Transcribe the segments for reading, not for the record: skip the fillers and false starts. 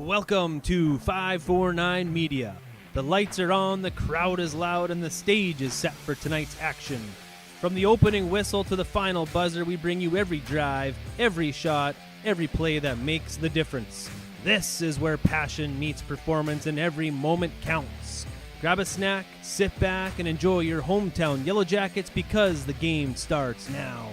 Welcome to 549 Media. The lights are on, the crowd is loud, and the stage is set for tonight's action. From the opening whistle to the final buzzer, we bring you every drive, every shot, every play that makes the difference. This is where passion meets performance and every moment counts. Grab a snack, sit back, and enjoy your hometown Yellowjackets because the game starts now.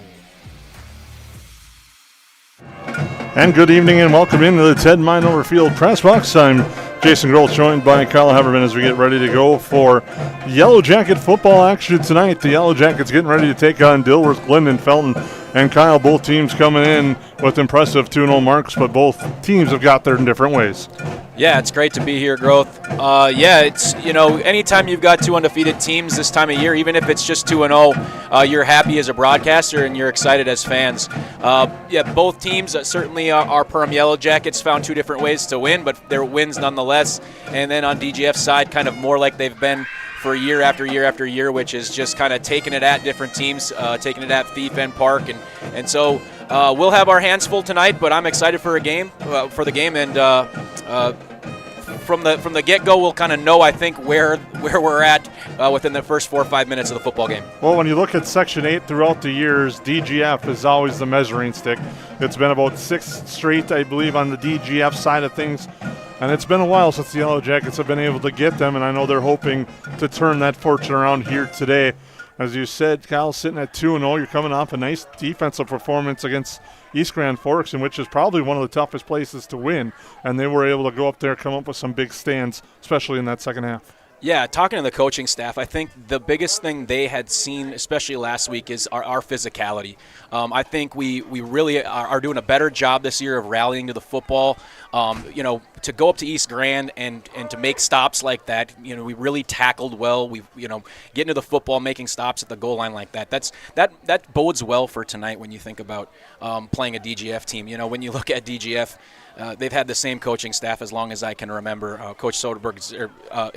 And good evening and welcome into the Ted Minover Field Press Box. I'm Jason Grohl, joined by Kyle Heberman as we get ready to go for Yellow Jacket football action tonight. The Yellow Jackets getting ready to take on Dilworth-Glyndon-Felton. And Kyle, both teams coming in with impressive 2-0 marks, but both teams have got there in different ways. Yeah, it's great to be here, Growth. It's, anytime you've got two undefeated teams this time of year, even if it's just 2-0, you're happy as a broadcaster and you're excited as fans. Both teams, certainly our Perham Yellowjackets found two different ways to win, but they're wins nonetheless. And then on DGF's side, kind of more like they've been for year after year after year, which is just kind of taking it at different teams, taking it at Thief and Park. And so we'll have our hands full tonight, but I'm excited for the game. And from the get-go, we'll kind of know, I think, where we're at within the first 4 or 5 minutes of the football game. Well, when you look at Section 8 throughout the years, DGF is always the measuring stick. It's been about 6 straight, I believe, on the DGF side of things. And it's been a while since the Yellow Jackets have been able to get them, and I know they're hoping to turn that fortune around here today. As you said, Kyle, sitting at 2-0, you're coming off a nice defensive performance against East Grand Forks, in which is probably one of the toughest places to win, and they were able to go up there, come up with some big stands, especially in that second half. Yeah, talking to the coaching staff, I think the biggest thing they had seen, especially last week, is our physicality. I think we really are doing a better job this year of rallying to the football. To go up to East Grand and to make stops like that, we really tackled well. We, getting to the football, making stops at the goal line like that. That bodes well for tonight when you think about playing a DGF team. When you look at DGF, they've had the same coaching staff as long as I can remember. Coach Soderberg's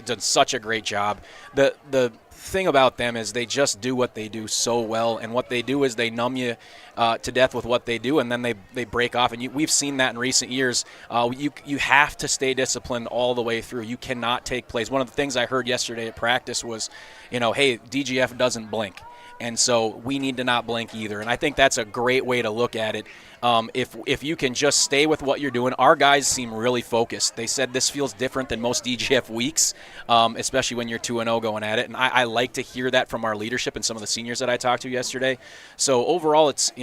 done such a great job. The thing about them is they just do what they do so well, and what they do is they numb you to death with what they do, and then they break off. And we've seen that in recent years. You have to stay disciplined all the way through. You cannot take plays. One of the things I heard yesterday at practice was, hey, DGF doesn't blink. And so we need to not blink either. And I think that's a great way to look at it. If you can just stay with what you're doing, our guys seem really focused. They said this feels different than most DGF weeks, especially when you're 2-0 going at it. And I like to hear that from our leadership and some of the seniors that I talked to yesterday. So overall, it's,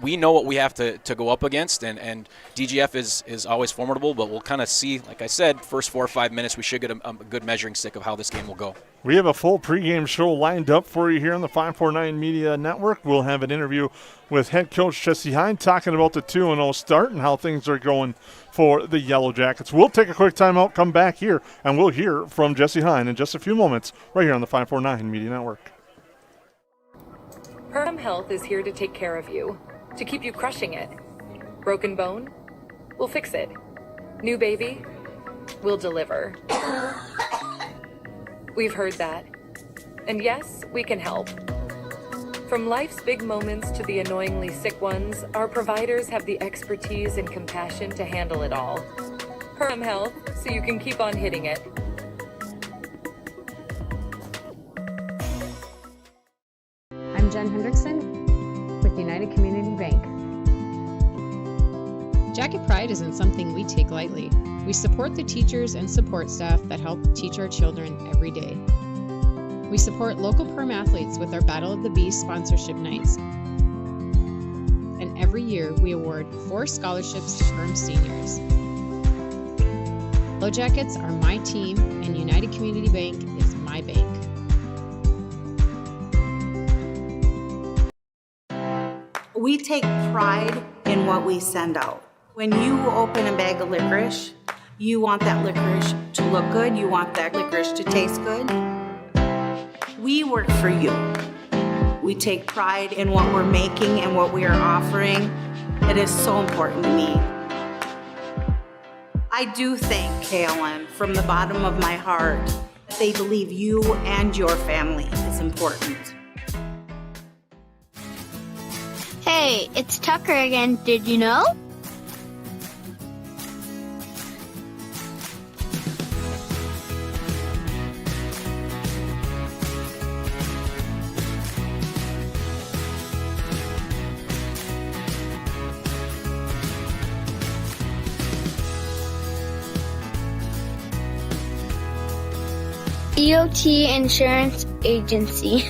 we know what we have to go up against, and DGF is always formidable, but we'll kind of see, like I said, first 4 or 5 minutes, we should get a good measuring stick of how this game will go. We have a full pregame show lined up for you here on the 549 Media Network. We'll have an interview with head coach Jesse Hine talking about the 2-0 start and how things are going for the Yellow Jackets. We'll take a quick timeout, come back here, and we'll hear from Jesse Hine in just a few moments right here on the 549 Media Network. Perham Health is here to take care of you, to keep you crushing it. Broken bone? We'll fix it. New baby? We'll deliver. We've heard that. And yes, we can help. From life's big moments to the annoyingly sick ones, our providers have the expertise and compassion to handle it all. Perham Health, so you can keep on hitting it. I'm Jen Hendrickson with United Community Bank. Jacket Pride isn't something we take lightly. We support the teachers and support staff that help teach our children every day. We support local Perm athletes with our Battle of the Bees sponsorship nights. And every year we award 4 scholarships to Perm seniors. Yellow Jackets are my team, and United Community Bank is my bank. We take pride in what we send out. When you open a bag of licorice, you want that licorice to look good, you want that licorice to taste good. We work for you. We take pride in what we're making and what we are offering. It is so important to me. I do thank KLN from the bottom of my heart. They believe you and your family is important. Hey, it's Tucker again, did you know? EOT Insurance Agency.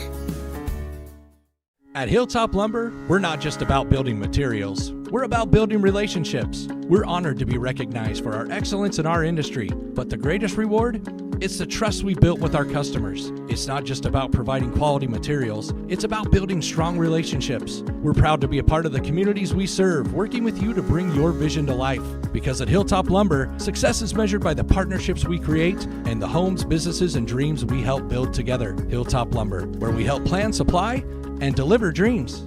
At Hilltop Lumber, we're not just about building materials. We're about building relationships. We're honored to be recognized for our excellence in our industry. But the greatest reward? It's the trust we built with our customers. It's not just about providing quality materials. It's about building strong relationships. We're proud to be a part of the communities we serve, working with you to bring your vision to life. Because at Hilltop Lumber, success is measured by the partnerships we create and the homes, businesses, and dreams we help build together. Hilltop Lumber, where we help plan, supply, and deliver dreams.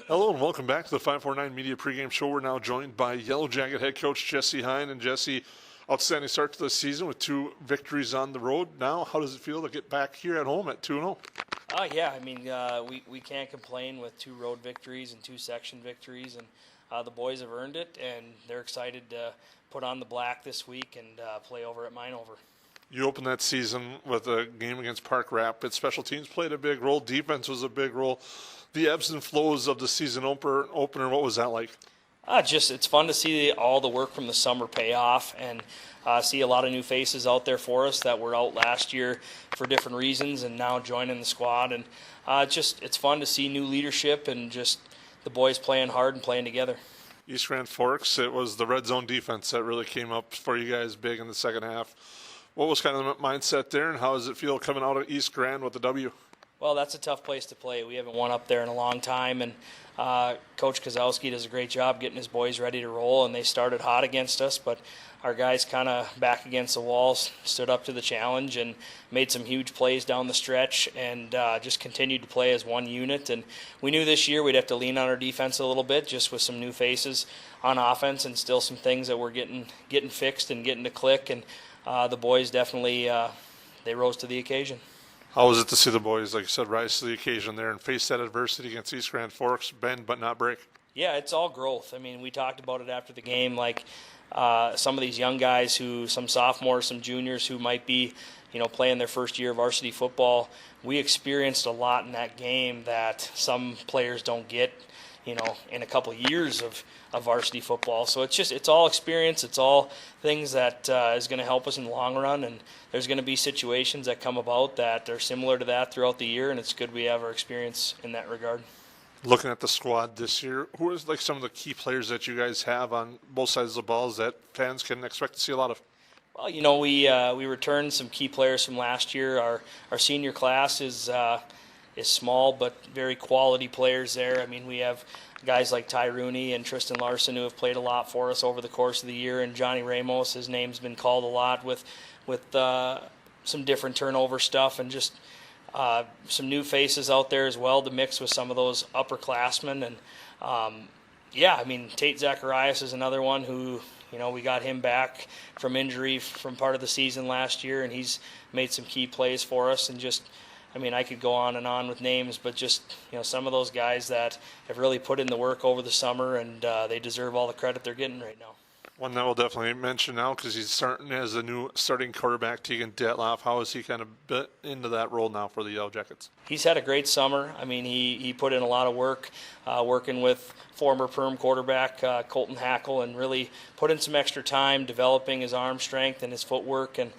Hello and welcome back to the 549 Media Pregame Show. We're now joined by Yellow Jacket head coach Jesse Hine. And Jesse, outstanding start to the season with 2 victories on the road. Now, how does it feel to get back here at home at 2-0? Yeah, I mean, we can't complain with 2 road victories and 2 section victories, and the boys have earned it, and they're excited to put on the black this week and play over at Mineover. You opened that season with a game against Park Rapids. Special teams played a big role. Defense was a big role. The ebbs and flows of the season opener, what was that like? It's fun to see all the work from the summer pay off and see a lot of new faces out there for us that were out last year for different reasons and now joining the squad. And it's fun to see new leadership and just the boys playing hard and playing together. East Grand Forks, it was the red zone defense that really came up for you guys big in the second half. What was kind of the mindset there, and how does it feel coming out of East Grand with the W? Well, that's a tough place to play. We haven't won up there in a long time, and Coach Kozowski does a great job getting his boys ready to roll, and they started hot against us, but our guys kind of back against the walls, stood up to the challenge and made some huge plays down the stretch and just continued to play as one unit. And we knew this year we'd have to lean on our defense a little bit just with some new faces on offense and still some things that we're getting fixed and getting to click. And the boys definitely they rose to the occasion. How was it to see the boys, like you said, rise to the occasion there and face that adversity against East Grand Forks, bend but not break? Yeah, it's all growth. I mean, we talked about it after the game, like some of these young guys some sophomores, some juniors who might be, playing their first year of varsity football. We experienced a lot in that game that some players don't get, in a couple of years of varsity football. So it's all experience. It's all things that is going to help us in the long run. And there's going to be situations that come about that are similar to that throughout the year. And it's good we have our experience in that regard. Looking at the squad this year, who is like some of the key players that you guys have on both sides of the balls that fans can expect to see a lot of? Well, we returned some key players from last year. Our senior class is small but very quality players there. I mean, we have guys like Ty Rooney and Tristan Larson who have played a lot for us over the course of the year, and Johnny Ramos, his name's been called a lot with some different turnover stuff and just some new faces out there as well to mix with some of those upperclassmen. And Tate Zacharias is another one who, we got him back from injury from part of the season last year, and he's made some key plays for us. And I could go on and on with names, but some of those guys that have really put in the work over the summer, and they deserve all the credit they're getting right now. One that we'll definitely mention now because he's starting as a new starting quarterback, Tegan Detloff. How has he kind of bit into that role now for the Yellow Jackets? He's had a great summer. I mean, he put in a lot of work working with former Perham quarterback Colton Hackle and really put in some extra time developing his arm strength and his footwork. And,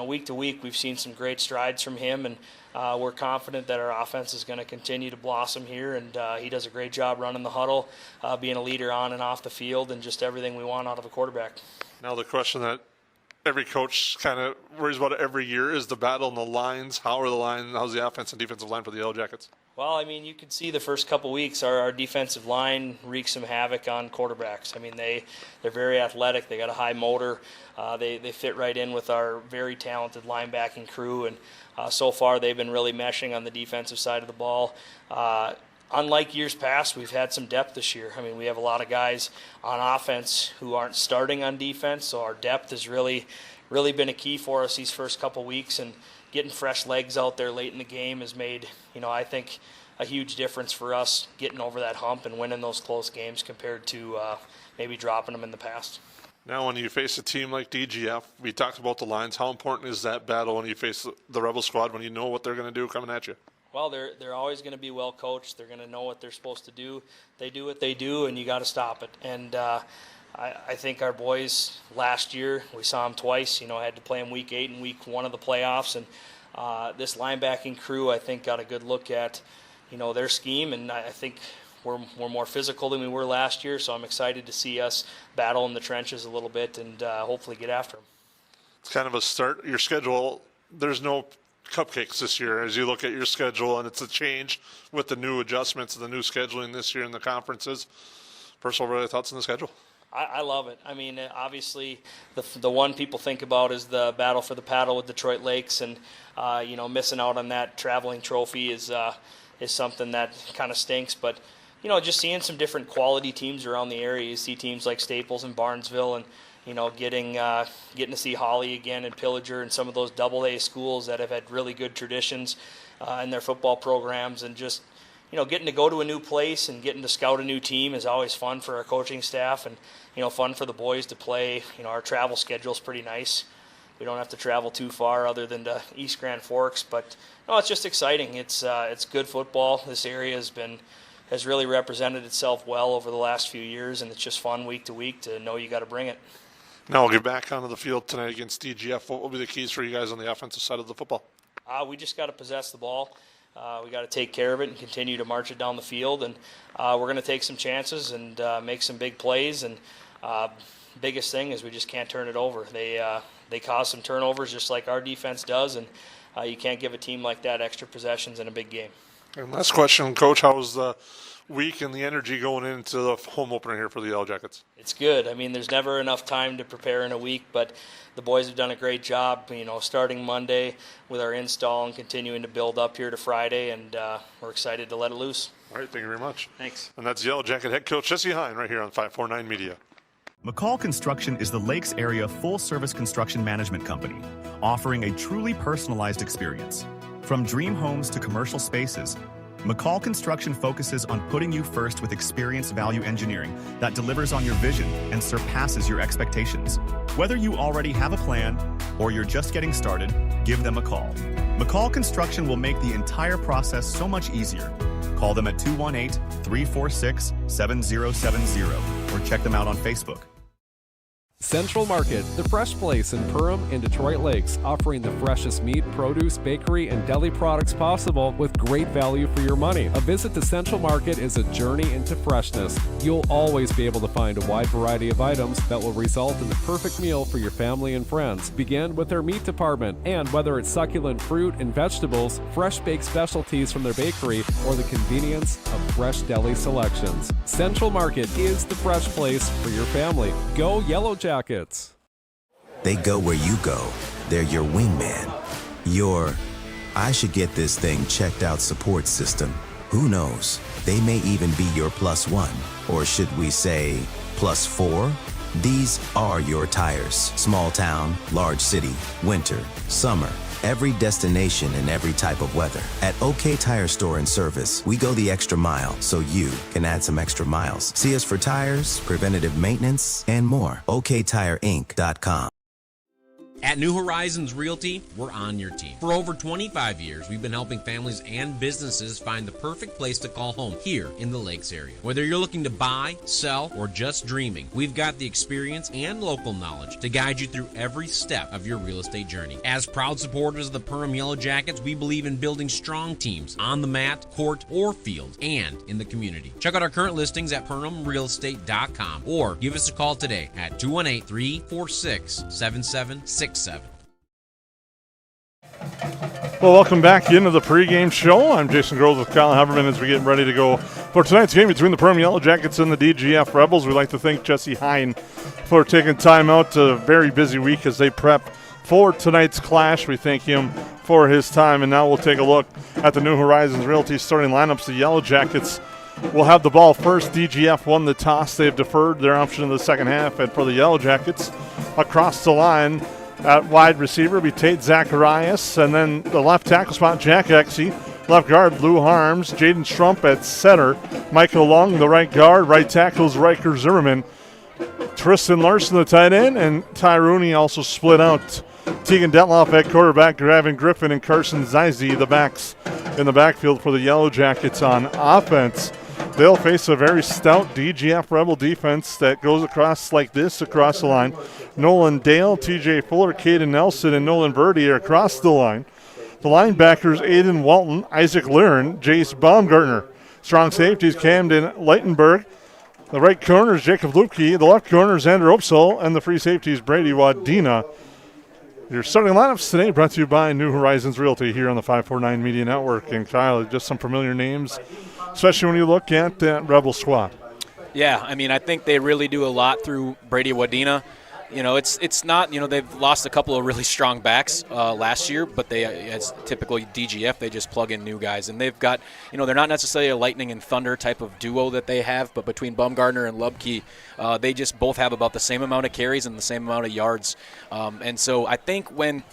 week to week we've seen some great strides from him, and we're confident that our offense is going to continue to blossom here, and he does a great job running the huddle, being a leader on and off the field, and just everything we want out of a quarterback. Now the question that every coach kind of worries about every year is the battle in the lines. How's the offense and defensive line for the Yellow Jackets? Well, you could see the first couple weeks our defensive line wreaks some havoc on quarterbacks. They're very athletic. They got a high motor. They fit right in with our very talented linebacking crew, and so far they've been really meshing on the defensive side of the ball. Unlike years past, we've had some depth this year. We have a lot of guys on offense who aren't starting on defense, so our depth has really been a key for us these first couple weeks, and getting fresh legs out there late in the game has made, I think, a huge difference for us getting over that hump and winning those close games compared to maybe dropping them in the past. Now, when you face a team like DGF, we talked about the lines. How important is that battle when you face the Rebel squad, when you know what they're going to do coming at you? Well, they're always going to be well coached. They're going to know what they're supposed to do. They do what they do, and you got to stop it. And I think our boys last year, we saw them twice, had to play them week 8 and week 1 of the playoffs. And this linebacking crew, I think, got a good look at, their scheme. And I think we're more physical than we were last year. So I'm excited to see us battle in the trenches a little bit and hopefully get after them. It's kind of a start. Your schedule, there's no cupcakes this year as you look at your schedule, and it's a change with the new adjustments, the new scheduling this year in the conferences. Personal thoughts on the schedule? I love it. I mean, obviously, the one people think about is the battle for the paddle with Detroit Lakes, and missing out on that traveling trophy is something that kind of stinks. But just seeing some different quality teams around the area, you see teams like Staples and Barnesville, and getting to see Holly again and Pillager and some of those AA schools that have had really good traditions in their football programs, and just getting to go to a new place and getting to scout a new team is always fun for our coaching staff, and fun for the boys to play. Our travel schedule is pretty nice. We don't have to travel too far other than to East Grand Forks, but it's just exciting. It's good football. This area has really represented itself well over the last few years, and it's just fun week to week to know you got to bring it. Now we'll get back onto the field tonight against DGF. What will be the keys for you guys on the offensive side of the football? We just got to possess the ball. We got to take care of it and continue to march it down the field. And we're going to take some chances and make some big plays. And biggest thing is we just can't turn it over. They cause some turnovers just like our defense does. And you can't give a team like that extra possessions in a big game. And last question, Coach, how was the week and the energy going into the home opener here for the Yellowjackets? It's good. I mean, there's never enough time to prepare in a week, but the boys have done a great job, starting Monday with our install and continuing to build up here to Friday, and we're excited to let it loose. All right, thank you very much. Thanks. And that's Yellowjacket head coach Jesse Hine right here on 549 Media. McCall Construction is the Lakes area full-service construction management company, offering a truly personalized experience. From dream homes to commercial spaces, McCall Construction focuses on putting you first with experienced value engineering that delivers on your vision and surpasses your expectations. Whether you already have a plan or you're just getting started, give them a call. McCall Construction will make the entire process so much easier. Call them at 218-346-7070 or check them out on Facebook. Central Market, the fresh place in Perham and Detroit Lakes, offering the freshest meat, produce, bakery, and deli products possible with great value for your money. A visit to Central Market is a journey into freshness. You'll always be able to find a wide variety of items that will result in the perfect meal for your family and friends. Begin with their meat department, and whether it's succulent fruit and vegetables, fresh baked specialties from their bakery, or the convenience of fresh deli selections, Central Market is the fresh place for your family. Go Yellowjackets! They go where you go. They're your wingman. Your, I should get this thing checked out support system. Who knows? They may even be your +1. Or should we say +4? These are your tires. Small town, large city, winter, summer. Every destination and every type of weather. At OK Tire Store and Service, we go the extra mile so you can add some extra miles. See us for tires, preventative maintenance, and more. OKTireInc.com. At New Horizons Realty, we're on your team. For over 25 years, we've been helping families and businesses find the perfect place to call home here in the Lakes area. Whether you're looking to buy, sell, or just dreaming, we've got the experience and local knowledge to guide you through every step of your real estate journey. As proud supporters of the Perham Yellowjackets, we believe in building strong teams on the mat, court, or field, and in the community. Check out our current listings at PerhamRealEstate.com or give us a call today at 218-346-7767. Well, welcome back into the pregame show. I'm Jason Groves with Kyle Haberman as we get ready to go for tonight's game between the Perham Yellowjackets and the DGF Rebels. We'd like to thank Jesse Hine for taking time out. A very busy week as they prep for tonight's clash. We thank him for his time. And now we'll take a look at the New Horizons Realty starting lineups. The Yellowjackets will have the ball first. DGF won the toss. They've deferred their option in the second half. And for the Yellowjackets, across the line at wide receiver be Tate Zacharias. And then the left tackle spot, Jack Exey. Left guard, Lou Harms. Jaden Strump at center. Michael Long, the right guard. Right tackle is Riker Zimmerman. Tristan Larson, the tight end. And Ty Rooney also split out. Tegan Detloff at quarterback. Gavin Griffin and Carson Zize, the backs in the backfield for the Yellowjackets on offense. They'll face a very stout DGF Rebel defense that goes across like this across the line. Nolan Dale, TJ Fuller, Caden Nelson, and Nolan Birdie are across the line. The linebackers, Aiden Walton, Isaac Liren, Jace Baumgartner. Strong safeties, Camden Leitenberg. The right corner is Jacob Lupke. The left corner is Andrew Opsal. And the free safety is Brady Wadena. Your starting lineups today brought to you by New Horizons Realty here on the 549 Media Network. And Kyle, just some familiar names, especially when you look at that Rebel squad. Yeah, I mean, I think they really do a lot through Brady Wadena. You know, it's not, you know, they've lost a couple of really strong backs last year, but they, as typically DGF, they just plug in new guys. And they've got, you know, they're not necessarily a lightning and thunder type of duo that they have, but between Baumgartner and Lubke, they just both have about the same amount of carries and the same amount of yards. And so I think when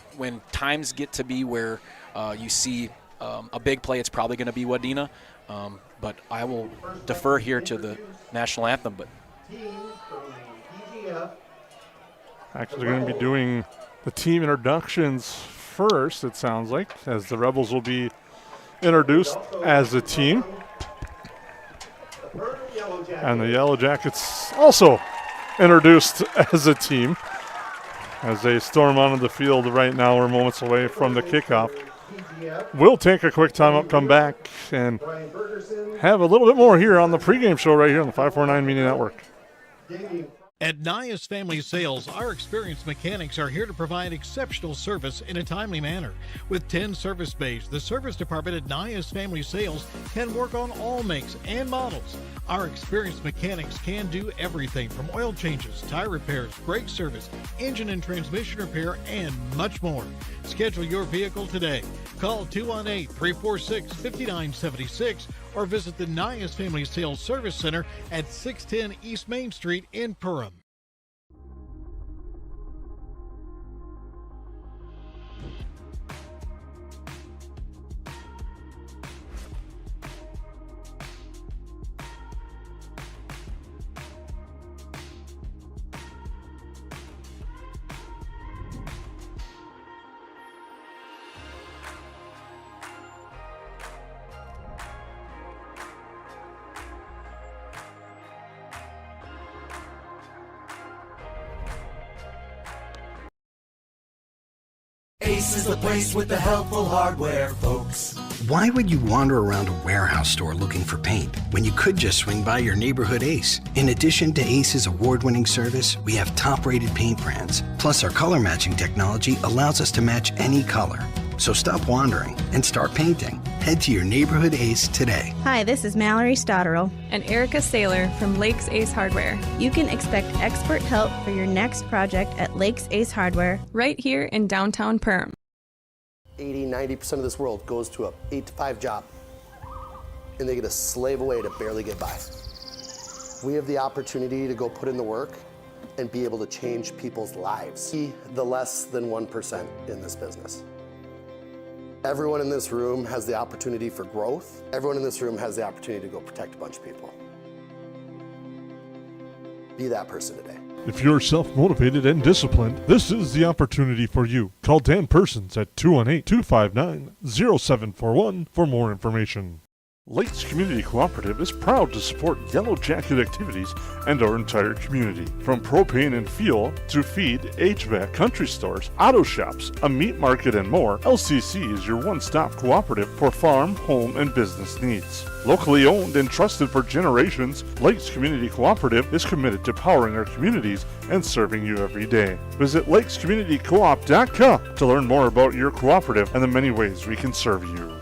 times get to be where you see a big play, it's probably going to be Wadena. But I will defer here to the national anthem. But actually, they're going to be doing the team introductions first, it sounds like, as the Rebels will be introduced as a team. And the Yellowjackets also introduced as a team as they storm onto the field right now. We're moments away from the kickoff. We'll take a quick time up, come back, and have a little bit more here on the pregame show right here on the 549 Media Network. At Nias Family Sales, our experienced mechanics are here to provide exceptional service in a timely manner. With 10 service bays, the service department at Nias Family Sales can work on all makes and models. Our experienced mechanics can do everything from oil changes, tire repairs, brake service, engine and transmission repair, and much more. Schedule your vehicle today. Call 218-346-5976 or visit the Nias Family Sales Service Center at 610 East Main Street in Perham. Ace is the place with the helpful hardware, folks. Why would you wander around a warehouse store looking for paint when you could just swing by your neighborhood Ace? In addition to Ace's award-winning service, we have top-rated paint brands. Plus, our color matching technology allows us to match any color. So stop wandering and start painting. Head to your neighborhood Ace today. Hi, this is Mallory Stotterell and Erica Saylor from Lakes Ace Hardware. You can expect expert help for your next project at Lakes Ace Hardware, right here in downtown Perham. 80-90% of this world goes to a 8-to-5 job, and they get to slave away to barely get by. We have the opportunity to go put in the work and be able to change people's lives. Be the less than 1% in this business. Everyone in this room has the opportunity for growth. Everyone in this room has the opportunity to go protect a bunch of people. Be that person today. If you're self-motivated and disciplined, this is the opportunity for you. Call Dan Persons at 218-259-0741 for more information. Lakes Community Cooperative is proud to support Yellow Jacket activities and our entire community. From propane and fuel to feed, HVAC, country stores, auto shops, a meat market, and more, LCC is your one-stop cooperative for farm, home, and business needs. Locally owned and trusted for generations, Lakes Community Cooperative is committed to powering our communities and serving you every day. Visit lakescommunitycoop.com to learn more about your cooperative and the many ways we can serve you.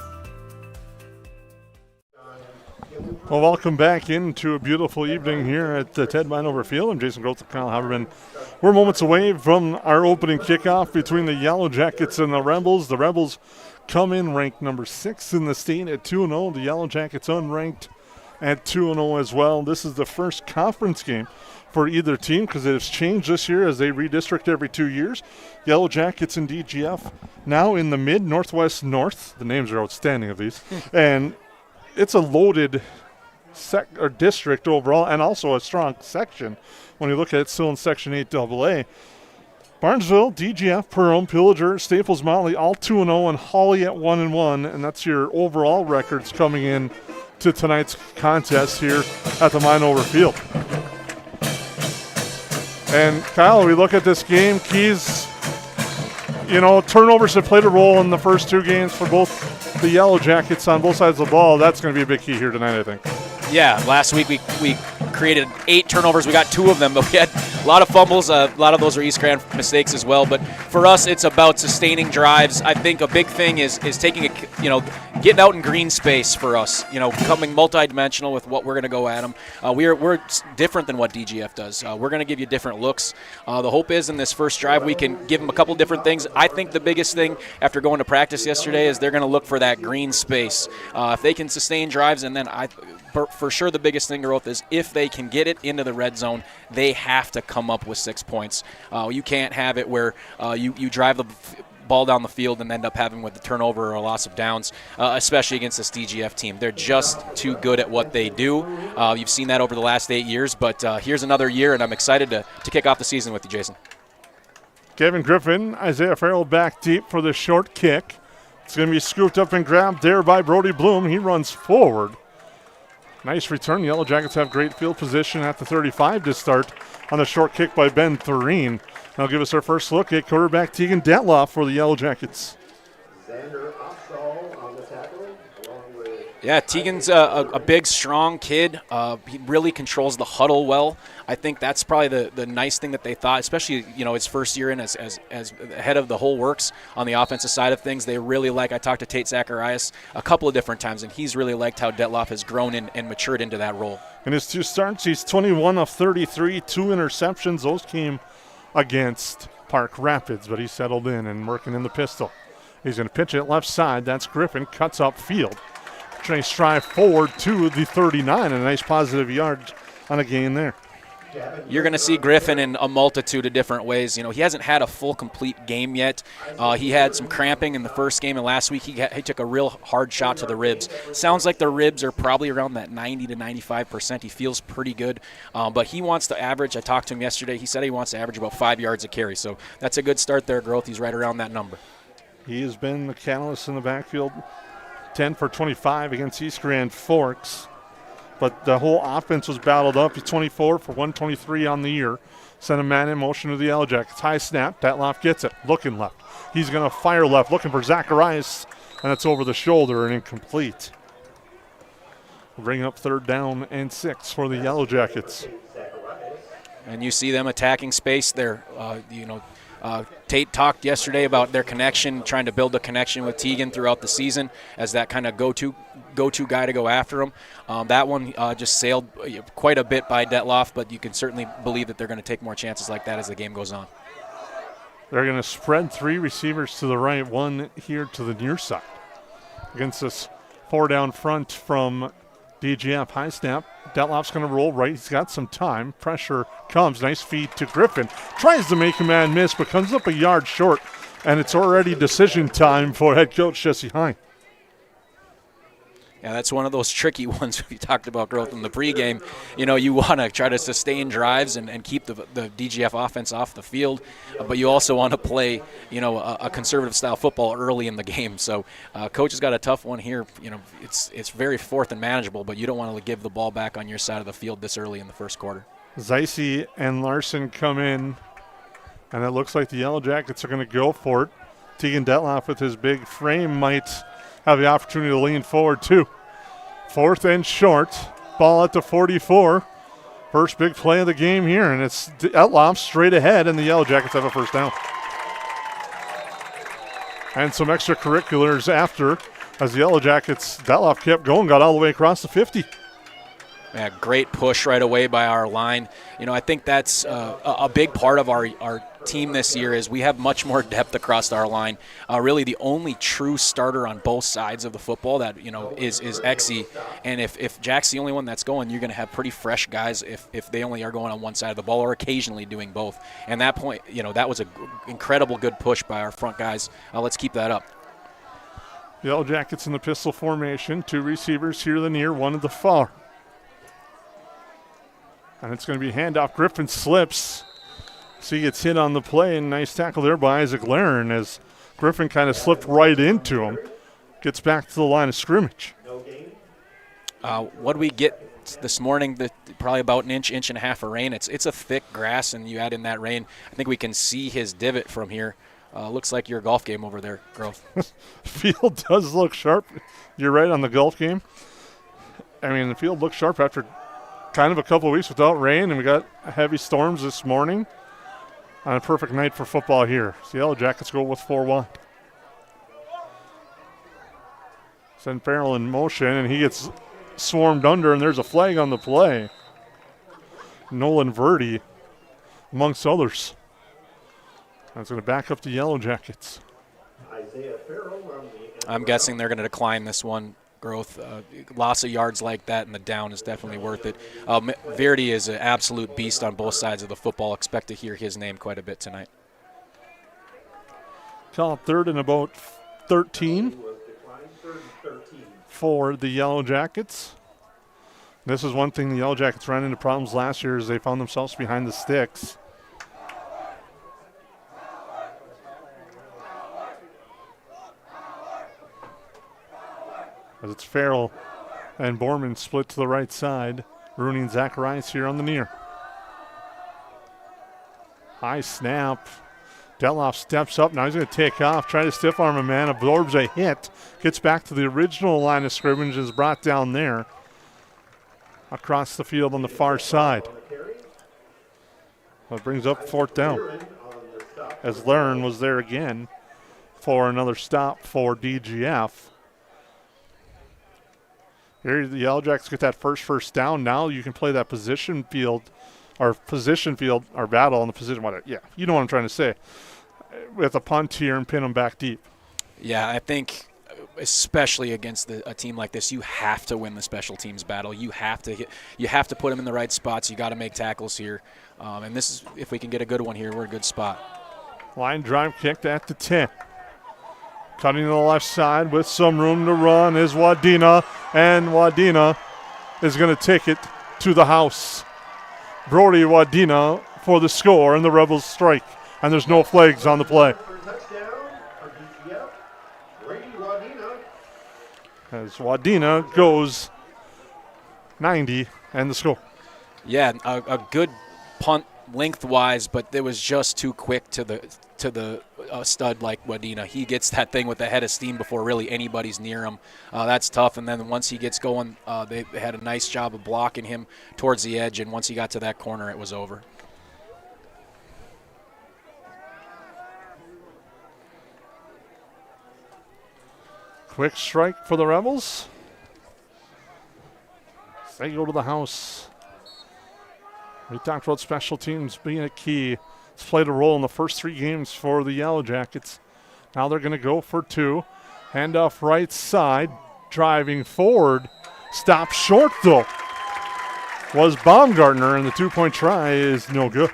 Well, welcome back into a beautiful evening here at the Ted Vinover Field. I'm Jason Goltz and Kyle Haberman. We're moments away from our opening kickoff between the Yellow Jackets and the Rebels. The Rebels come in ranked number 6 in the state at 2-0. The Yellow Jackets unranked at 2-0 as well. This is the first conference game for either team because it has changed this year as they redistrict every 2 years. Yellow Jackets and DGF now in the mid-northwest north. The names are outstanding of these. And it's a loaded district overall, and also a strong section. When you look at it, still in Section 8AA. Barnesville, DGF, Perham, Pillager, Staples Motley, all 2-0, and Hawley at 1-1, and that's your overall records coming in to tonight's contest here at the Mine-Over Field. And Kyle, we look at this game, Keys, turnovers have played a role in the first two games for both the Yellow Jackets on both sides of the ball. That's going to be a big key here tonight, I think. Yeah, last week we created 8 turnovers. We got 2 of them, but we had a lot of fumbles. A lot of those were East Grand mistakes as well. But for us, it's about sustaining drives. I think a big thing is taking getting out in green space for us. Becoming multidimensional with what we're going to go at them. We're different than what DGF does. We're going to give you different looks. The hope is in this first drive we can give them a couple different things. I think the biggest thing after going to practice yesterday is they're going to look for that green space. If they can sustain drives, and then for sure the biggest thing, growth, is if they can get it into the red zone, they have to come up with 6 points. You can't have it where you drive the ball down the field and end up having with a turnover or a loss of downs, especially against this DGF team. They're just too good at what they do. You've seen that over the last 8 years, but here's another year, and I'm excited to kick off the season with you, Jason. Kevin Griffin, Isaiah Farrell back deep for the short kick. It's going to be scooped up and grabbed there by Brody Bloom. He runs forward. Nice return. The Yellow Jackets have great field position at the 35 to start on the short kick by Ben Thureen. That'll give us our first look at quarterback Tegan Detloff for the Yellow Jackets. Yeah, Tegan's a big, strong kid. He really controls the huddle well. I think that's probably the nice thing that they thought, especially his first year in as head of the whole works on the offensive side of things. They really like. I talked to Tate Zacharias a couple of different times, and he's really liked how Detloff has grown and matured into that role. In his 2 starts, he's 21 of 33, 2 interceptions. Those came against Park Rapids, but he settled in and working in the pistol. He's going to pitch it left side. That's Griffin. Cuts up field. Nice drive forward to the 39, and a nice positive yard on a gain there. You're going to see Griffin in a multitude of different ways. He hasn't had a full, complete game yet. He had some cramping in the first game, and last week he took a real hard shot to the ribs. Sounds like the ribs are probably around that 90 to 95%. He feels pretty good, but he wants to average. I talked to him yesterday. He said he wants to average about 5 yards a carry, so that's a good start there, Growth. He's right around that number. He has been the catalyst in the backfield. 10 for 25 against East Grand Forks. But the whole offense was battled up. He's 24 for 123 on the year. Sent a man in motion to the Yellow Jackets. High snap. Detloff gets it. Looking left. He's going to fire left. Looking for Zacharias. And it's over the shoulder and incomplete. We'll bring up 3rd down and 6 for the Yellow Jackets. And you see them attacking space there. Tate talked yesterday about their connection, trying to build a connection with Tegan throughout the season as that kind of go-to guy to go after him. That one just sailed quite a bit by Detloff, but you can certainly believe that they're going to take more chances like that as the game goes on. They're going to spread 3 receivers to the right, 1 here to the near side. Against this 4 down front from DGF. High snap. Detloff's going to roll right. He's got some time. Pressure comes. Nice feed to Griffin. Tries to make a man miss, but comes up a yard short. And it's already decision time for head coach Jesse Hine. Yeah, that's one of those tricky ones we talked about, Growth, in the pregame. You want to try to sustain drives and keep the DGF offense off the field, but you also want to play, a conservative-style football early in the game. So coach has got a tough one here. It's very 4th and manageable, but you don't want to give the ball back on your side of the field this early in the first quarter. Zeise and Larson come in, and it looks like the Yellow Jackets are going to go for it. Tegan Detloff with his big frame might have the opportunity to lean forward too. 4th and short. Ball at the 44. First big play of the game here, and it's Detloff straight ahead, and the Yellow Jackets have a 1st down. And some extracurriculars after, as the Yellow Jackets, Detloff kept going, got all the way across the 50. Yeah, great push right away by our line. I think that's a big part of our team this year is we have much more depth across our line. Really the only true starter on both sides of the football that, is Exie. And if Jack's the only one that's going, you're going to have pretty fresh guys if they only are going on one side of the ball or occasionally doing both. And that point, that was an incredible good push by our front guys. Let's keep that up. Yellow Jackets in the pistol formation. 2 receivers here to the near, 1 at the far. And it's going to be handoff. Griffin slips. So he gets hit on the play, and nice tackle there by Isaac Laren as Griffin kind of slipped right into him. Gets back to the line of scrimmage. What do we get this morning? Probably about an inch and a half of rain. It's a thick grass, and you add in that rain. I think we can see his divot from here. Looks like your golf game over there, Grove. Field does look sharp. You're right on the golf game. I mean, the field looks sharp after kind of a couple of weeks without rain, and we got heavy storms this morning on a perfect night for football here. So the Yellow Jackets go with 4-1. Send Farrell in motion, and he gets swarmed under, and there's a flag on the play. Nolan Verdi, amongst others. That's going to back up the Yellow Jackets. I'm guessing they're going to decline this one, Growth. Loss of yards like that, and the down is definitely worth it. Verdi is an absolute beast on both sides of the football. Expect to hear his name quite a bit tonight. Call third and about 13 for the Yellow Jackets. This is one thing the Yellow Jackets ran into problems last year is they found themselves behind the sticks. As it's Farrell and Borman split to the right side. Rooney and Zacharias here on the near. High snap. Deloff steps up. Now he's going to take off, try to stiff arm a man, absorbs a hit, gets back to the original line of scrimmage, is brought down there across the field on the far side. That brings up fourth down. As Laren was there again for another stop for DGF. Here the Yellow Jackets get that first down. Now you can play that position field or battle on the position. Yeah, you know what I'm trying to say. With a punt here and pin them back deep. Yeah, I think especially against a team like this, you have to win the special teams battle. You have to put them in the right spots. You got to make tackles here. And this is, if we can get a good one here, we're in a good spot. Line drive kicked at the 10. Cutting to the left side with some room to run is Wadena, and Wadena is going to take it to the house. Brody Wadena for the score, and the Rebels strike, and there's no flags on the play. As Wadena goes 90 and the score. Yeah, a good punt lengthwise, but it was just too quick to the stud like Wadena. He gets that thing with the head of steam before really anybody's near him. That's tough. And then once he gets going, they had a nice job of blocking him towards the edge. And once he got to that corner, it was over. Quick strike for the Rebels. They go to the house. We talked about special teams being a key. It's played a role in the first 3 games for the Yellow Jackets. Now they're going to go for 2. Handoff right side. Driving forward. Stop short, though. Was Baumgartner, and the 2-point try is no good.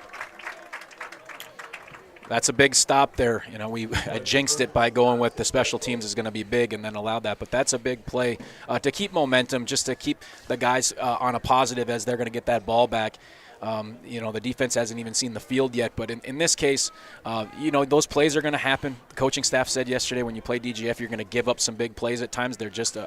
That's a big stop there. You know, I jinxed it by going with the special teams is going to be big and then allowed that. But that's a big play to keep momentum, just to keep the guys on a positive as they're going to get that ball back. The defense hasn't even seen the field yet, but in this case, those plays are going to happen. The coaching staff said yesterday when you play DGF, you're going to give up some big plays at times. They're just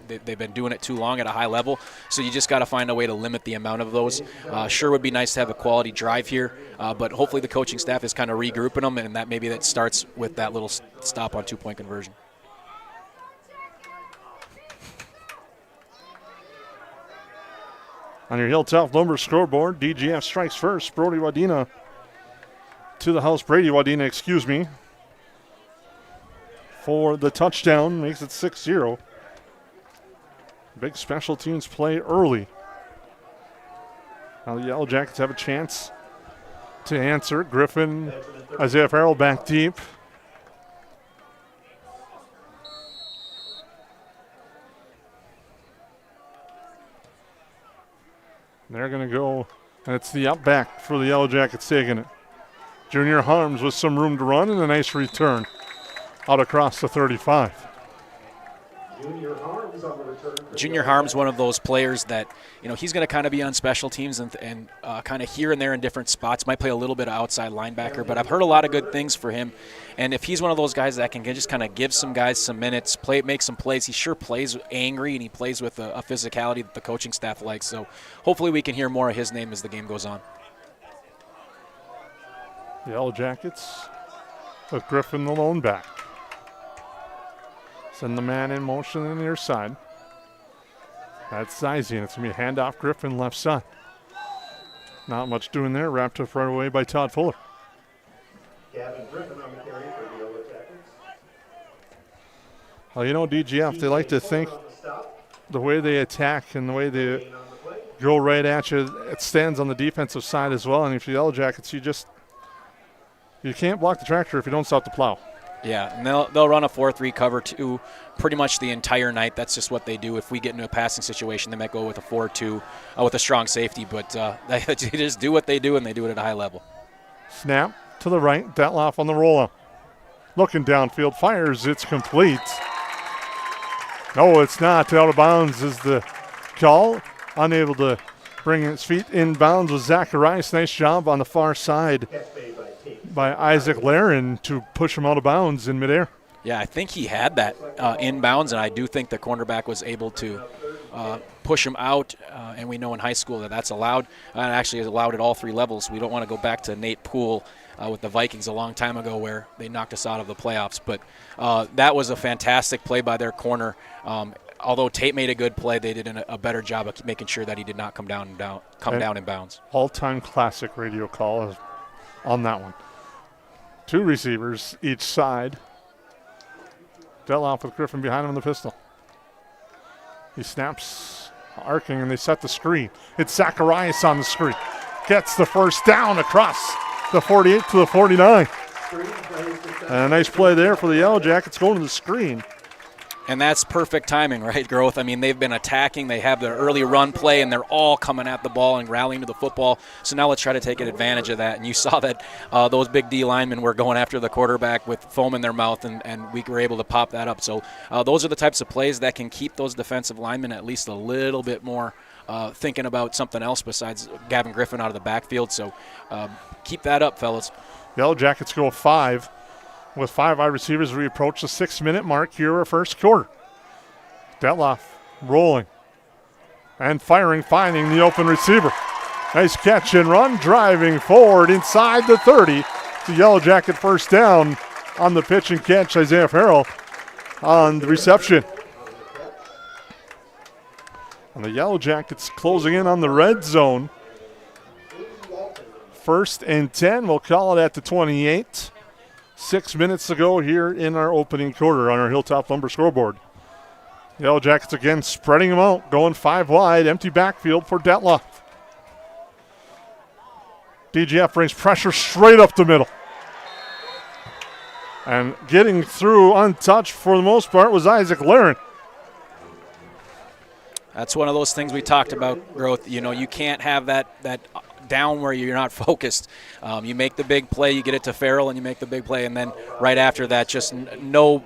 they've been doing it too long at a high level, so you just got to find a way to limit the amount of those. Sure would be nice to have a quality drive here, but hopefully the coaching staff is kind of regrouping them, and that starts with that little stop on 2-point conversion. On your Hilltop Lumber scoreboard, DGF strikes first. Brody Wadena to the house. Brady Wadena, for the touchdown, makes it 6-0. Big special teams play early. Now the Yellow Jackets have a chance to answer. Griffin, Isaiah Farrell back deep. They're going to go, and it's the up back for the Yellow Jackets taking it. Junior Harms with some room to run and a nice return out across the 35. Junior Harms Junior Harm's one of those players that, he's going to kind of be on special teams and kind of here and there in different spots. Might play a little bit of outside linebacker, but I've heard a lot of good things for him. And if he's one of those guys that can just kind of give some guys some minutes, make some plays, he sure plays angry, and he plays with a physicality that the coaching staff likes. So hopefully we can hear more of his name as the game goes on. The Yellowjackets with Griffin the lone back. Send the man in motion on the near side. That's Zizy, and it's going to be a handoff Griffin left side. Not much doing there. Wrapped up right away by Todd Fuller. Gavin Griffin on the carry for the Yellowjackets. Well, DGF, they like to think the way they attack and the way they go right at you, it stands on the defensive side as well. And if you're Yellowjackets, you can't block the tractor if you don't stop the plow. Yeah, and they'll run a 4-3 cover 2 pretty much the entire night. That's just what they do. If we get into a passing situation, they might go with a 4-2 with a strong safety. But they just do what they do, and they do it at a high level. Snap to the right. Detloff on the rollout. Looking downfield. Fires. It's complete. No, it's not. Out of bounds is the call. Unable to bring his feet inbounds was Zacharias. Nice job on the far side by Isaac Laren to push him out of bounds in midair. Yeah, I think he had that inbounds, and I do think the cornerback was able to push him out, and we know in high school that's allowed. And actually is allowed at all 3 levels. We don't want to go back to Nate Poole with the Vikings a long time ago where they knocked us out of the playoffs. But that was a fantastic play by their corner. Although Tate made a good play, they did a better job of making sure that he did not come down in bounds. All-time classic radio call on that one. 2 receivers each side. Detloff with Griffin behind him in the pistol. He snaps, arcing, and they set the screen. It's Zacharias on the screen. Gets the first down across the 48 to the 49. And a nice play there for the Yellowjackets going to the screen. And that's perfect timing, right, Growth? I mean, they've been attacking. They have their early run play, and they're all coming at the ball and rallying to the football. So now let's try to take advantage of that. And you saw that those big D linemen were going after the quarterback with foam in their mouth, and we were able to pop that up. So those are the types of plays that can keep those defensive linemen at least a little bit more thinking about something else besides Gavin Griffin out of the backfield. So keep that up, fellas. Yellowjackets go 5. With 5 wide receivers, we approach the 6-minute mark here of first quarter. Detloff rolling and firing, finding the open receiver. Nice catch and run, driving forward inside the 30. The Yellowjacket first down on the pitch and catch. Isaiah Farrell on the reception. And the Yellowjackets closing in on the red zone. 1st and 10. We'll call it at the 28. 6 minutes to go here in our opening quarter on our Hilltop Lumber scoreboard. Yellowjackets again spreading them out, going 5 wide, empty backfield for Detloff. DGF brings pressure straight up the middle. And getting through untouched for the most part was Isaac Laren. That's one of those things we talked about, Growth. You can't have that down where you're not focused. You make the big play, you get it to Farrell, and you make the big play, and then right after that, just no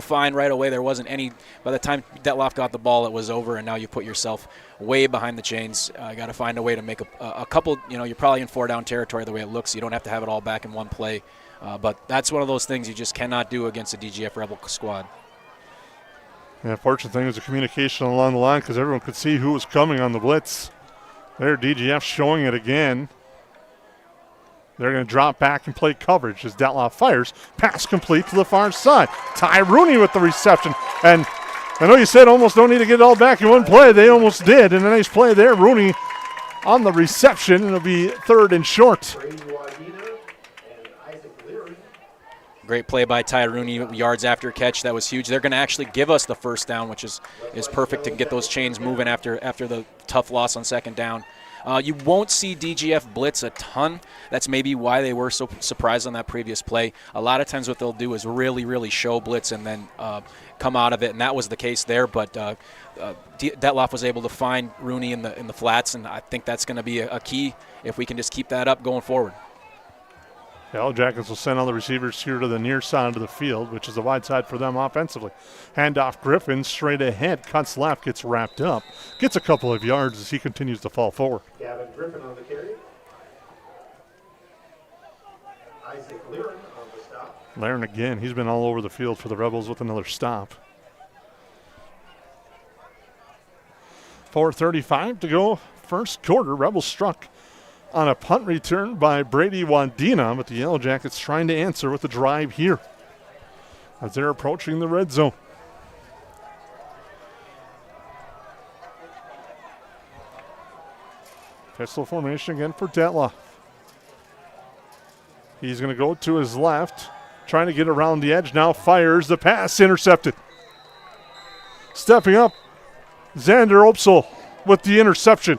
fine right away. There wasn't any. By the time Detloff got the ball, it was over, and now you put yourself way behind the chains. You got to find a way to make a couple. You're probably in 4-down territory the way it looks. You don't have to have it all back in one play, but that's one of those things you just cannot do against a DGF Rebel squad. Yeah, fortunate thing was the communication along the line because everyone could see who was coming on the blitz. There, DGF showing it again. They're going to drop back and play coverage as Detloff fires. Pass complete to the far side. Ty Rooney with the reception. And I know you said almost don't need to get it all back in one play. They almost did. And a nice play there. Rooney on the reception. It'll be 3rd and short. Great play by Ty Rooney, yards after catch. That was huge. They're going to actually give us the first down, which is perfect to get those chains moving after the tough loss on 2nd down. You won't see DGF blitz a ton. That's maybe why they were so surprised on that previous play. A lot of times what they'll do is really, really show blitz and then come out of it, and that was the case there. But Detloff was able to find Rooney in the flats, and I think that's going to be a key if we can just keep that up going forward. Yellowjackets will send all the receivers here to the near side of the field, which is the wide side for them offensively. Handoff Griffin straight ahead, cuts left, gets wrapped up, gets a couple of yards as he continues to fall forward. Gavin Griffin on the carry. Isaac Learen on the stop. Laren again, he's been all over the field for the Rebels with another stop. 4:35 to go, first quarter. Rebels struck on a punt return by Brady Wadena, but the Yellow Jackets trying to answer with a drive here as they're approaching the red zone. Pistol formation again for Detloff. He's going to go to his left, trying to get around the edge. Now fires the pass, intercepted. Stepping up, Xander Opsel with the interception.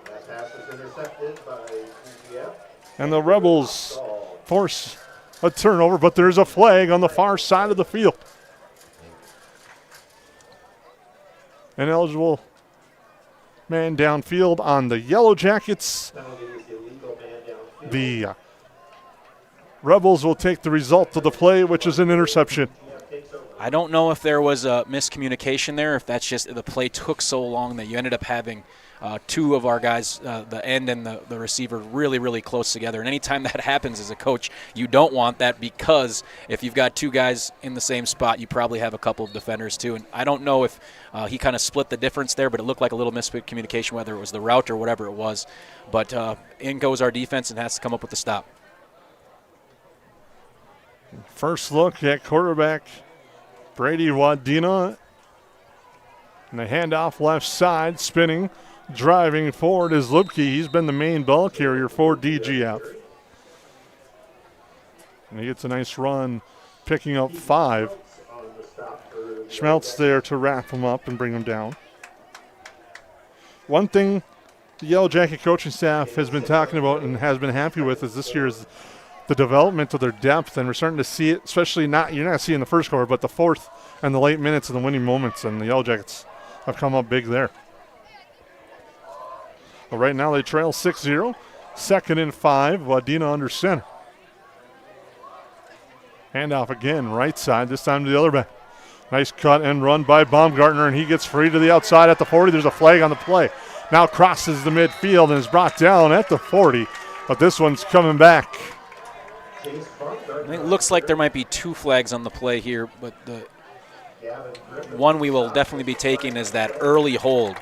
That pass is intercepted by DGF. And the Rebels force a turnover, but there's a flag on the far side of the field. An eligible man downfield on the Yellow Jackets. The Rebels will take the result of the play, which is an interception. I don't know if there was a miscommunication there, if that's just the play took so long that you ended up having two of our guys, the end and the receiver, really, really close together. And anytime that happens as a coach, you don't want that, because if you've got two guys in the same spot, you probably have a couple of defenders too. And I don't know if he kind of split the difference there, but it looked like a little miscommunication, whether it was the route or whatever it was. But in goes our defense and has to come up with the stop. First look at quarterback Brady Wadena. And the handoff left side, spinning, driving forward is Lubke. He's been the main ball carrier for DGF. And he gets a nice run, picking up 5. Schmeltz there to wrap him up and bring him down. One thing the Yellow Jacket coaching staff has been talking about and has been happy with is this year's the development of their depth, and we're starting to see it, especially you're not seeing the first quarter, but the fourth and the late minutes and the winning moments, and the Yellow Jackets have come up big there. But right now they trail 6-0. 2nd and 5, Wadena under center. Handoff again, right side, this time to the other back. Nice cut and run by Baumgartner, and he gets free to the outside at the 40. There's a flag on the play. Now crosses the midfield and is brought down at the 40, but this one's coming back. It looks like there might be 2 flags on the play here, but the one we will definitely be taking is that early hold.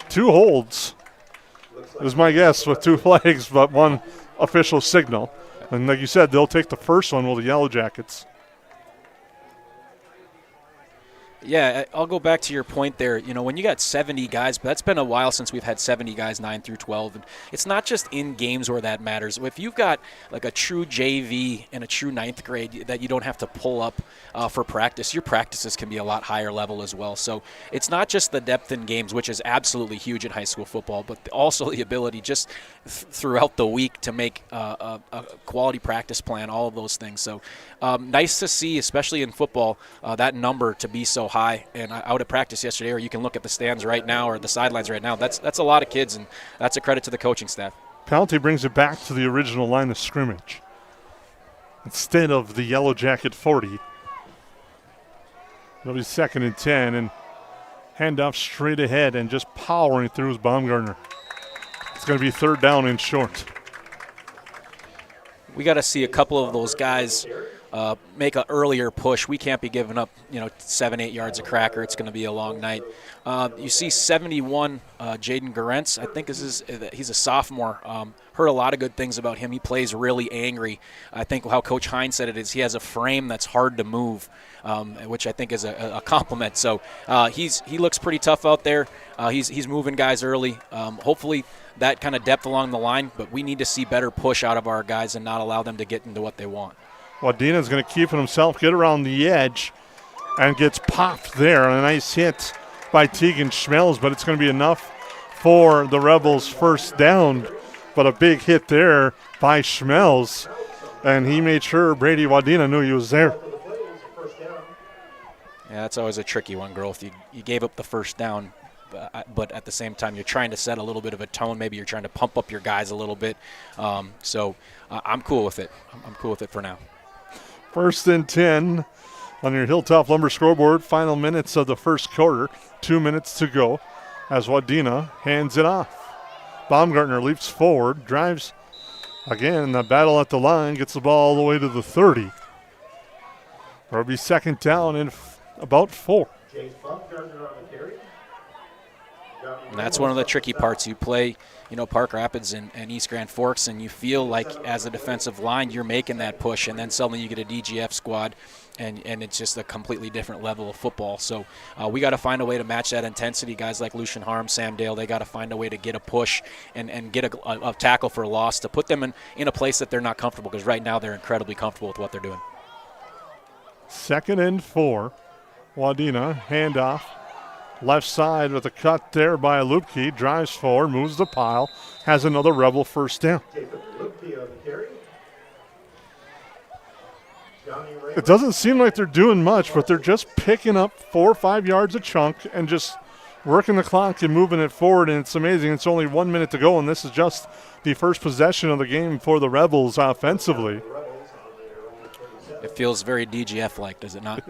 2 holds is my guess with 2 flags, but 1 official signal. And like you said, they'll take the first one with the Yellow Jackets. Yeah, I'll go back to your point there. You know, when you got 70 guys, but that's been a while since we've had 70 guys 9 through 12. And it's not just in games where that matters. If you've got like a true JV and a true 9th grade that you don't have to pull up for practice, your practices can be a lot higher level as well. So it's not just the depth in games, which is absolutely huge in high school football, but also the ability just throughout the week to make a quality practice plan, all of those things. So nice to see, especially in football, that number to be so high. And out at practice yesterday, or you can look at the stands right now or the sidelines right now, that's a lot of kids, and that's a credit to the coaching staff. Penalty brings it back to the original line of scrimmage instead of the Yellow Jacket 40. It'll be 2nd and 10, and handoff straight ahead and just powering through is Baumgartner. It's going to be 3rd down and short. We got to see a couple of those guys make an earlier push. We can't be giving up, 7-8 yards a cracker. It's going to be a long night. You see 71, Jaden Garentz, I think he's a sophomore. Heard a lot of good things about him. He plays really angry. I think how Coach Hines said it is he has a frame that's hard to move, which I think is a compliment. So he looks pretty tough out there. He's moving guys early. Hopefully that kind of depth along the line, but we need to see better push out of our guys and not allow them to get into what they want. Wadena's going to keep it himself, get around the edge, and gets popped there. A nice hit by Tegan Schmelz, but it's going to be enough for the Rebels' first down. But a big hit there by Schmelz, and he made sure Brady Wadena knew he was there. Yeah, that's always a tricky one, Growth. You gave up the first down. but at the same time, you're trying to set a little bit of a tone. Maybe you're trying to pump up your guys a little bit. So I'm cool with it. I'm cool with it for now. 1st and 10 on your Hilltop Lumber scoreboard. Final minutes of the first quarter. 2 minutes to go as Wadena hands it off. Baumgartner leaps forward, drives again in the battle at the line, gets the ball all the way to the 30. It'll be second down in about 4. And that's one of the tricky parts. You play, Park Rapids and East Grand Forks, and you feel like as a defensive line you're making that push, and then suddenly you get a DGF squad, and it's just a completely different level of football. So we got to find a way to match that intensity. Guys like Lucian Harm, Sam Dale, they got to find a way to get a push and get a tackle for a loss to put them in a place that they're not comfortable, because right now they're incredibly comfortable with what they're doing. 2nd and 4. Wadena, handoff. Left side with a cut there by Lupke. Drives forward, moves the pile, has another Rebel first down. It doesn't seem like they're doing much, but they're just picking up 4 or 5 yards a chunk and just working the clock and moving it forward, and it's amazing. It's only 1 minute to go, and this is just the first possession of the game for the Rebels offensively. It feels very DGF-like, does it not?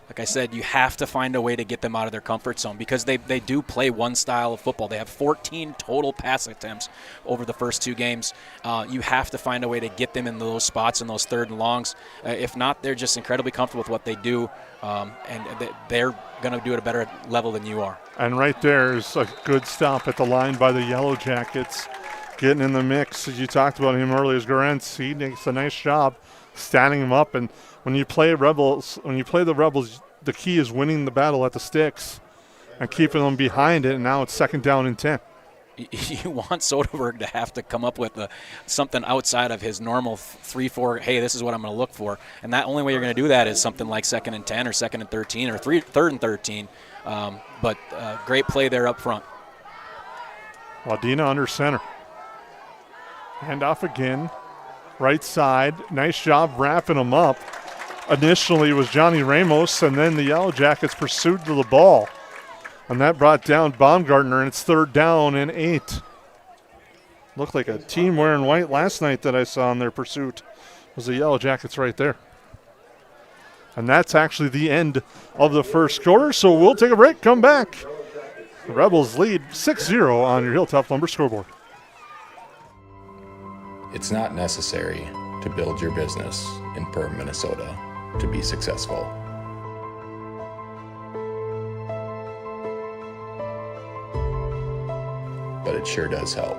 Like I said, you have to find a way to get them out of their comfort zone, because they do play one style of football. They have 14 total pass attempts over the first 2 games. You have to find a way to get them in those spots, in those 3rd and longs. If not, they're just incredibly comfortable with what they do, and they're going to do it at a better level than you are. And right there is a good stop at the line by the Yellowjackets, getting in the mix. As you talked about him earlier, is Gorentz. He makes a nice job standing him up, and when you play the Rebels, the key is winning the battle at the sticks and keeping them behind it, and now it's 2nd down and 10. You want Soderberg to have to come up with something outside of his normal 3-4, hey, this is what I'm going to look for. And that only way you're going to do that is something like 2nd and 10 or 2nd and 13 or 3rd and 13. But great play there up front. Wadena under center. Handoff again. Right side. Nice job wrapping him up. Initially was Johnny Ramos, and then the Yellowjackets pursued to the ball. And that brought down Baumgartner, and it's 3rd down and 8. Looked like a team wearing white last night that I saw in their pursuit. Was the Yellowjackets right there. And that's actually the end of the first quarter, so we'll take a break, come back. The Rebels lead 6-0 on your Hilltop Lumber scoreboard. It's not necessary to build your business in Perham, Minnesota to be successful. But it sure does help.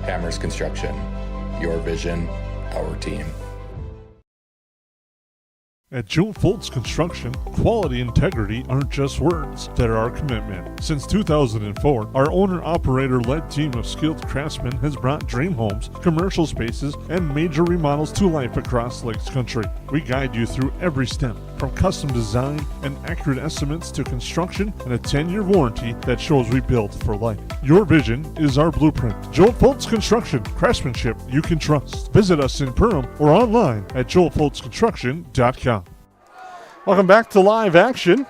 Hammers Construction, your vision, our team. At Joe Foltz Construction, quality and integrity aren't just words, they're our commitment. Since 2004, our owner-operator-led team of skilled craftsmen has brought dream homes, commercial spaces, and major remodels to life across Lakes Country. We guide you through every step, from custom design and accurate estimates to construction and a 10-year warranty that shows we build for life. Your vision is our blueprint. Joe Foltz Construction, craftsmanship you can trust. Visit us in Perham or online at joelfoltzconstruction.com. Welcome back to live action.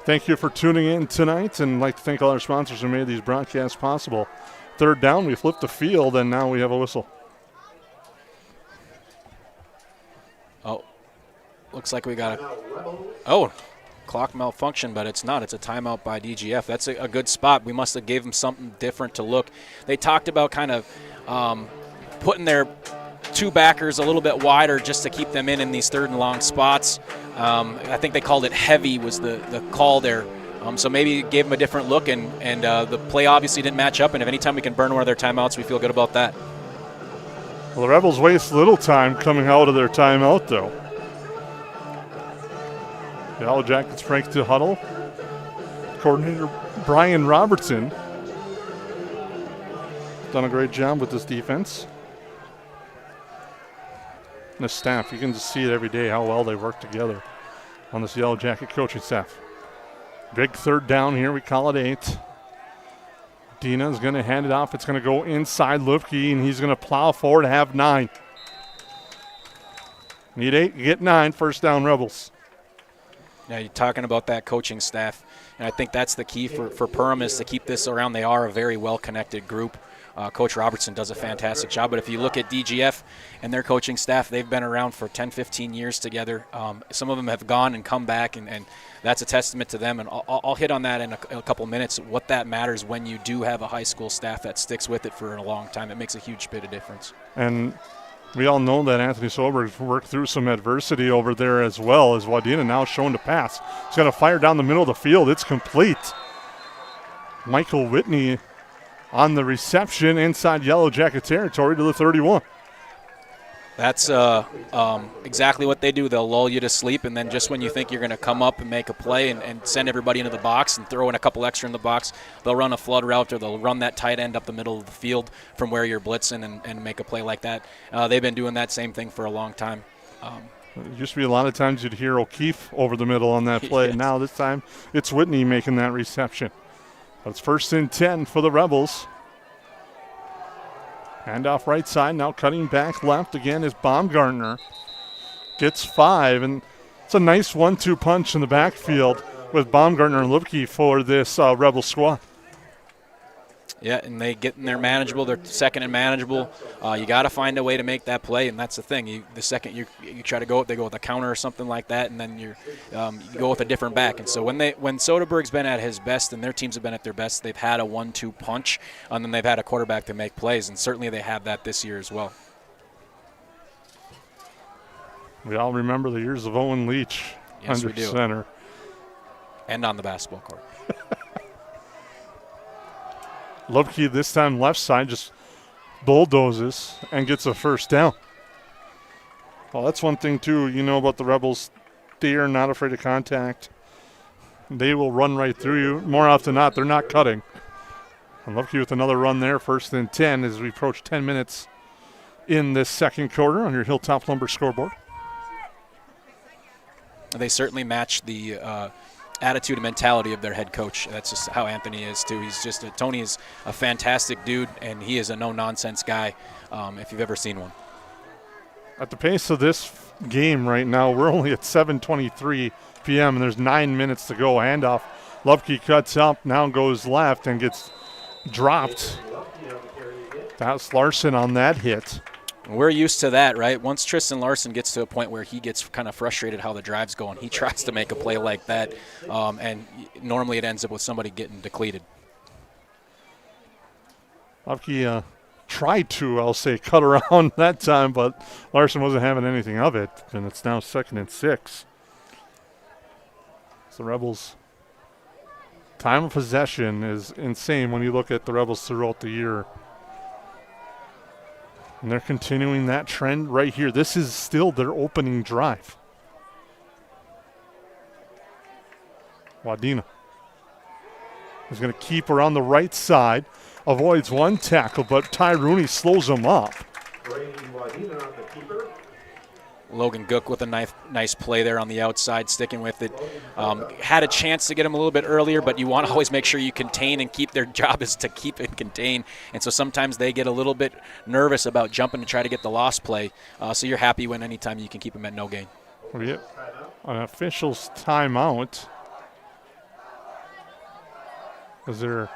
Thank you for tuning in tonight, and I'd like to thank all our sponsors who made these broadcasts possible. 3rd down, we flipped the field, and now we have a whistle. Oh, looks like we got a clock malfunction, but it's not. It's a timeout by DGF. That's a good spot. We must have gave them something different to look. They talked about kind of putting their 2 backers a little bit wider just to keep them in these 3rd and long spots. I think they called it heavy was the call there. So maybe gave them a different look, and the play obviously didn't match up, and if anytime we can burn one of their timeouts, we feel good about that. Well, the Rebels waste little time coming out of their timeout, though. The Yellowjackets break to huddle. Coordinator Brian Robertson done a great job with this defense. And the staff, you can just see it every day how well they work together on this Yellowjacket coaching staff. Big 3rd down here, we call it 8. Dina's going to hand it off. It's going to go inside Lupke, and he's going to plow forward to have 9. Need 8, get 9, first down Rebels. Now you're talking about that coaching staff, and I think that's the key for Perham is to keep this around. They are a very well-connected group. Coach Robertson does a fantastic job, but if you look at DGF and their coaching staff, they've been around for 10, 15 years together. Some of them have gone and come back, and that's a testament to them, and I'll hit on that in a couple minutes, what that matters when you do have a high school staff that sticks with it for a long time. It makes a huge bit of difference. And we all know that Anthony Soberg's worked through some adversity over there as well, as Wadena now shown to pass. He's got a fire down the middle of the field. It's complete. Michael Whitney on the reception inside Yellow Jacket territory to the 31. That's exactly what they do. They'll lull you to sleep, and then just when you think you're going to come up and make a play and send everybody into the box and throw in a couple extra in the box, they'll run a flood route or they'll run that tight end up the middle of the field from where you're blitzing and make a play like that. They've been doing that same thing for a long time. It used to be a lot of times you'd hear O'Keefe over the middle on that play. Yes. Now this time it's Whitney making that reception. But it's 1st and 10 for the Rebels. Handoff right side, now cutting back left again is Baumgartner. Gets 5, and it's a nice 1-2 punch in the backfield with Baumgartner and Lupke for this Rebel squad. Yeah, and they get in there manageable. They're second and manageable. You got to find a way to make that play, and that's the thing. The second you try to go, they go with a counter or something like that, and then you go with a different back. And so when Soderberg's been at his best and their teams have been at their best, they've had a 1-2 punch, and then they've had a quarterback to make plays, and certainly they have that this year as well. We all remember the years of Owen Leach under center. And on the basketball court. Lupke this time left side just bulldozes and gets a first down. Well, that's one thing, too, you know about the Rebels. They are not afraid of contact. They will run right through you. More often than not, they're not cutting. And Lupke with another run there, 1st and 10 as we approach 10 minutes in this second quarter on your Hilltop Lumber scoreboard. They certainly match the attitude and mentality of their head coach. That's just how Anthony is too. Tony is a fantastic dude, and he is a no-nonsense guy if you've ever seen one. At the pace of this game right now, we're only at 7:23 p.m. and there's 9 minutes to go. Handoff. Lupke cuts up, now goes left and gets dropped. That's Larson on that hit. We're used to that, right? Once Tristan Larson gets to a point where he gets kind of frustrated how the drive's going, he tries to make a play like that, and normally it ends up with somebody getting depleted. Lupke tried to, I'll say, cut around that time, but Larson wasn't having anything of it, and it's now 2nd and 6. So the Rebels' time of possession is insane when you look at the Rebels throughout the year. And they're continuing that trend right here. This is still their opening drive. Wadena is going to keep around the right side. Avoids one tackle, but Ty Rooney slows him up. Logan Gook with a nice play there on the outside, sticking with it. Had a chance to get him a little bit earlier, but you want to always make sure you contain and keep. Their job is to keep and contain. And so sometimes they get a little bit nervous about jumping to try to get the lost play. So you're happy when anytime you can keep them at no gain. We get an official's timeout as they're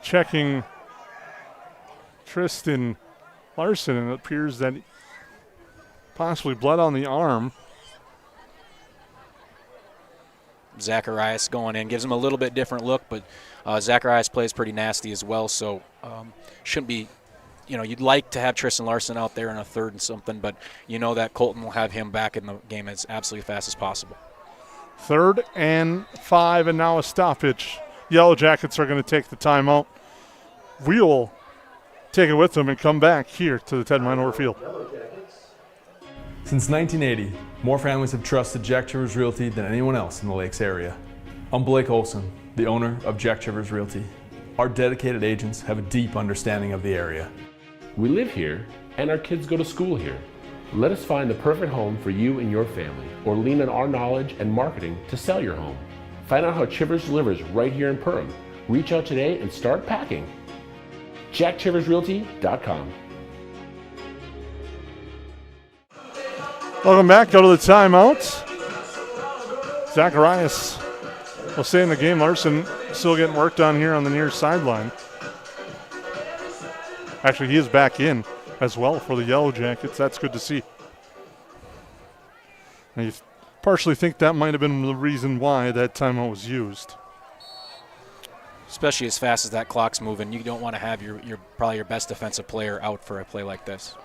checking Tristan Larson, and it appears that possibly blood on the arm. Zacharias going in, gives him a little bit different look, but Zacharias plays pretty nasty as well, so shouldn't be, you'd like to have Tristan Larson out there in a 3rd and something, but you know that Colton will have him back in the game as absolutely fast as possible. 3rd and 5, and now a stoppage. Yellow Jackets are going to take the timeout. We'll take it with them and come back here to the Ted Miner Field. Since 1980, more families have trusted Jack Chivers Realty than anyone else in the Lakes area. I'm Blake Olson, the owner of Jack Chivers Realty. Our dedicated agents have a deep understanding of the area. We live here and our kids go to school here. Let us find the perfect home for you and your family, or lean on our knowledge and marketing to sell your home. Find out how Chivers delivers right here in Perham. Reach out today and start packing. JackChiversRealty.com. Welcome back. Go to the timeout. Zacharias will stay in the game. Larson still getting worked on here on the near sideline. Actually, he is back in as well for the Yellow Jackets. That's good to see. And you partially think that might have been the reason why that timeout was used. Especially as fast as that clock's moving, you don't want to have your probably your best defensive player out for a play like this.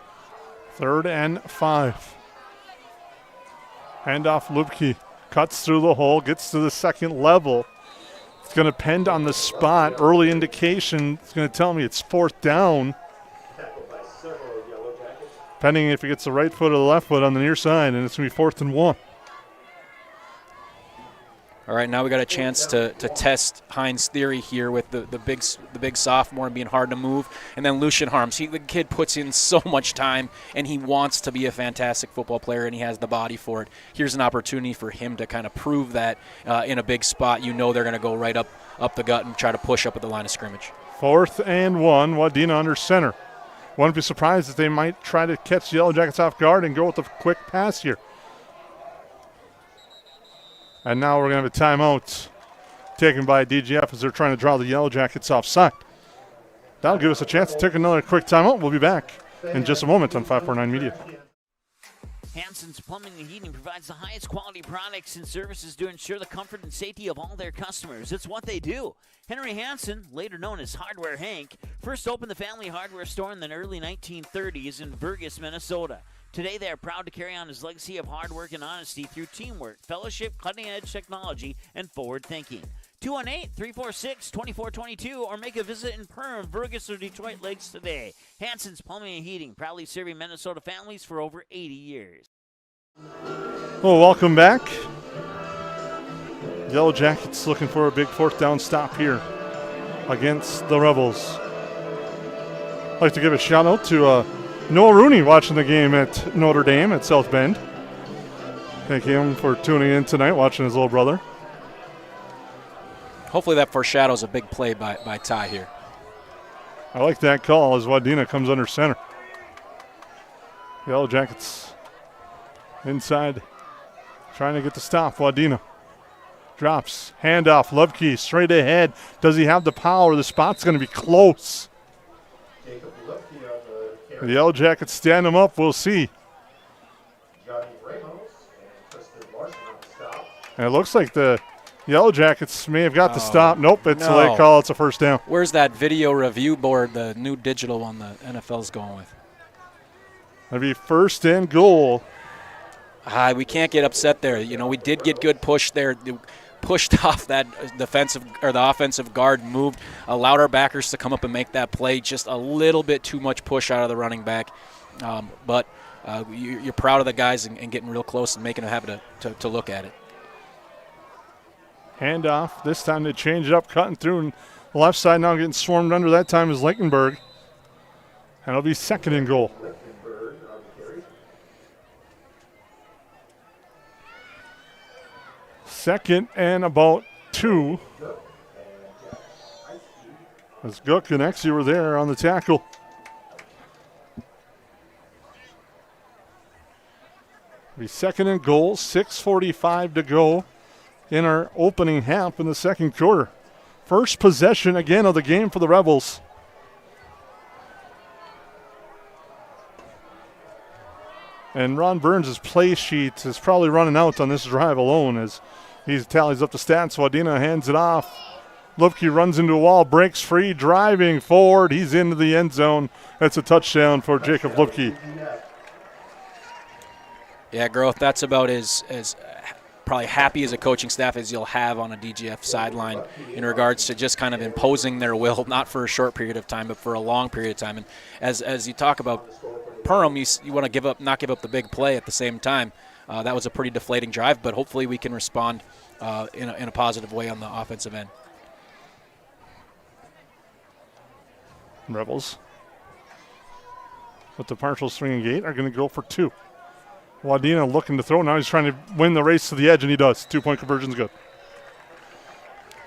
3rd and 5. Handoff, Lubke cuts through the hole, gets to the second level. It's going to depend on the spot. Early indication, it's going to tell me it's 4th down. Depending if he gets the right foot or the left foot on the near side, and it's going to be 4th and 1. All right, now we got a chance to test Hines' theory here with the big sophomore being hard to move, and then Lucian Harms. The kid puts in so much time, and he wants to be a fantastic football player, and he has the body for it. Here's an opportunity for him to kind of prove that in a big spot. You know they're going to go right up the gut and try to push up at the line of scrimmage. 4th and 1, Wadena under center. Wouldn't be surprised if they might try to catch the Yellow Jackets off guard and go with a quick pass here. And now we're going to have a timeout taken by DGF as they're trying to draw the Yellow Jackets offside. That'll give us a chance to take another quick timeout. We'll be back in just a moment on 549 Media. Hanson's Plumbing and Heating provides the highest quality products and services to ensure the comfort and safety of all their customers. It's what they do. Henry Hanson, later known as Hardware Hank, first opened the family hardware store in the early 1930s in Burgess, Minnesota. Today, they are proud to carry on his legacy of hard work and honesty through teamwork, fellowship, cutting-edge technology, and forward thinking. 218-346-2422 or make a visit in Perham, Burgess, or Detroit Lakes today. Hanson's Plumbing and Heating, proudly serving Minnesota families for over 80 years. Well, welcome back. Yellow Jackets looking for a big 4th down stop here against the Rebels. I'd like to give a shout out to Noah Rooney watching the game at Notre Dame at South Bend. Thank him for tuning in tonight, watching his little brother. Hopefully that foreshadows a big play by Ty here. I like that call as Wadena comes under center. Yellow Jackets inside, trying to get the stop. Wadena drops, handoff, Lubke straight ahead. Does he have the power? The spot's going to be close. The Yellow Jackets stand him up. We'll see. And it looks like the Yellow Jackets may have got the stop. Nope, it's a late call. It's a 1st down. Where's that video review board, the new digital one the NFL's going with? That'd be 1st and goal. We can't get upset there. You know, we did get good push there. Pushed off that defensive or the offensive guard, moved, allowed our backers to come up and make that play. Just a little bit too much push out of the running back. But you're proud of the guys and getting real close and making them have to look at it. Handoff. This time they change it up, cutting through and the left side now getting swarmed under. That time is Linkenberg. And it'll be 2nd and goal. Second and about 2. As Gook and Exie were there on the tackle. It'll be 2nd and goal, 6:45 to go in our opening half in the second quarter. First possession again of the game for the Rebels. And Ron Burns' play sheet is probably running out on this drive alone as he tallies up the stats. Wadena hands it off. Lubke runs into a wall, breaks free, driving forward. He's into the end zone. That's a touchdown for Jacob Lubke. Yeah, Growth, that's about as probably happy as a coaching staff as you'll have on a DGF sideline in regards to just kind of imposing their will, not for a short period of time, but for a long period of time. And as you talk about Perham, you want to not give up the big play at the same time. That was a pretty deflating drive, but hopefully we can respond in a positive way on the offensive end. Rebels, with the partial swinging gate, are going to go for 2. Wadena looking to throw. Now he's trying to win the race to the edge, and he does. 2-point conversion's good.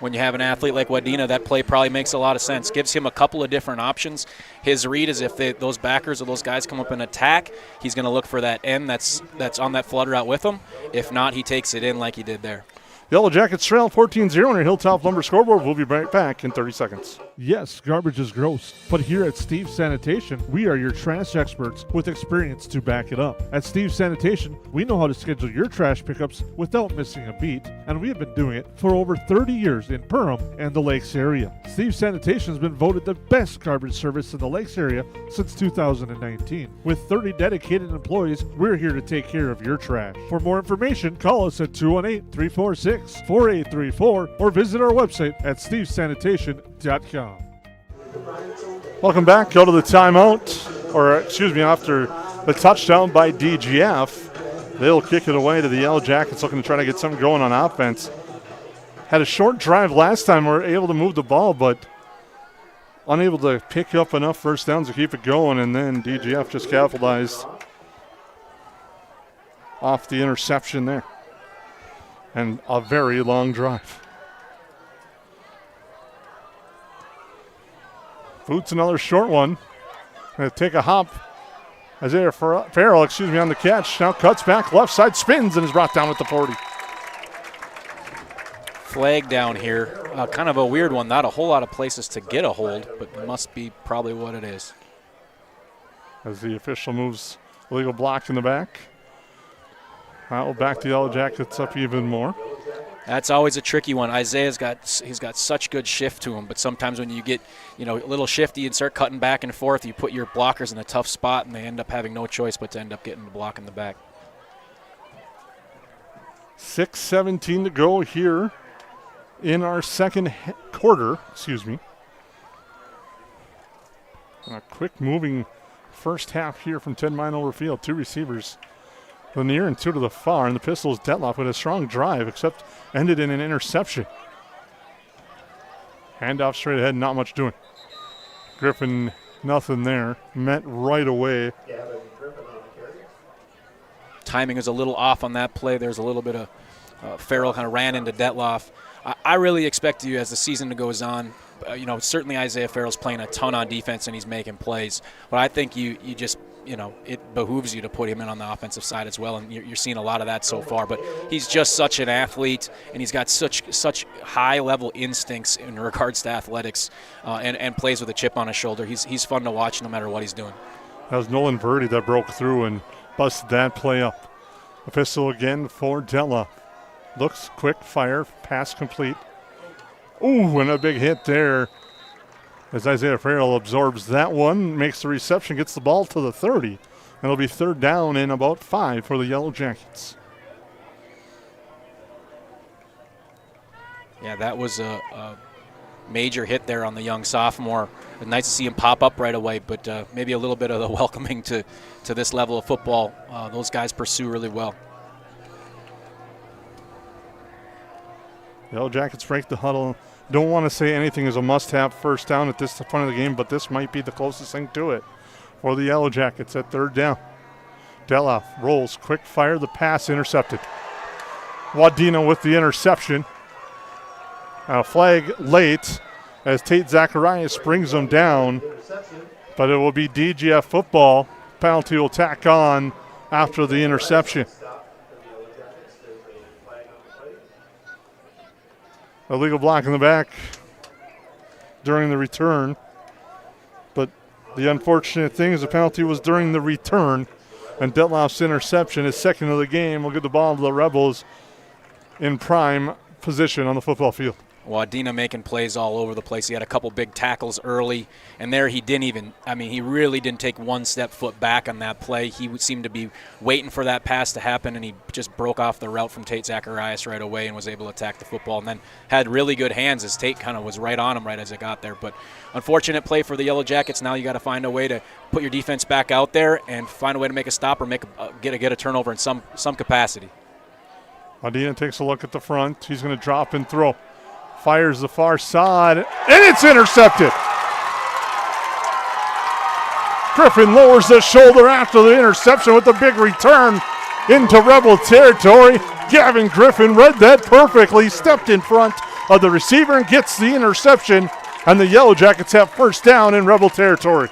when you have an athlete like Wadena, that play probably makes a lot of sense. Gives him a couple of different options. His read is if those backers or those guys come up and attack, he's going to look for that end that's on that flood route with him. If not, he takes it in like he did there. Yellow Jackets trail 14-0 on your Hilltop Lumber scoreboard. We'll be right back in 30 seconds. Yes, garbage is gross, but here at Steve's Sanitation, we are your trash experts with experience to back it up. At Steve's Sanitation, we know how to schedule your trash pickups without missing a beat, and we have been doing it for over 30 years in Perham and the Lakes area. Steve's Sanitation has been voted the best garbage service in the Lakes area since 2019. With 30 dedicated employees, we're here to take care of your trash. For more information, call us at 218-346-4834 or visit our website at stevesanitation.com. Welcome back. Go to the timeout, after the touchdown by DGF. They'll kick it away to the Yellow Jackets, looking to try to get something going on offense. Had a short drive last time. We were able to move the ball, but unable to pick up enough first downs to keep it going, and then DGF just capitalized off the interception there. And a very long drive. Boots another short one. Going to take a hop. Isaiah Farrell, on the catch. Now cuts back left side, spins, and is brought down at the 40. Flag down here. Kind of a weird one. Not a whole lot of places to get a hold, but it must be probably what it is. As the official moves illegal block in the back. That will back the Yellow Jackets up even more. That's always a tricky one. Isaiah's got such good shift to him, but sometimes when you get a little shifty and start cutting back and forth, you put your blockers in a tough spot, and they end up having no choice but to end up getting the block in the back. 6:17 to go here in our second quarter. A quick moving first half here from 10 Mile Overfield. Two receivers, the near and two to the far, and the Pistols Detloff with a strong drive, except ended in an interception. Handoff straight ahead, not much doing. Griffin, nothing there. Met right away. Timing is a little off on that play. There's a little bit of Farrell kind of ran into Detloff. I really expect you as the season goes on. Certainly Isaiah Farrell's playing a ton on defense and he's making plays, but I think you just it behooves you to put him in on the offensive side as well, and you're seeing a lot of that so far. But he's just such an athlete, and he's got such high-level instincts in regards to athletics, and plays with a chip on his shoulder. He's fun to watch no matter what he's doing. That was Nolan Verdi that broke through and busted that play up. A pistol again for Della. Looks quick, fire, pass complete. Ooh, and a big hit there as Isaiah Farrell absorbs that one, makes the reception, gets the ball to the 30. It'll be third down and about 5 for the Yellow Jackets. Yeah, that was a major hit there on the young sophomore. It's nice to see him pop up right away, but maybe a little bit of the welcoming to this level of football. Those guys pursue really well. Yellow Jackets break the huddle. Don't want to say anything is a must-have first down at this point of the game, but this might be the closest thing to it for the Yellow Jackets at third down. Deloff rolls, quick fire, the pass intercepted. Wadena with the interception. A flag late as Tate Zacharias brings them down, but it will be DGF football. Penalty will tack on after the interception. Illegal block in the back during the return. But the unfortunate thing is the penalty was during the return, and Detloff's interception is second of the game. Will get the ball to the Rebels in prime position on the football field. Wadena making plays all over the place. He had a couple big tackles early, and there he really didn't take one step foot back on that play. He seemed to be waiting for that pass to happen, and he just broke off the route from Tate Zacharias right away and was able to attack the football, and then had really good hands as Tate kind of was right on him right as it got there. But unfortunate play for the Yellow Jackets. Now you got to find a way to put your defense back out there and find a way to make a stop or get a turnover in some capacity. Wadena takes a look at the front. He's going to drop and throw. Fires the far side, and it's intercepted. Griffin lowers the shoulder after the interception with a big return into Rebel territory. Gavin Griffin read that perfectly, stepped in front, of the receiver and gets the interception, and the Yellow Jackets have first down in Rebel territory.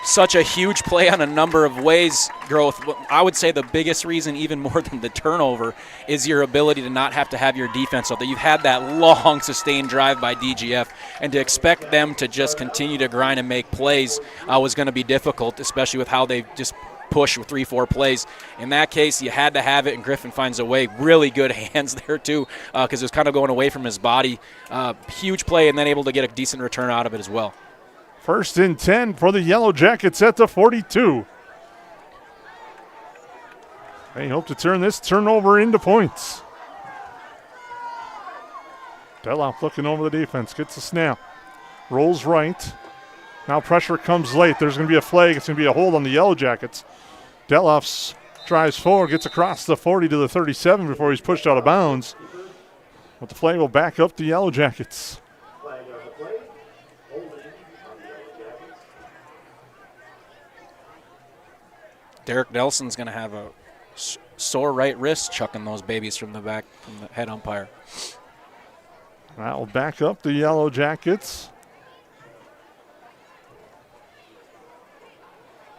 Such a huge play on a number of ways, Growth. I would say the biggest reason, even more than the turnover, is your ability to not have to have your defense so that you've had that long, sustained drive by DGF, and to expect them to just continue to grind and make plays was going to be difficult, especially with how they just push with 3-4 plays. In that case, you had to have it, and Griffin finds a way. Really good hands there, too, because it was kind of going away from his body. Huge play, and then able to get a decent return out of it as well. First and 10 for the Yellow Jackets at the 42. They hope to turn this turnover into points. Deloff looking over the defense, gets the snap, rolls right. Now pressure comes late. There's going to be a flag. It's going to be a hold on the Yellow Jackets. Deloff drives forward, gets across the 40 to the 37 before he's pushed out of bounds. But the flag will back up the Yellow Jackets. Derek Nelson's going to have a sore right wrist chucking those babies from the back, from the head umpire. That will back up the Yellow Jackets,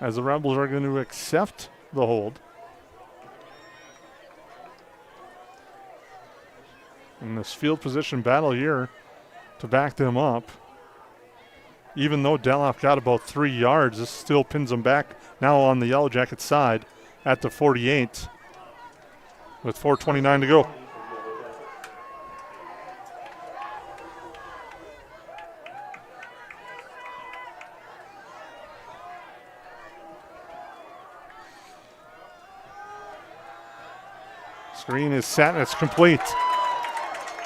as the Rebels are going to accept the hold. In this field position battle here to back them up. Even though Deloff got about 3 yards, this still pins them back now on the Yellow Jacket side at the 48 with 4:29 to go. Screen is set and it's complete.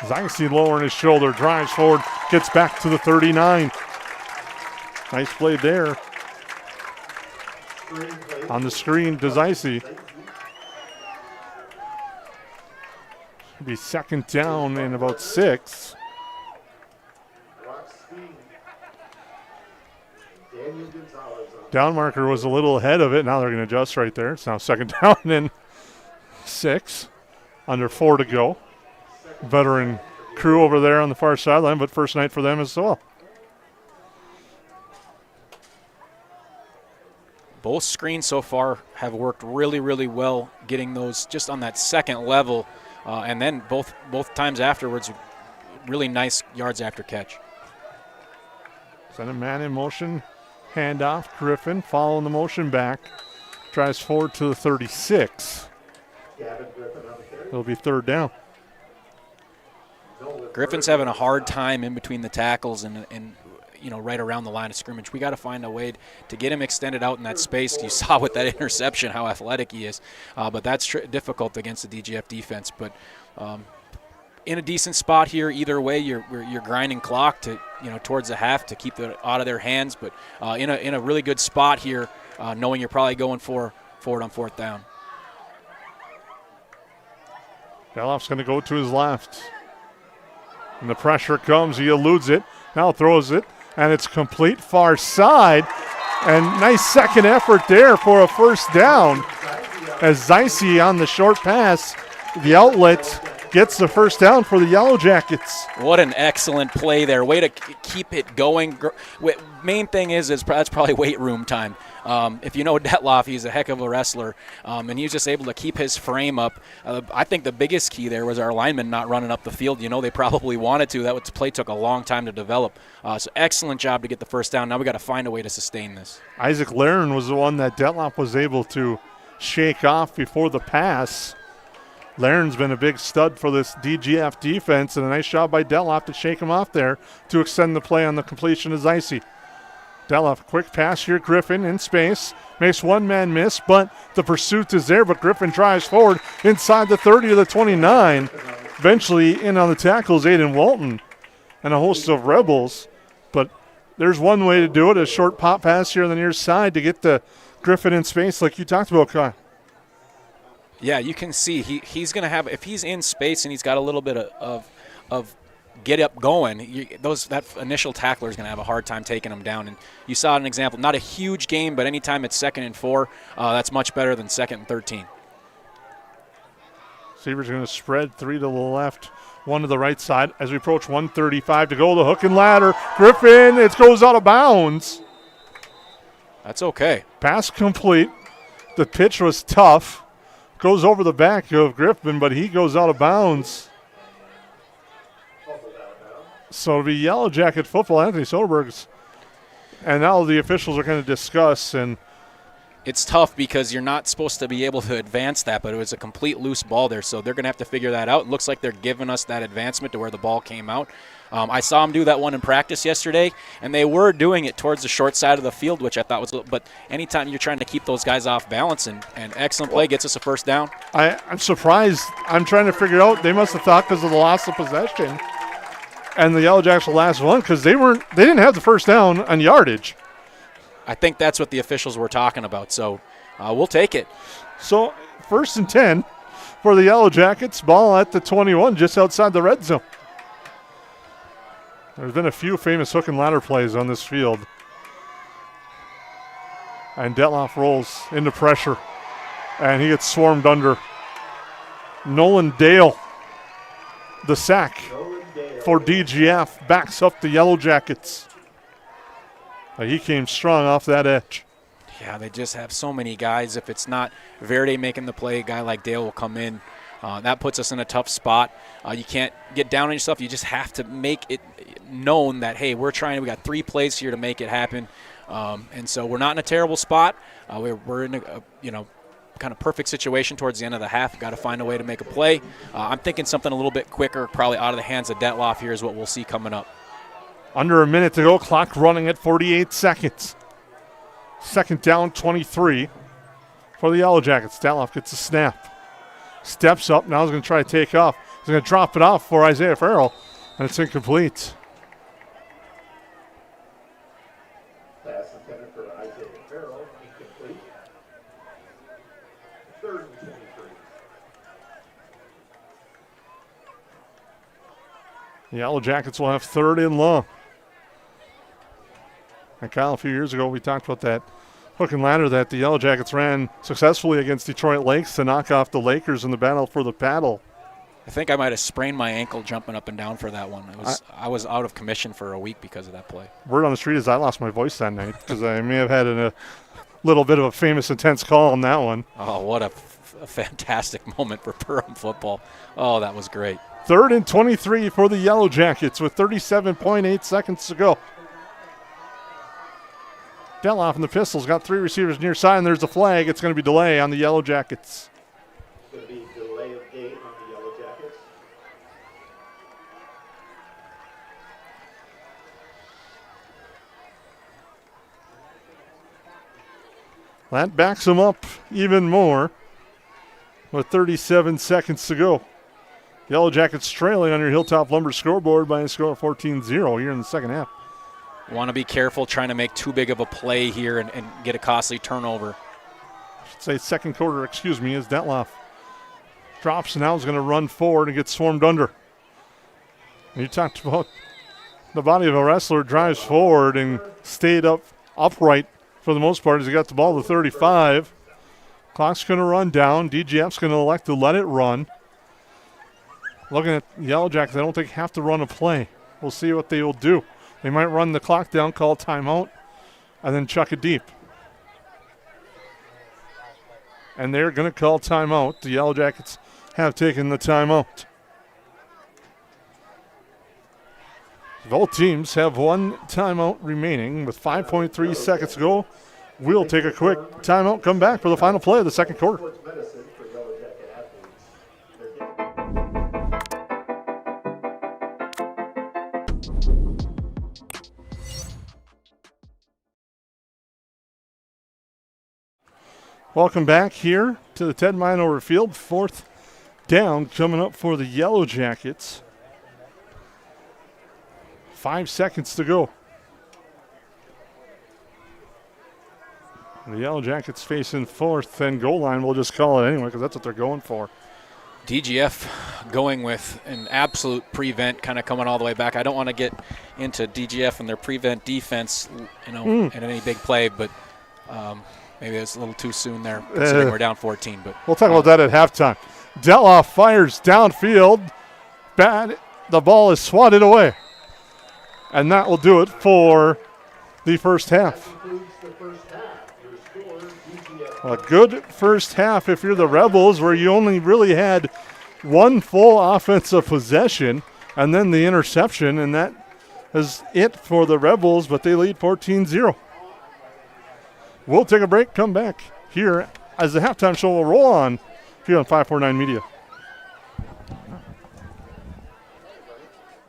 Zeisy lowering his shoulder, drives forward, gets back to the 39. Nice play there. On the screen to Zeisy. Be second down and about 6. Down marker was a little ahead of it. Now they're going to adjust right there. It's now second down and 6. Under 4 to go. Veteran crew over there on the far sideline, but first night for them as well. Both screens so far have worked really, really well, getting those just on that second level, and then both times afterwards, really nice yards after catch. Send a man in motion, handoff. Griffin following the motion back, drives forward to the 36. It'll be third down. Griffin's having a hard time in between the tackles and right around the line of scrimmage. We got to find a way to get him extended out in that space. You saw with that interception how athletic he is, but that's difficult against the DGF defense. But in a decent spot here, either way, you're grinding clock to towards the half to keep it out of their hands. But in a really good spot here, knowing you're probably going forward on fourth down. Deloff's going to go to his left. And the pressure comes. He eludes it. Now throws it. And it's complete far side. And nice second effort there for a first down. As Zeisy on the short pass, the outlet gets the first down for the Yellow Jackets. What an excellent play there. Way to keep it going. Main thing is that's probably weight room time. If you know Detloff, he's a heck of a wrestler, and he was just able to keep his frame up. I think the biggest key there was our linemen not running up the field. They probably wanted to. That play took a long time to develop. So excellent job to get the first down. Now we got to find a way to sustain this. Isaac Laren was the one that Detloff was able to shake off before the pass. Laren's been a big stud for this DGF defense, and a nice job by Detloff to shake him off there to extend the play on the completion of Zeisy. Detloff, quick pass here. Griffin in space. Makes one man miss, but the pursuit is there. But Griffin drives forward inside the 30 to the 29. Eventually in on the tackles, Aiden Walton and a host of Rebels. But there's one way to do it, a short pop pass here on the near side to get the Griffin in space like you talked about, Kyle. Yeah, you can see he's going to have, if he's in space and he's got a little bit of get up going, that initial tackler is going to have a hard time taking him down. And you saw an example, not a huge game, but anytime it's 2nd and 4, that's much better than 2nd and 13. Receivers going to spread 3 to the left, One to the right side as we approach 1:35 to go. The hook and ladder. Griffin, it goes out of bounds. That's okay. Pass complete. The pitch was tough. Goes over the back of Griffin, but he goes out of bounds. So it'll be Yellow Jacket football. Anthony Soderberg's. And now the officials are going to discuss. And it's tough because you're not supposed to be able to advance that, but it was a complete loose ball there, so they're going to have to figure that out. It looks like they're giving us that advancement to where the ball came out. I saw them do that one in practice yesterday, and they were doing it towards the short side of the field, which I thought was – but anytime you're trying to keep those guys off balance, and excellent play gets us a first down. I'm surprised. I'm trying to figure out. They must have thought because of the loss of possession and the Yellow Jackets will last one because they didn't have the first down on yardage. I think that's what the officials were talking about, so we'll take it. So 1st and 10 for the Yellow Jackets. Ball at the 21, just outside the red zone. There's been a few famous hook and ladder plays on this field. And Detloff rolls into pressure, and he gets swarmed under. Nolan Dale, the sack for DGF, backs up the Yellow Jackets. He came strong off that edge. Yeah, they just have so many guys. If it's not Verde making the play, a guy like Dale will come in. That puts us in a tough spot. You can't get down on yourself. You just have to make it known that, hey, we got 3 plays here to make it happen. And so we're not in a terrible spot. We're in a kind of perfect situation towards the end of the half. Got to find a way to make a play. I'm thinking something a little bit quicker, probably out of the hands of Detloff here is what we'll see coming up. Under a minute to go, clock running at 48 seconds. 2nd down, 23 for the Yellow Jackets. Detloff gets a snap. Steps up, now he's going to try to take off. He's going to drop it off for Isaiah Farrell, and it's incomplete. Pass intended for Isaiah Farrell, incomplete. 3rd and 23. The Yellow Jackets will have 3rd and long. And Kyle, a few years ago, we talked about that hook and ladder that the Yellow Jackets ran successfully against Detroit Lakes to knock off the Lakers in the battle for the paddle. I think I might have sprained my ankle jumping up and down for that one. I was out of commission for a week because of that play. Word on the street is I lost my voice that night because I may have had a little bit of a famous, intense call on that one. Oh, what a fantastic moment for Perham football. Oh, that was great. 3rd and 23 for the Yellow Jackets with 37.8 seconds to go. Detloff and the Pistols got 3 receivers near side, and there's a flag. It's going to be delay on the Yellow Jackets. It's going to be delay of game on the Yellow Jackets. That backs them up even more with 37 seconds to go. Yellow Jackets trailing on your Hilltop Lumber scoreboard by a score of 14-0 here in the second half. Want to be careful trying to make too big of a play here and get a costly turnover. I should say second quarter, as Detloff drops and now is going to run forward and get swarmed under. And you talked about the body of a wrestler drives forward and stayed upright for the most part as he got the ball to 35. Clock's going to run down. DGF's going to elect to let it run. Looking at Yellow Jackets, I don't think have to run a play. We'll see what they will do. They might run the clock down, call timeout, and then chuck it deep. And they're going to call timeout. The Yellow Jackets have taken the timeout. Both teams have 1 timeout remaining with 5.3 seconds to go. We'll take a quick timeout, come back for the final play of the second quarter. Welcome back here to the Ted Minover Field. 4th down coming up for the Yellow Jackets. 5 seconds to go. The Yellow Jackets facing 4th and goal line. We'll just call it anyway because that's what they're going for. DGF going with an absolute prevent, kind of coming all the way back. I don't want to get into DGF and their prevent defense, in any big play, but maybe it's a little too soon there, considering we're down 14. But we'll talk about that at halftime. Detloff fires downfield. Bad the ball is swatted away. And that will do it for the first half. A good first half if you're the Rebels, where you only really had one full offensive possession and then the interception, and that is it for the Rebels, but they lead 14-0. We'll take a break, come back here as the halftime show will roll on here on 549 Media.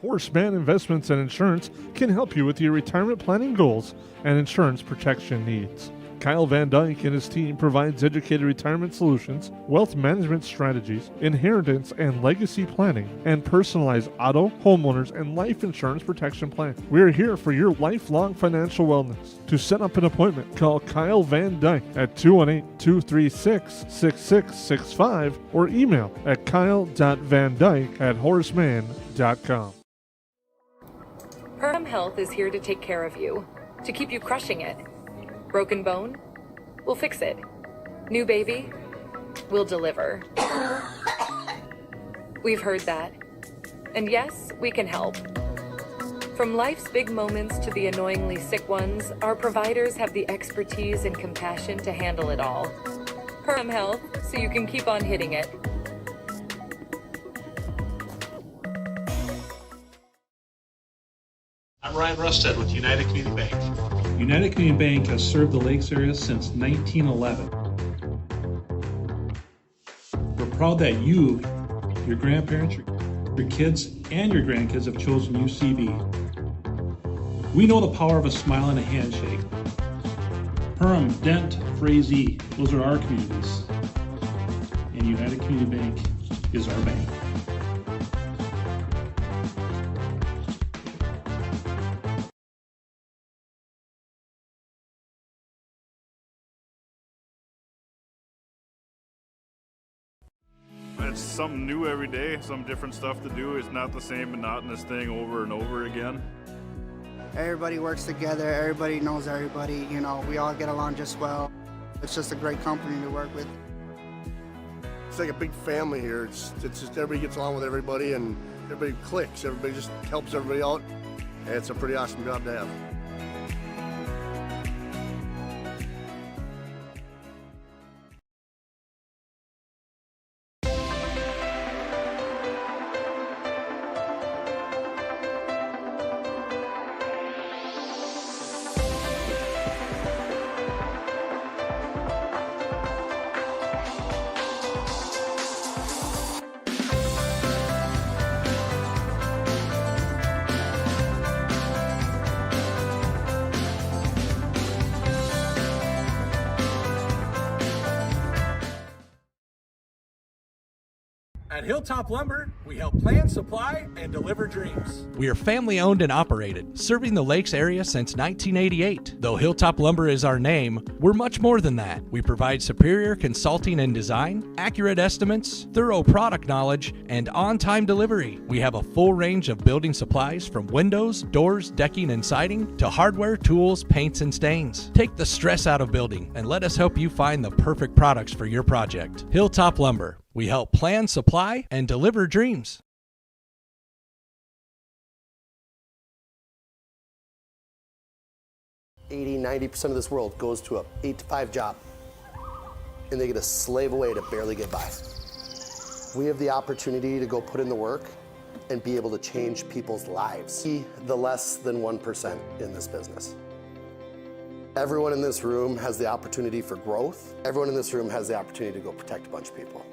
Horseman Investments and Insurance can help you with your retirement planning goals and insurance protection needs. Kyle Van Dyke and his team provides educated retirement solutions, wealth management strategies, inheritance and legacy planning, and personalized auto, homeowners, and life insurance protection plans. We are here for your lifelong financial wellness. To set up an appointment, call Kyle Van Dyke at 218-236-6665 or email at kyle.vandyke@horseman.com. Perham Health is here to take care of you, to keep you crushing it. Broken bone? We'll fix it. New baby? We'll deliver. We've heard that. And yes, we can help. From life's big moments to the annoyingly sick ones, our providers have the expertise and compassion to handle it all. Perham Health, so you can keep on hitting it. I'm Ryan Rusted with United Community Bank. United Community Bank has served the Lakes area since 1911. We're proud that you, your grandparents, your kids, and your grandkids have chosen UCB. We know the power of a smile and a handshake. Perham, Dent, Frazee, those are our communities. And United Community Bank is our bank. It's something new every day, some different stuff to do. It's not the same monotonous thing over and over again. Everybody works together, everybody knows everybody, you know, we all get along just well. It's just a great company to work with. It's like a big family here. It's just everybody gets along with everybody and everybody clicks. Everybody just helps everybody out. And it's a pretty awesome job to have. At Hilltop Lumber, we help plan, supply, and deliver dreams. We are family owned and operated, serving the Lakes area since 1988. Though Hilltop Lumber is our name, we're much more than that. We provide superior consulting and design, accurate estimates, thorough product knowledge, and on-time delivery. We have a full range of building supplies from windows, doors, decking, and siding to hardware, tools, paints, and stains. Take the stress out of building and let us help you find the perfect products for your project. Hilltop Lumber. We help plan, supply, and deliver dreams. 80-90% of this world goes to a 8 to 5 job, and they get to slave away to barely get by. We have the opportunity to go put in the work and be able to change people's lives. Be the less than 1% in this business. Everyone in this room has the opportunity for growth. Everyone in this room has the opportunity to go protect a bunch of people.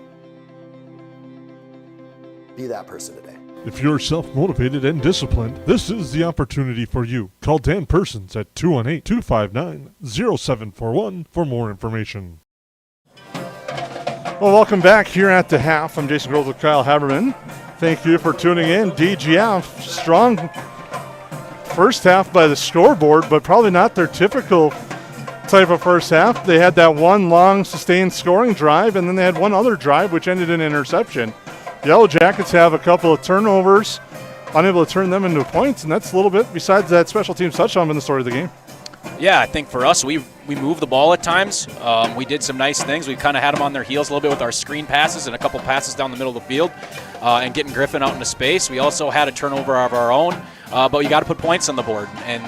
Be that person today. If you're self-motivated and disciplined, this is the opportunity for you. Call Dan Persons at 218-259-0741 for more information. Well, welcome back here at the half. I'm Jason Groves with Kyle Haberman. Thank you for tuning in. DGF, strong first half by the scoreboard, but probably not their typical type of first half. They had that one long sustained scoring drive, and then they had one other drive which ended in an interception. Yellowjackets have a couple of turnovers, unable to turn them into points, and that's a little bit besides that special teams touchdown in the story of the game. Yeah, I think for us, we move the ball at times. We did some nice things. We kind of had them on their heels a little bit with our screen passes and a couple passes down the middle of the field and getting Griffin out into space. We also had a turnover of our own, but you got to put points on the board. And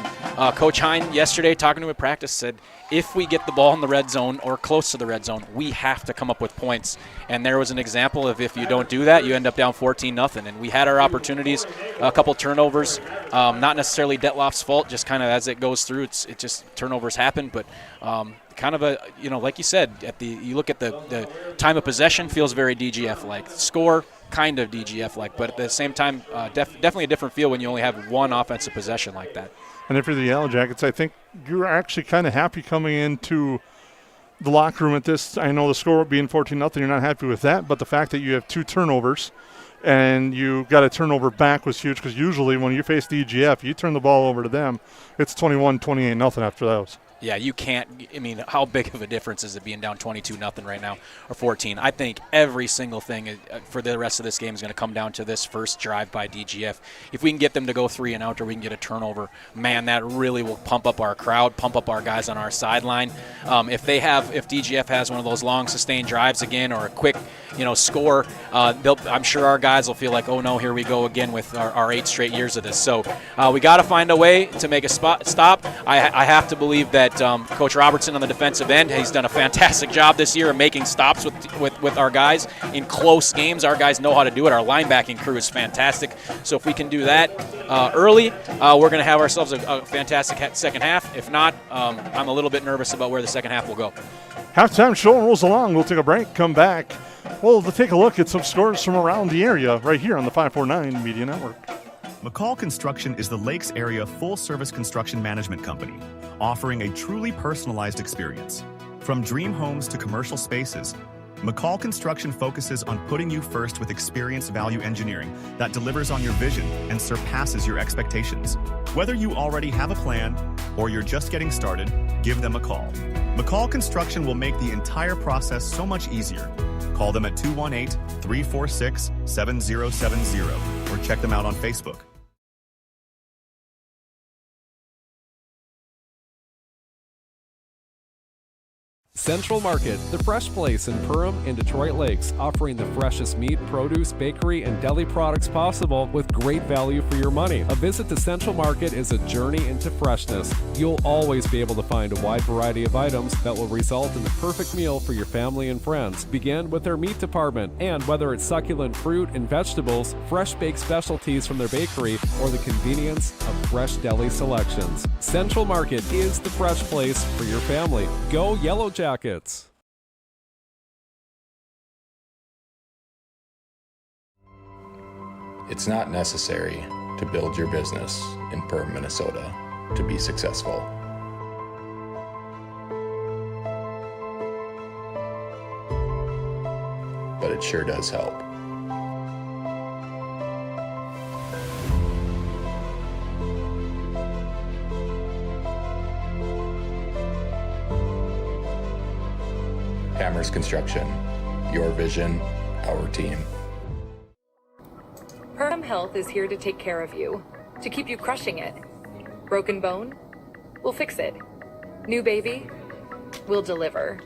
Coach Hine yesterday, talking to him at practice, said if we get the ball in the red zone or close to the red zone, we have to come up with points. And there was an example of if you don't do that, you end up down 14-0. And we had our opportunities, a couple turnovers, not necessarily Detloff's fault, just kind of as it goes through, it just turnovers happen. But kind of a, like you said, you look at the time of possession, feels very DGF-like. Score, kind of DGF-like, but at the same time, definitely a different feel when you only have one offensive possession like that. And if you're the Yellowjackets, I think you're actually kind of happy coming into the locker room at this. I know the score being 14-0, you're not happy with that, but the fact that you have 2 turnovers and you got a turnover back was huge, because usually when you face DGF, you turn the ball over to them, it's 21-28-0 after those. Yeah, you can't. I mean, how big of a difference is it being down 22-0 right now, or 14? I think every single thing for the rest of this game is going to come down to this first drive by DGF. If we can get them to go 3 and out, or we can get a turnover, man, that really will pump up our crowd, pump up our guys on our sideline. If DGF has one of those long sustained drives again, or a quick, score, I'm sure our guys will feel like, oh no, here we go again with our 8 straight years of this. So we got to find a way to make a stop. I have to believe that Coach Robertson on the defensive end, he's done a fantastic job this year of making stops with our guys in close games. Our guys know how to do it. Our linebacking crew is fantastic. So if we can do that early, we're going to have ourselves a fantastic second half. If not, I'm a little bit nervous about where the second half will go. Halftime show rolls along. We'll take a break, come back. We'll take a look at some scores from around the area right here on the 549 Media Network. McCall Construction is the Lakes area full-service construction management company, offering a truly personalized experience. From dream homes to commercial spaces, McCall Construction focuses on putting you first with experienced value engineering that delivers on your vision and surpasses your expectations. Whether you already have a plan or you're just getting started, give them a call. McCall Construction will make the entire process so much easier. Call them at 218-346-7070 or check them out on Facebook. Central Market, the fresh place in Perham and Detroit Lakes, offering the freshest meat, produce, bakery, and deli products possible with great value for your money. A visit to Central Market is a journey into freshness. You'll always be able to find a wide variety of items that will result in the perfect meal for your family and friends. Begin with their meat department, and whether it's succulent fruit and vegetables, fresh baked specialties from their bakery, or the convenience of fresh deli selections. Central Market is the fresh place for your family. Go Yellowjackets! It's not necessary to build your business in Perham, Minnesota to be successful. But it sure does help. Hammers Construction, your vision, our team. Perham Health is here to take care of you, to keep you crushing it. Broken bone? We'll fix it. New baby? We'll deliver.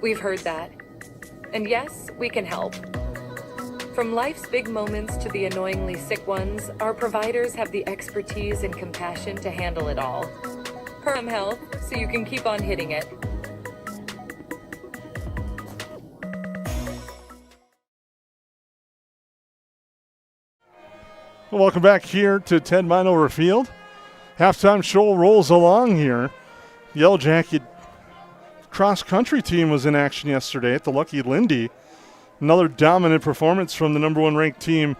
We've heard that. And yes, we can help. From life's big moments to the annoyingly sick ones, our providers have the expertise and compassion to handle it all. Perham Health, so you can keep on hitting it. Welcome back here to 10 Minover Field. Halftime show rolls along here. The Yellowjacket cross-country team was in action yesterday at the Lucky Lindy. Another dominant performance from the number 1 ranked team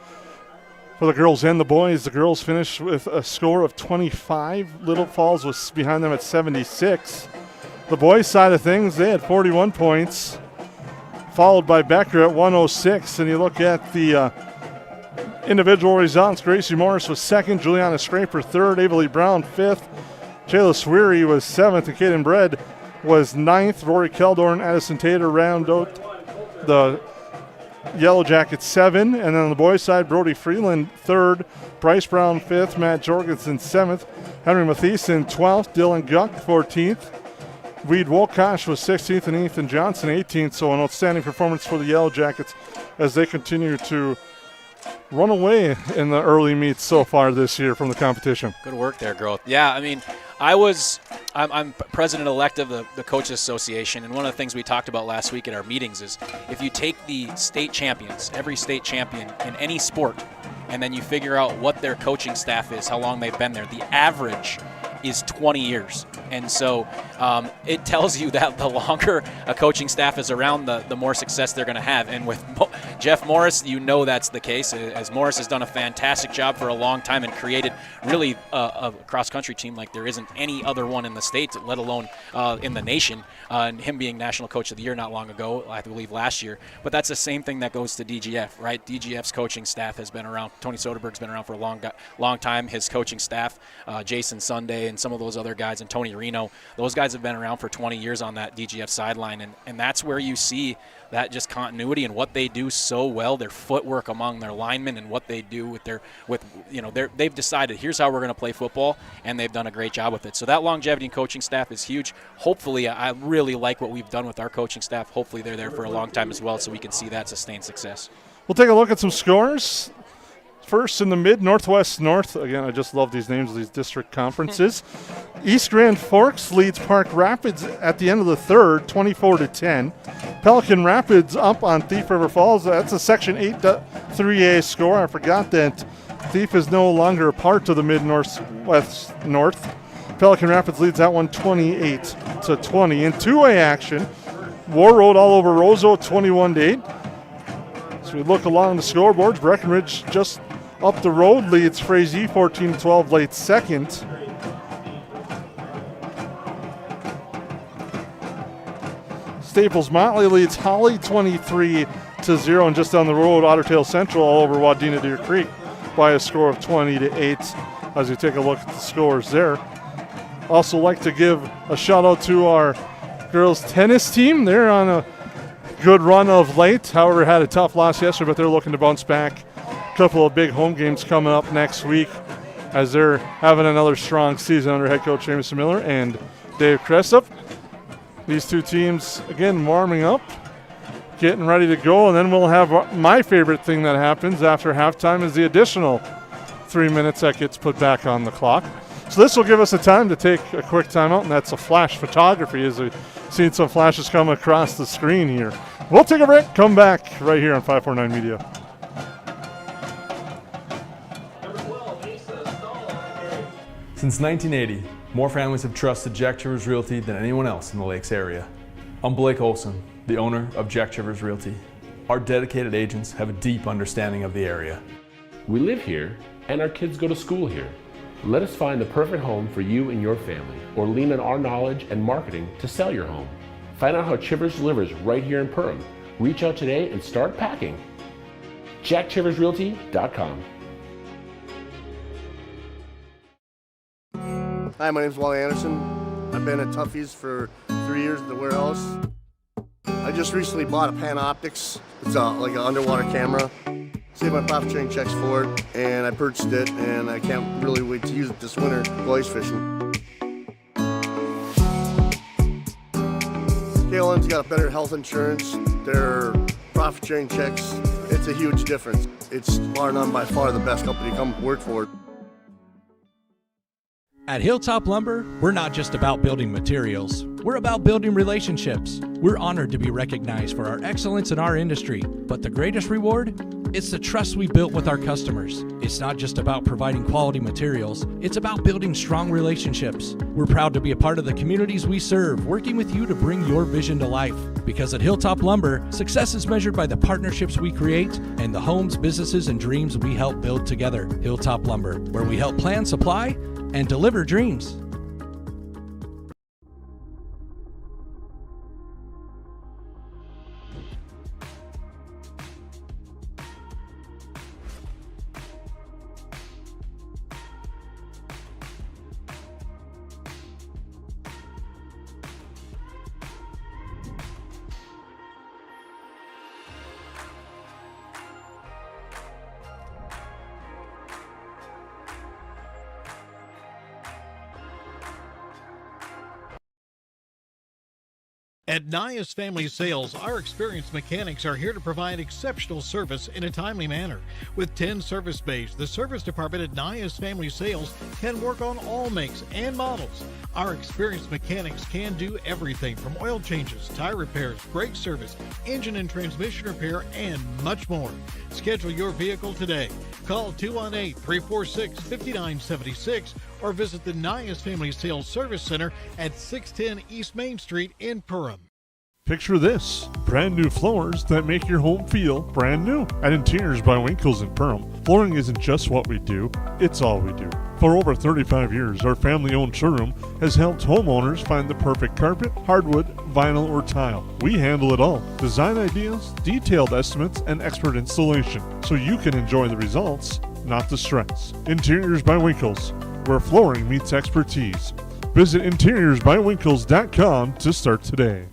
for the girls and the boys. The girls finished with a score of 25. Little Falls was behind them at 76. The boys' side of things, they had 41 points, followed by Becker at 106. And you look at the individual results. Gracie Morris was second, Juliana Scraper third, Avalie Brown fifth, Jayla Sweary was seventh, and Kaden Bread was ninth. Rory Keldor and Addison Tater round out the Yellowjackets 7. And then on the boys' side, Brody Freeland 3rd, Bryce Brown 5th, Matt Jorgensen 7th, Henry Mathieson 12th, Dylan Guck 14th. Reed Wolkosh was 16th and Ethan Johnson 18th. So an outstanding performance for the Yellowjackets as they continue to run away in the early meets so far this year from the competition. Good work there, Growth. Yeah, I mean, I'm president-elect of the Coaches Association, and one of the things we talked about last week at our meetings is if you take the state champions, every state champion in any sport, and then you figure out what their coaching staff is, how long they've been there, the average is 20 years. And so it tells you that the longer a coaching staff is around, the more success they're going to have. And with Jeff Morris, you know that's the case, as Morris has done a fantastic job for a long time and created really a cross-country team like there isn't any other one in the state, let alone in the nation, and him being National Coach of the Year not long ago, I believe last year. But that's the same thing that goes to DGF, right? DGF's coaching staff has been around. Tony Soderberg's been around for a long time. His coaching staff, Jason Sunday and some of those other guys, and Tony Reno, those guys have been around for 20 years on that DGF sideline, and that's where you see that just continuity and what they do so well, their footwork among their linemen and what they do they've decided here's how we're going to play football, and they've done a great job with it. So that longevity in coaching staff is huge. Hopefully, I really like what we've done with our coaching staff. Hopefully they're there for a long time as well, so we can see that sustained success. We'll take a look at some scores. First in the Mid-Northwest North, again, I just love these names of these district conferences. East Grand Forks leads Park Rapids at the end of the third, 24-10. Pelican Rapids up on Thief River Falls. That's a Section 8 3A score. I forgot that Thief is no longer a part of the Mid-Northwest North. Pelican Rapids leads that one 28-20. In 2A action, War Road all over Roseau, 21-8. So we look along the scoreboards. Breckenridge just up the road leads Frazee 14-12 late second. Staples Motley leads Holly 23-0, and just down the road Otter Tail Central all over Wadena Deer Creek by a score of 20-8 as we take a look at the scores there. Also like to give a shout out to our girls tennis team. They're on a good run of late. However, had a tough loss yesterday, but they're looking to bounce back. A couple of big home games coming up next week as they're having another strong season under head coach Jameson Miller and Dave Cressup. These two teams, again, warming up, getting ready to go, and then we'll have my favorite thing that happens after halftime is the additional 3 minutes that gets put back on the clock. So this will give us a time to take a quick timeout, and that's a flash photography as we've seen some flashes come across the screen here. We'll take a break, come back right here on 549 Media. Since 1980, more families have trusted Jack Chivers Realty than anyone else in the Lakes area. I'm Blake Olson, the owner of Jack Chivers Realty. Our dedicated agents have a deep understanding of the area. We live here, and our kids go to school here. Let us find the perfect home for you and your family, or lean on our knowledge and marketing to sell your home. Find out how Chivers delivers right here in Perham. Reach out today and start packing. JackChiversRealty.com. Hi, my name's Wally Anderson. I've been at Tuffy's for 3 years at the warehouse. I just recently bought a Panoptix. It's like an underwater camera. Saved my profit sharing checks for it, and I purchased it, and I can't really wait to use it this winter go ice fishing. KLM's got a better health insurance. Their profit sharing checks, it's a huge difference. It's bar none by far the best company to come work for. At Hilltop Lumber, we're not just about building materials. We're about building relationships. We're honored to be recognized for our excellence in our industry. But the greatest reward? It's the trust we built with our customers. It's not just about providing quality materials. It's about building strong relationships. We're proud to be a part of the communities we serve, working with you to bring your vision to life. Because at Hilltop Lumber, success is measured by the partnerships we create and the homes, businesses, and dreams we help build together. Hilltop Lumber, where we help plan, supply, and deliver dreams. At Nias Family Sales, our experienced mechanics are here to provide exceptional service in a timely manner. With 10 service bays, the service department at Nias Family Sales can work on all makes and models. Our experienced mechanics can do everything from oil changes, tire repairs, brake service, engine and transmission repair, and much more. Schedule your vehicle today. Call 218-346-5976 or visit the Nias Family Sales Service Center at 610 East Main Street in Perham. Picture this, brand new floors that make your home feel brand new. At Interiors by Winkles in Perham, flooring isn't just what we do, it's all we do. For over 35 years, our family-owned showroom has helped homeowners find the perfect carpet, hardwood, vinyl, or tile. We handle it all. Design ideas, detailed estimates, and expert installation, so you can enjoy the results, not the stress. Interiors by Winkles, where flooring meets expertise. Visit interiorsbywinkles.com to start today.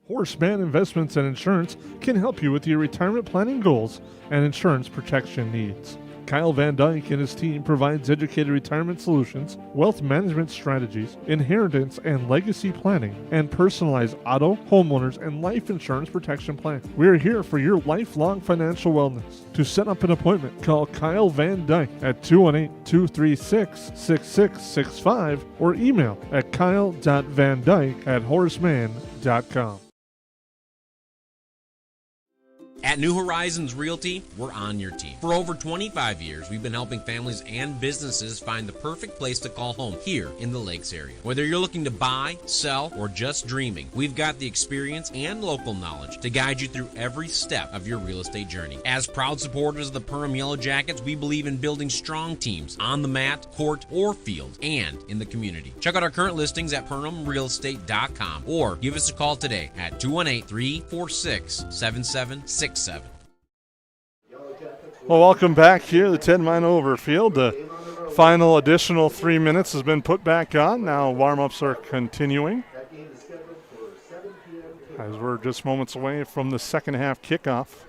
Horseman Investments and Insurance can help you with your retirement planning goals and insurance protection needs. Kyle Van Dyke and his team provides educated retirement solutions, wealth management strategies, inheritance and legacy planning, and personalized auto, homeowners, and life insurance protection plans. We are here for your lifelong financial wellness. To set up an appointment, call Kyle Van Dyke at 218-236-6665 or email at kyle.vandyke@horseman.com. At New Horizons Realty, we're on your team. For over 25 years, we've been helping families and businesses find the perfect place to call home here in the Lakes area. Whether you're looking to buy, sell, or just dreaming, we've got the experience and local knowledge to guide you through every step of your real estate journey. As proud supporters of the Perham Yellowjackets, we believe in building strong teams on the mat, court, or field, and in the community. Check out our current listings at PerhamRealEstate.com or give us a call today at 218-346-7767. Well, welcome back here to the 10-mile overfield. The final additional 3 minutes has been put back on. Now warm-ups are continuing as we're just moments away from the second half kickoff,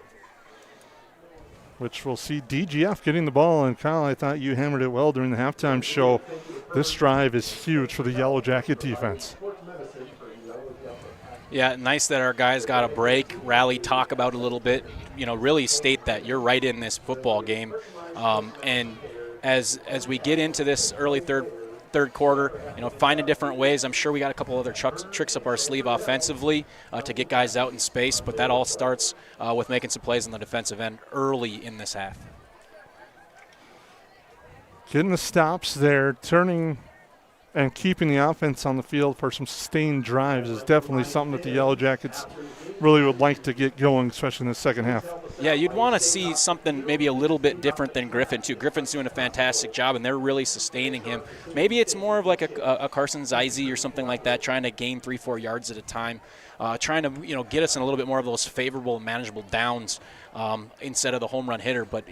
which we'll see DGF getting the ball. And Kyle, I thought you hammered it well during the halftime show. This drive is huge for the Yellow Jacket defense. Yeah, nice that our guys got a break, rally, talk about it a little bit, really state that you're right in this football game. And as we get into this early third quarter, finding different ways. I'm sure we got a couple other tricks up our sleeve offensively to get guys out in space, but that all starts with making some plays on the defensive end early in this half. Getting the stops there, turning and keeping the offense on the field for some sustained drives is definitely something that the Yellow Jackets really would like to get going, especially in the second half. Yeah, you'd want to see something maybe a little bit different than Griffin, too. Griffin's doing a fantastic job, and they're really sustaining him. Maybe it's more of like a Carson Zeise or something like that, trying to gain 3-4 yards at a time, trying to get us in a little bit more of those favorable, manageable downs instead of the home run hitter. But,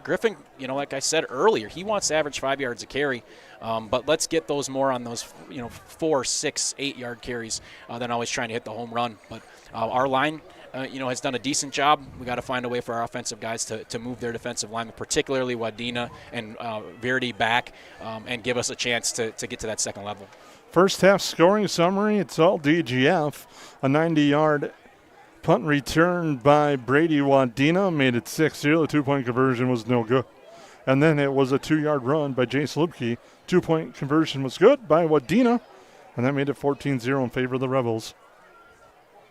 Griffin, like I said earlier, he wants to average 5 yards a carry. But let's get those more on those, 4, 6, 8-yard carries than always trying to hit the home run. But our line, has done a decent job. We got to find a way for our offensive guys to move their defensive linemen, particularly Wadena and Verdi back, and give us a chance to get to that second level. First half scoring summary, it's all DGF. A 90-yard punt return by Brady Wadena made it 6-0. The two-point conversion was no good. And then it was a 2-yard run by Jace Lubke. Two-point conversion was good by Wadena, and that made it 14-0 in favor of the Rebels.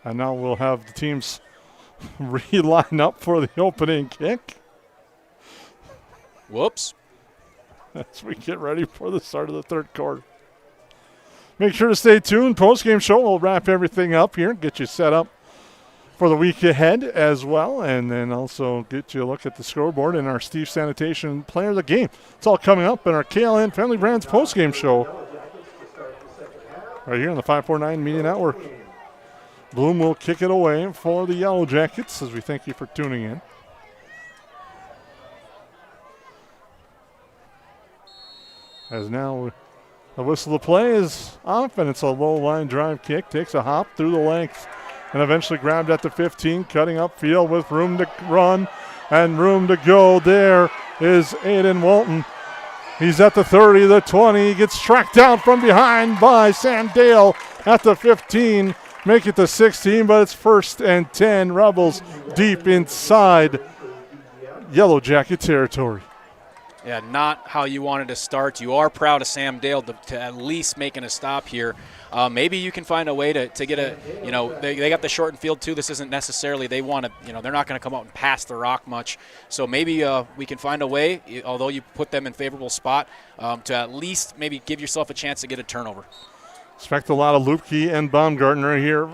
And now we'll have the teams re-line up for the opening kick. Whoops. As we get ready for the start of the third quarter. Make sure to stay tuned. Postgame show will wrap everything up here, get you set up for the week ahead as well, and then also get you a look at the scoreboard and our Steve Sanitation Player of the Game. It's all coming up in our KLN Family Brands postgame show right here on the 549 Media Network. Bloom will kick it away for the Yellow Jackets as we thank you for tuning in. As now the whistle to play is off, and it's a low line drive kick. Takes a hop through the length and eventually grabbed at the 15, cutting upfield with room to run and room to go. There is Aiden Walton. He's at the 30, the 20. He gets tracked down from behind by Sam Dale at the 15. Make it the 16, but it's 1st and 10. Rebels deep inside Yellow Jacket territory. Yeah, not how you wanted to start. You are proud of Sam Dale to at least making a stop here. Maybe you can find a way to get a, they got the shortened field too. This isn't necessarily, they want to, they're not going to come out and pass the rock much. So maybe we can find a way, although you put them in favorable spot, to at least maybe give yourself a chance to get a turnover. Expect a lot of Lupke and Baumgartner here.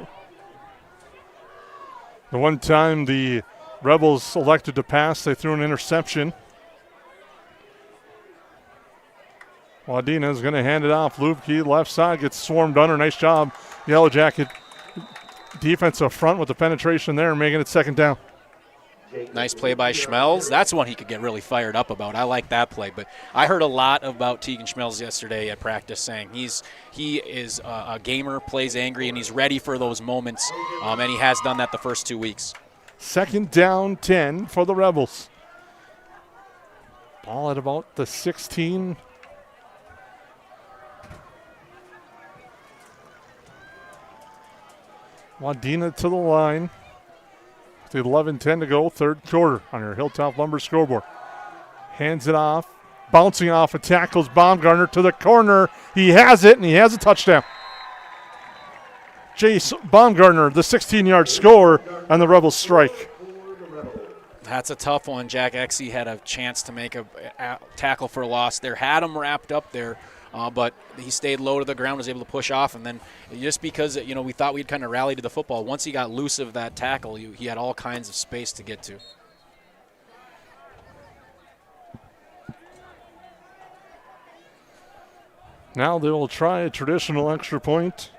The one time the Rebels elected to pass, they threw an interception. Wadena is going to hand it off. Lupke, left side, gets swarmed under. Nice job. Yellow Jacket defense up front with the penetration there, making it 2nd down. Nice play by Schmelz. That's one he could get really fired up about. I like that play. But I heard a lot about Tegan Schmelz yesterday at practice saying he is a gamer, plays angry, and he's ready for those moments. And he has done that the first 2 weeks. 2nd down, 10 for the Rebels. Ball at about the 16. Wadena to the line. With 11:10 to go, 3rd quarter on your Hilltop Lumber scoreboard. Hands it off. Bouncing off and tackles Baumgartner to the corner. He has it, and he has a touchdown. Jace Baumgartner, the 16-yard score, and the Rebels strike. That's a tough one. Jack Exey had a chance to make a tackle for a loss there. Had him wrapped up there. But he stayed low to the ground, was able to push off, and then just because we thought we'd kind of rally to the football, once he got loose of that tackle, he had all kinds of space to get to. Now they will try a traditional extra point.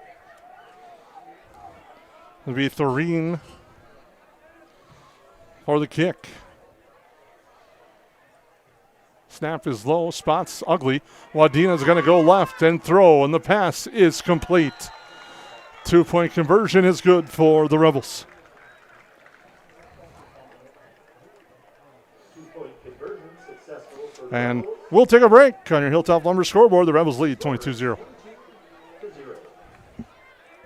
It'll be Thoreen for the kick. Snap is low, spot's ugly. Wadena's going to go left and throw, and the pass is complete. 2-point conversion is good for the Rebels. And we'll take a break on your Hilltop Lumber scoreboard. The Rebels lead 22-0.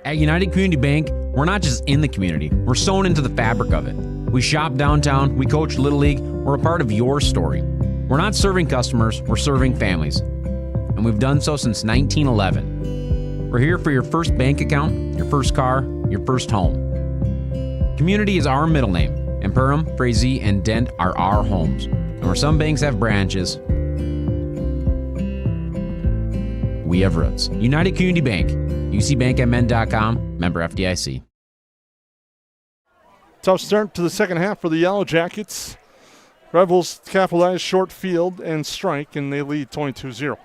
At United Community Bank, we're not just in the community, we're sewn into the fabric of it. We shop downtown, we coach Little League, we're a part of your story. We're not serving customers, we're serving families. And we've done so since 1911. We're here for your first bank account, your first car, your first home. Community is our middle name, and Perham, Frazee, and Dent are our homes. And where some banks have branches, we have roots. United Community Bank, ucbankmn.com, member FDIC. Tough start to the second half for the Yellow Jackets. Rebels capitalize short field and strike, and they lead 22-0.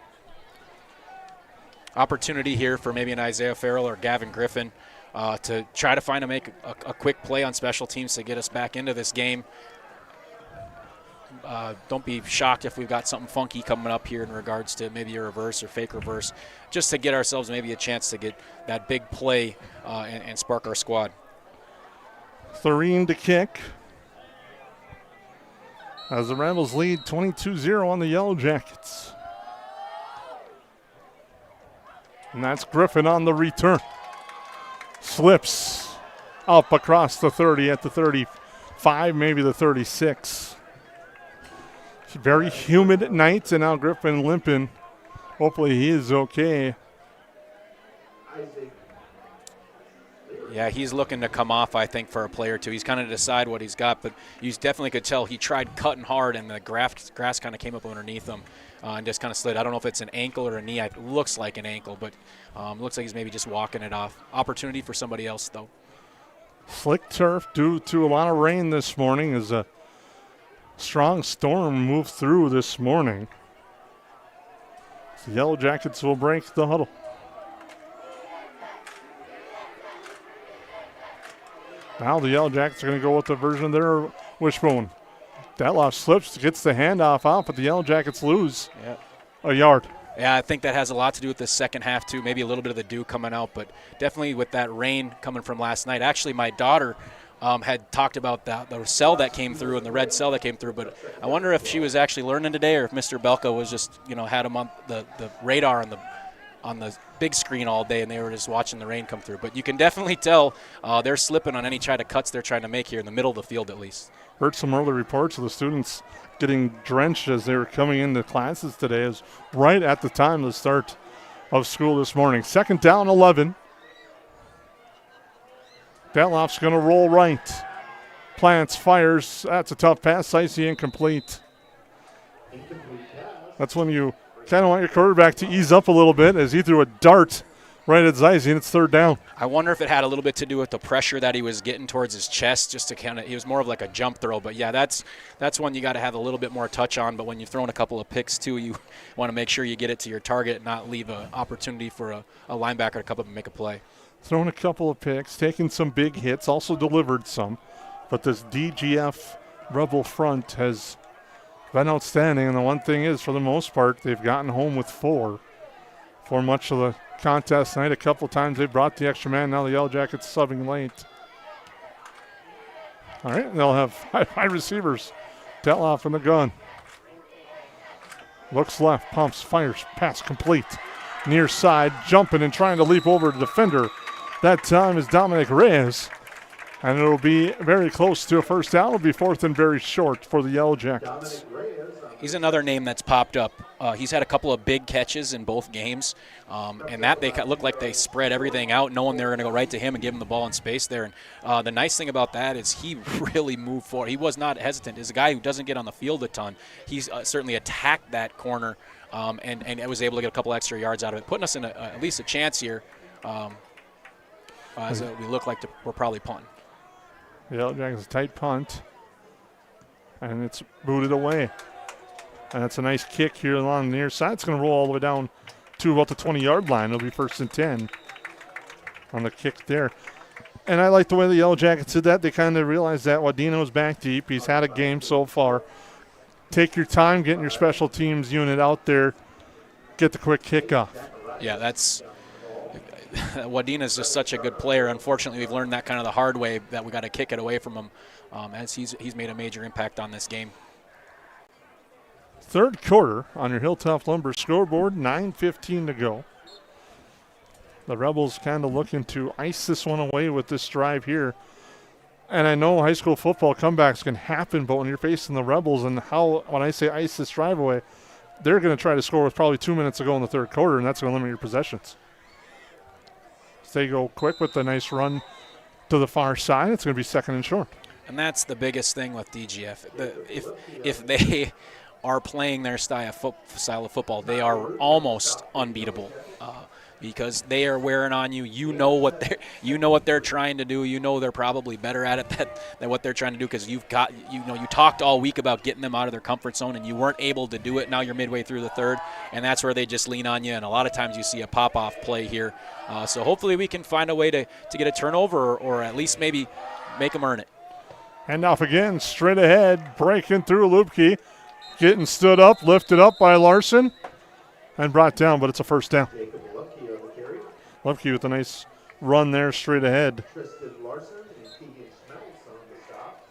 Opportunity here for maybe an Isaiah Farrell or Gavin Griffin to try to make a quick play on special teams to get us back into this game. Don't be shocked if we've got something funky coming up here in regards to maybe a reverse or fake reverse, just to get ourselves maybe a chance to get that big play and spark our squad. Thoreen to kick. As the Rebels lead 22-0 on the Yellow Jackets. And that's Griffin on the return. Slips up across the 30 at the 35, maybe the 36. It's very humid night, and now Griffin limping. Hopefully he is okay. Yeah, he's looking to come off, I think, for a play or two. He's kind of decide what he's got, but you definitely could tell he tried cutting hard, and the grass kind of came up underneath him and just kind of slid. I don't know if it's an ankle or a knee. It looks like an ankle, but looks like he's maybe just walking it off. Opportunity for somebody else, though. Slick turf due to a lot of rain this morning as a strong storm moved through this morning. The Yellow Jackets will break the huddle. Now the Yellow Jackets are going to go with the version of their wishbone. Datloff slips, gets the handoff out, but the Yellow Jackets lose a yard. Yeah, I think that has a lot to do with the second half, too. Maybe a little bit of the dew coming out, but definitely with that rain coming from last night. Actually, my daughter had talked about the cell that came through and the red cell that came through. But I wonder if she was actually learning today, or if Mr. Belka was just, had him on the radar on the big screen all day, and they were just watching the rain come through. But you can definitely tell they're slipping on any kind of cuts they're trying to make here in the middle of the field, at least. Heard some early reports of the students getting drenched as they were coming into classes today, is right at the time of the start of school this morning. 2nd down, 11. Detloff's going to roll right. Plants, fires. That's a tough pass. Icy, incomplete. That's when you kind of want your quarterback to ease up a little bit, as he threw a dart right at Zeise, and it's 3rd down. I wonder if it had a little bit to do with the pressure that he was getting towards his chest, just to kind of, he was more of like a jump throw. But yeah, that's one you got to have a little bit more touch on. But when you're throwing a couple of picks too, you want to make sure you get it to your target and not leave an opportunity for a linebacker to come up and make a play. Throwing a couple of picks, taking some big hits, also delivered some. But this DGF Rebel front has been outstanding. And the one thing is, for the most part, they've gotten home with 4 for much of the contest tonight. A couple times they brought the extra man. Now the Yellowjackets subbing late. All right, they'll have 5 receivers. Detloff in the gun. Looks left, pumps, fires, pass complete. Near side, jumping and trying to leap over the defender. That time is Dominic Reyes. And it'll be very close to a first down. It'll be 4th and very short for the Yellowjackets. He's another name that's popped up. He's had a couple of big catches in both games, and that they look like they spread everything out, knowing they were going to go right to him and give him the ball in space there. And the nice thing about that is he really moved forward. He was not hesitant. He's a guy who doesn't get on the field a ton. He's certainly attacked that corner and was able to get a couple extra yards out of it, putting us in at least a chance here as we look like we're probably punting. The Yellowjackets, a tight punt, and it's booted away. And that's a nice kick here along the near side. It's going to roll all the way down to about the 20-yard line. It'll be 1st and 10 on the kick there. And I like the way the Yellowjackets did that. They kind of realized that Wadino's back deep. He's had a game so far. Take your time getting your special teams unit out there. Get the quick kickoff. Yeah, Wadina's just such a good player. Unfortunately, we've learned that kind of the hard way, that we got to kick it away from him, as he's made a major impact on this game. 3rd quarter on your Hilltop Lumber scoreboard, 9:15 to go. The Rebels kind of looking to ice this one away with this drive here. And I know high school football comebacks can happen, but when you're facing the Rebels and when I say ice this drive away, they're going to try to score with probably 2 minutes to go in the 3rd quarter, and that's going to limit your possessions. So they go quick with a nice run to the far side. It's going to be 2nd and short. And that's the biggest thing with DGF. If they are playing their style of football, they are almost unbeatable because they are wearing on you. You know what they're trying to do. You know they're probably better at it than what they're trying to do, because you talked all week about getting them out of their comfort zone, and you weren't able to do it. Now you're midway through the 3rd, and that's where they just lean on you. And a lot of times you see a pop-off play here. So hopefully we can find a way to get a turnover, or at least maybe make them earn it. Hand off again, straight ahead, breaking through Lupke. Getting stood up, lifted up by Larson, and brought down, but it's a first down. Lupke with a nice run there straight ahead.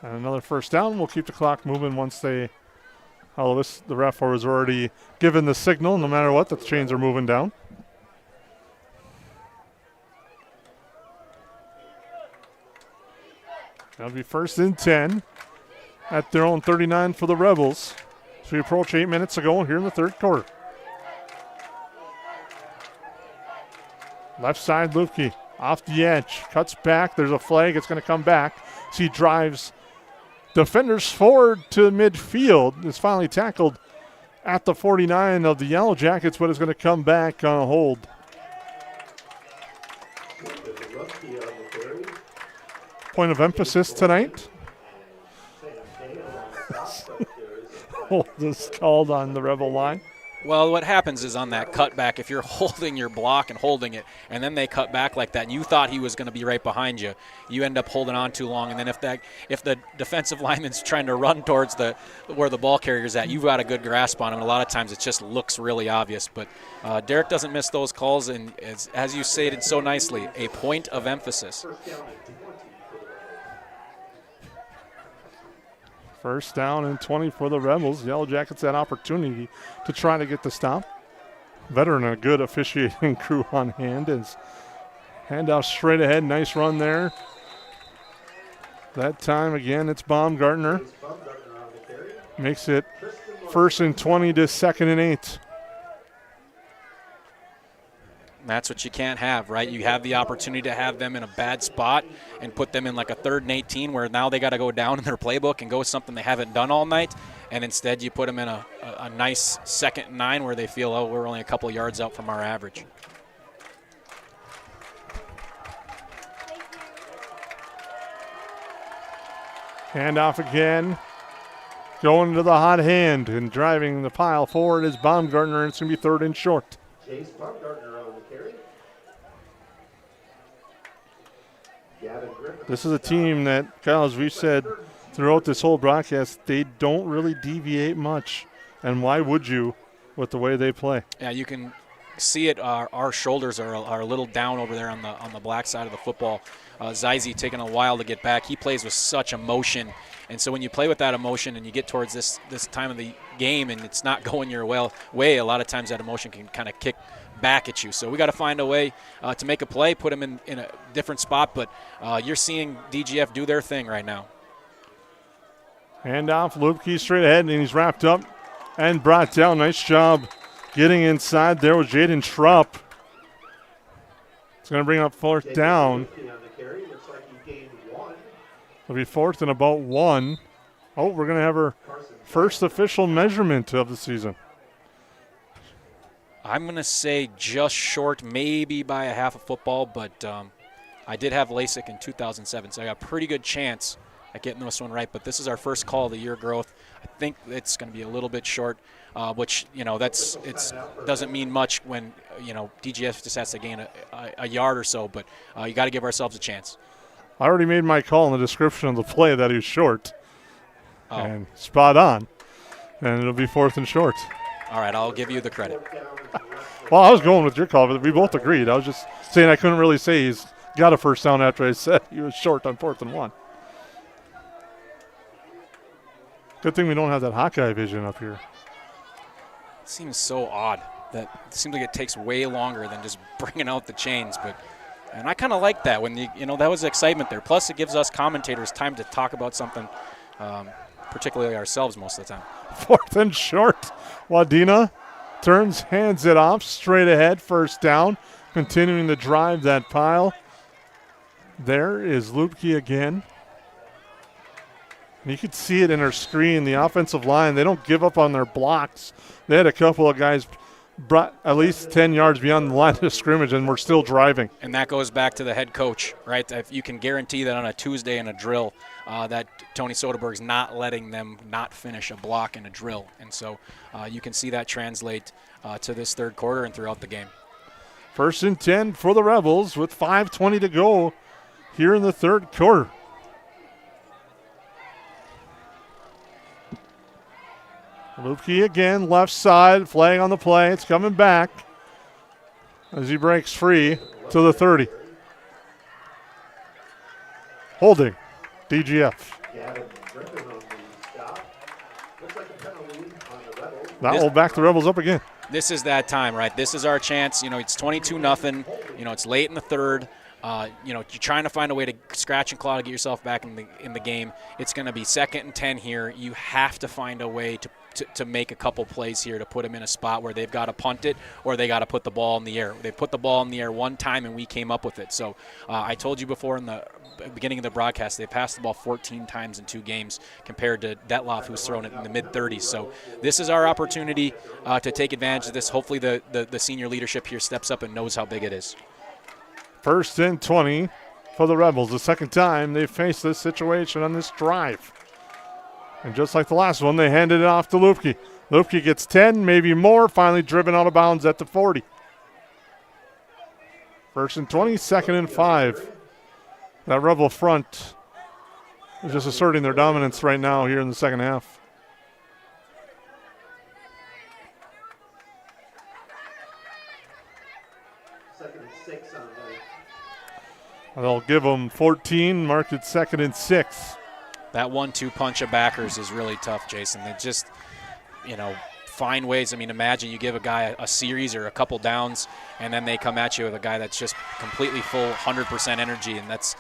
And another first down. We'll keep the clock moving once the ref was already given the signal, no matter what, that the chains are moving down. That'll be 1st and 10 at their own 39 for the Rebels. So we approach 8 minutes to go here in the 3rd quarter. Left side, Lupke off the edge, cuts back. There's a flag. It's going to come back. So he drives defenders forward to midfield. It's finally tackled at the 49 of the Yellowjackets, but it's going to come back on a hold. Point of emphasis tonight. Hold is called on the Rebel line. Well, what happens is on that cutback, if you're holding your block and holding it, and then they cut back like that, and you thought he was going to be right behind you, you end up holding on too long. And then if the defensive lineman's trying to run towards where the ball carrier's at, you've got a good grasp on him. And a lot of times it just looks really obvious. But Derek doesn't miss those calls, and as you stated so nicely, a point of emphasis. First down and 20 for the Rebels. Yellow Jackets had opportunity to try to get the stop. Veteran, a good officiating crew on hand. As handoff straight ahead. Nice run there. That time, again, it's Baumgartner. Makes it first and 20 to second and 8. That's what you can't have, right? You have the opportunity to have them in a bad spot and put them in like a 3rd and 18 where now they got to go down in their playbook and go with something they haven't done all night. And instead you put them in a nice 2nd and 9 where they feel, oh, we're only a couple yards out from our average. Handoff again. Going to the hot hand and driving the pile forward is Baumgartner, and it's going to be 3rd and short. Chase Baumgartner on the carry. This is a team that, Kyle, as we've said throughout this whole broadcast, they don't really deviate much. And why would you with the way they play? Yeah, you can see it. Our shoulders are a little down over there on the black side of the football. Zize taking a while to get back. He plays with such emotion. And so when you play with that emotion and you get towards this time of the game and it's not going your way, a lot of times that emotion can kind of kick back at you. So we got to find a way to make a play, put them in a different spot. But you're seeing DGF do their thing right now. Handoff, Lubke straight ahead, and he's wrapped up and brought down. Nice job getting inside there with Jaden Schrupp. It's going to bring up 4th down. It'll be 4th and about 1. Oh, we're going to have our first official measurement of the season. I'm going to say just short, maybe by a half a football, but I did have LASIK in 2007, so I got a pretty good chance at getting this one right. But this is our first call of the year growth. I think it's going to be a little bit short, which, doesn't mean much when, DGF just has to gain a yard or so, but you got to give ourselves a chance. I already made my call in the description of the play that he was short. Oh. And spot on. And it'll be 4th and short. All right, I'll give you the credit. Well, I was going with your call, but we both agreed. I was just saying I couldn't really say he's got a first down after I said he was short on 4th and 1. Good thing we don't have that Hawkeye vision up here. It seems so odd. It seems like it takes way longer than just bringing out the chains, and I kind of like that when that was excitement there. Plus, it gives us commentators time to talk about something, particularly ourselves most of the time. 4th and short. Wadena turns, hands it off straight ahead. First down, continuing to drive that pile. There is Lubke again. And you could see it in our screen. The offensive line, they don't give up on their blocks. They had a couple of guys brought at least 10 yards beyond the line of scrimmage, and we're still driving. And that goes back to the head coach, right? If you can guarantee that on a Tuesday in a drill that Tony Soderberg's not letting them not finish a block in a drill. And so you can see that translate to this 3rd quarter and throughout the game. 1st and 10 for the Rebels with 5:20 to go here in the 3rd quarter. Lubke again, left side, flag on the play. It's coming back as he breaks free to the 30. Holding, DGF. That will back the Rebels up again. This is that time, right? This is our chance. It's 22-0. It's late in the 3rd. You're trying to find a way to scratch and claw to get yourself back in the game. It's going to be 2nd and 10 here. You have to find a way to make a couple plays here to put them in a spot where they've got to punt it or they got to put the ball in the air. They put the ball in the air one time and we came up with it. So I told you before in the beginning of the broadcast, they passed the ball 14 times in 2 games compared to Detloff, who's thrown it in the mid-30s. So this is our opportunity to take advantage of this. Hopefully the senior leadership here steps up and knows how big it is. 1st and 20 for the Rebels. The second time they faced this situation on this drive. And just like the last one, they handed it off to Lubke. Lubke gets 10, maybe more, finally driven out of bounds at the 40. 1st and 20, 2nd and 5. That Rebel front is just asserting their dominance right now here in the second half. They'll give them 14, marked at 2nd and 6. That 1-2 punch of backers is really tough, Jason. They just, find ways. I mean, imagine you give a guy a series or a couple downs, and then they come at you with a guy that's just completely full, 100% energy, and that's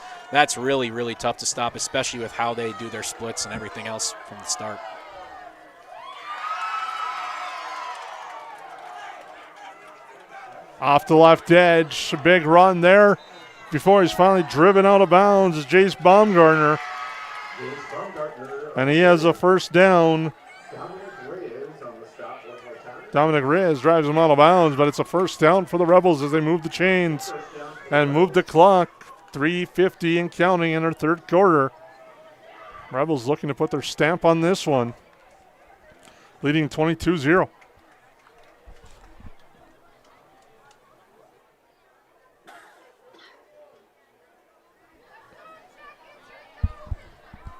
really, really tough to stop, especially with how they do their splits and everything else from the start. Off the left edge, a big run there before he's finally driven out of bounds is Jace Baumgartner. And he has a first down. Dominic Reyes drives him out of bounds, but it's a first down for the Rebels as they move the chains and move the clock. 3:50 and counting in our third quarter. Rebels looking to put their stamp on this one, leading 22-0.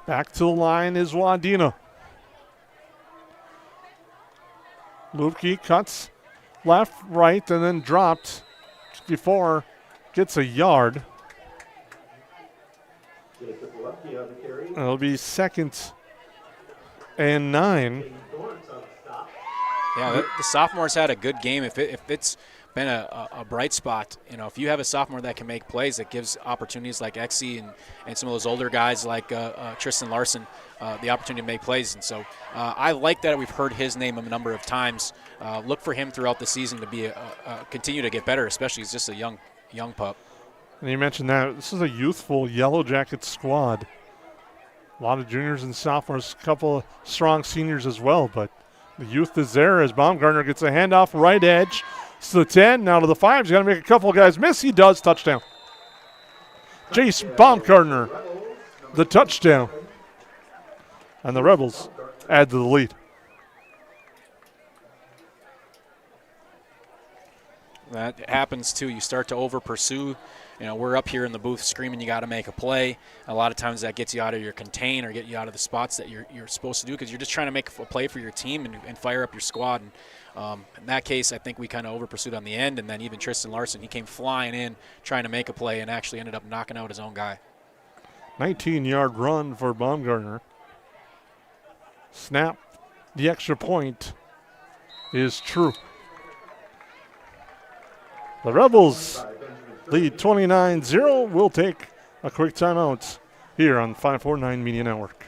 Back to the line is Wadena. Lupke cuts left, right, and then dropped before gets a yard. It'll be 2nd and 9. Yeah, the sophomores had a good game. If it's been a bright spot, if you have a sophomore that can make plays, that gives opportunities like Exie and some of those older guys like Tristan Larson the opportunity to make plays. And so I like that we've heard his name a number of times. Look for him throughout the season to be continue to get better, especially he's just a young pup. And you mentioned that this is a youthful Yellow Jacket squad. A lot of juniors and sophomores, a couple of strong seniors as well, but the youth is there as Baumgartner gets a handoff right edge. It's the 10, now to the 5. He's got to make a couple of guys miss. He does. Touchdown. Jace Baumgartner, the touchdown. And the Rebels add to the lead. That happens too. You start to over pursue. We're up here in the booth screaming you got to make a play. A lot of times that gets you out of your contain or get you out of the spots that you're supposed to do because you're just trying to make a play for your team and fire up your squad. And in that case, I think we kind of over pursued on the end, and then even Tristan Larson, he came flying in trying to make a play and actually ended up knocking out his own guy. 19-yard run for Baumgartner. Snap. The extra point is true. The Rebels lead 29-0. We'll take a quick timeout here on 549 Media Network.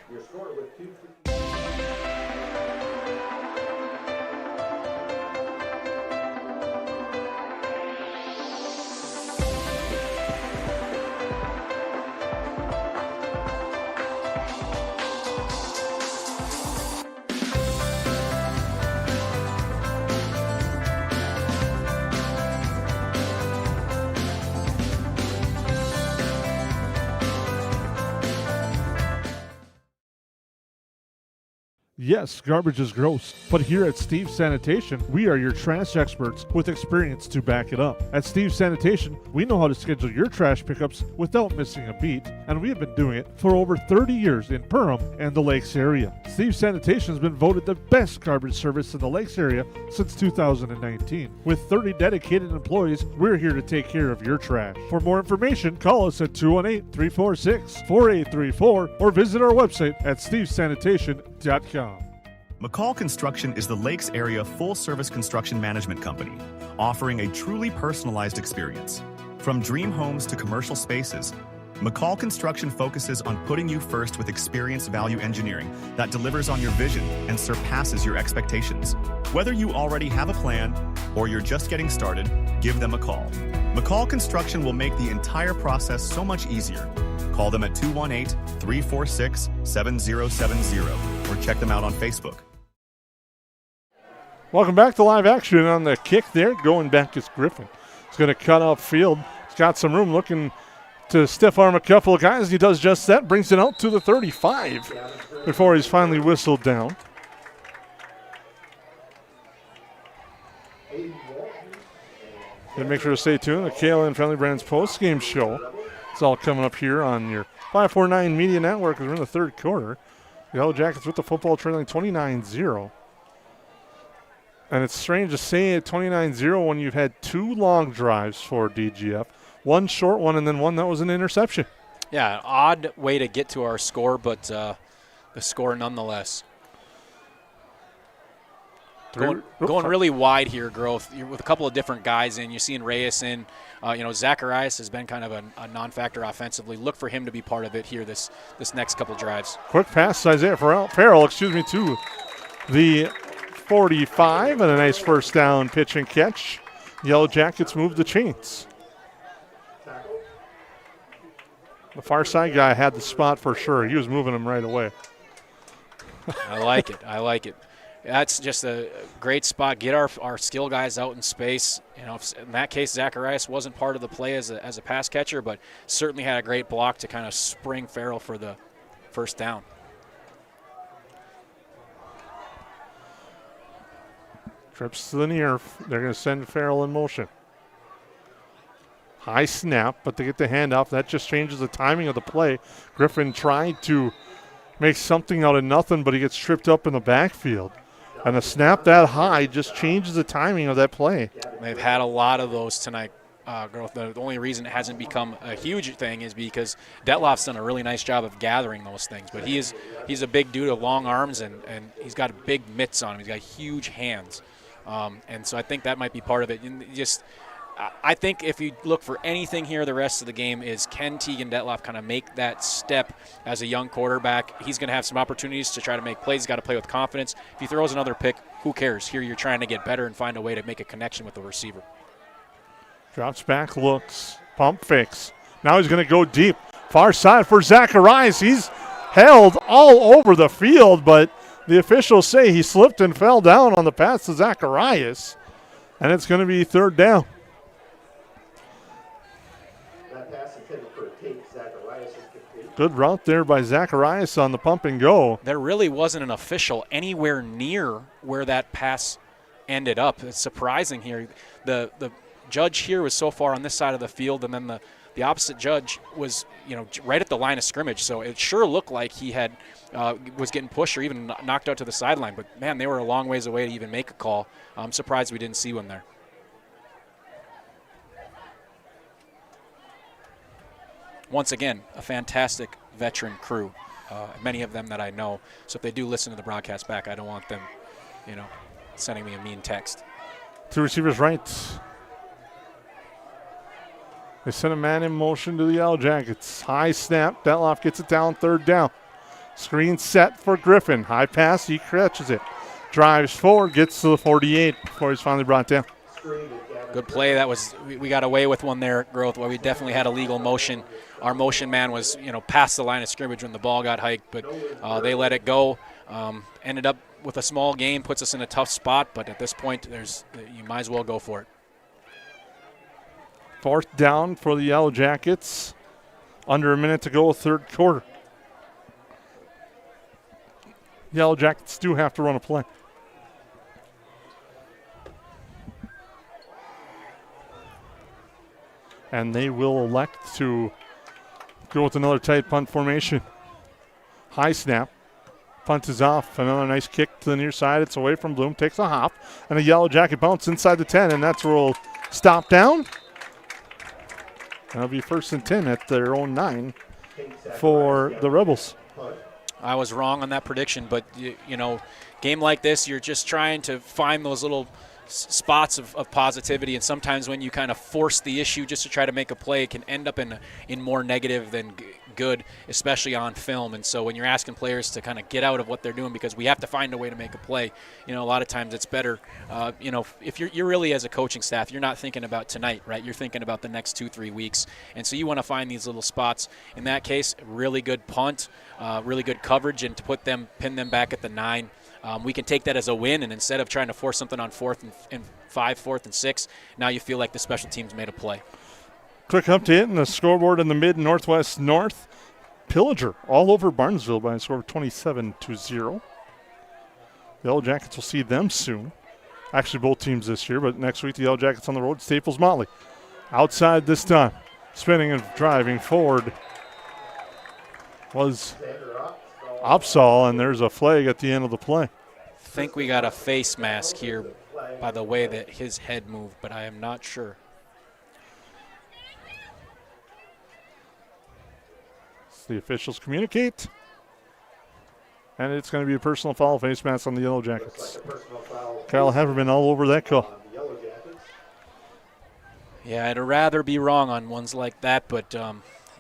Yes, garbage is gross, but here at Steve's Sanitation, we are your trash experts with experience to back it up. At Steve's Sanitation, we know how to schedule your trash pickups without missing a beat, and we have been doing it for over 30 years in Perham and the Lakes area. Steve's Sanitation has been voted the best garbage service in the Lakes area since 2019. With 30 dedicated employees, we're here to take care of your trash. For more information, call us at 218-346-4834 or visit our website at stevesanitation.com. McCall Construction is the Lakes area full-service construction management company, offering a truly personalized experience. From dream homes to commercial spaces, McCall Construction focuses on putting you first with experienced value engineering that delivers on your vision and surpasses your expectations. Whether you already have a plan or you're just getting started, give them a call. McCall Construction will make the entire process so much easier. Call them at 218-346-7070 or check them out on Facebook. Welcome back to live action on the kick there. Going back is Griffin. He's going to cut off field. He's got some room looking to stiff arm a couple of guys. He does just that. Brings it out to the 35 before he's finally whistled down. And make sure to stay tuned. The KLN Friendly Brands post-game show. It's all coming up here on your 549 Media Network as we're in the third quarter. The Yellow Jackets with the football trailing 29-0. And it's strange to say at 29-0 when you've had two long drives for DGF, one short one and then one that was an interception. Yeah, odd way to get to our score, but the score nonetheless. Going really wide here, Growth. You're with a couple of different guys in. You're seeing Reyes in. Zacharias has been kind of a non-factor offensively. Look for him to be part of it here this next couple drives. Quick pass to Isaiah Farrell, to the 45, and a nice first down pitch and catch. Yellow Jackets move the chains. The far side guy had the spot for sure. He was moving him right away. I like it. That's just a great spot. Get our skill guys out in space. In that case, Zacharias wasn't part of the play as a pass catcher, but certainly had a great block to kind of spring Farrell for the first down. Trips to the near. They're going to send Farrell in motion. High snap, but they get the handoff. That just changes the timing of the play. Griffin tried to make something out of nothing, but he gets tripped up in the backfield. And a snap that high just changes the timing of that play. They've had a lot of those tonight, Growth. The only reason it hasn't become a huge thing is because Detloff's done a really nice job of gathering those things. But he's a big dude with long arms, and he's got big mitts on him. He's got huge hands. And so I think that might be part of it. I think if you look for anything here the rest of the game is can Tegan Detloff kind of make that step as a young quarterback. He's going to have some opportunities to try to make plays. He's got to play with confidence. If he throws another pick, who cares? Here you're trying to get better and find a way to make a connection with the receiver. Drops back, looks, pump fakes. Now he's going to go deep. Far side for Zacharias. He's held all over the field, but the officials say he slipped and fell down on the pass to Zacharias, and it's going to be third down. Good route there by Zacharias on the pump and go. There really wasn't an official anywhere near where that pass ended up. It's surprising here. The judge here was so far on this side of the field, and then the opposite judge was right at the line of scrimmage. So it sure looked like he had was getting pushed or even knocked out to the sideline. But, man, they were a long ways away to even make a call. I'm surprised we didn't see one there. Once again, a fantastic veteran crew, many of them that I know. So if they do listen to the broadcast back, I don't want them, sending me a mean text. Two receivers right. They send a man in motion to the Yellow Jackets. High snap. Detloff gets it down, third down. Screen set for Griffin. High pass. He catches it. Drives forward, gets to the 48 before he's finally brought down. Good play. We got away with one there, Growth, where we definitely had a legal motion. Our motion man was, past the line of scrimmage when the ball got hiked, but they let it go. Ended up with a small gain, puts us in a tough spot, but at this point, you might as well go for it. Fourth down for the Yellow Jackets. Under a minute to go, third quarter. Yellow Jackets do have to run a play. And they will elect to go with another tight punt formation. High snap. Punt is off. Another nice kick to the near side. It's away from Bloom. Takes a hop. And a Yellow Jacket bounce inside the 10. And that's where we'll stop down. That'll be 1st and 10 at their own 9 for the Rebels. I was wrong on that prediction, but, game like this, you're just trying to find those little spots of positivity, and sometimes when you kind of force the issue just to try to make a play, it can end up in more negative than good, especially on film. And so when you're asking players to kind of get out of what they're doing because we have to find a way to make a play, a lot of times it's better, if you're really, as a coaching staff, you're not thinking about tonight, right? You're thinking about the next 2-3 weeks. And so you want to find these little spots. In that case, really good punt, really good coverage, and to pin them back at the 9. We can take that as a win, and instead of trying to force something on 4th and 5, 4th and 6, now you feel like the special teams made a play. Quick update in the scoreboard in the mid-northwest north. Pillager all over Barnesville by a score of 27-0. The Yellow Jackets will see them soon. Actually, both teams this year, but next week the Yellow Jackets on the road. Staples Motley outside this time. Spinning and driving forward was Opsal, and there's a flag at the end of the play. I think we got a face mask here by the way that his head moved, but I am not sure. The officials communicate. And it's going to be a personal foul, face mask on the Yellow Jackets. Kyle Heverman all over that call. Yeah, I'd rather be wrong on ones like that, but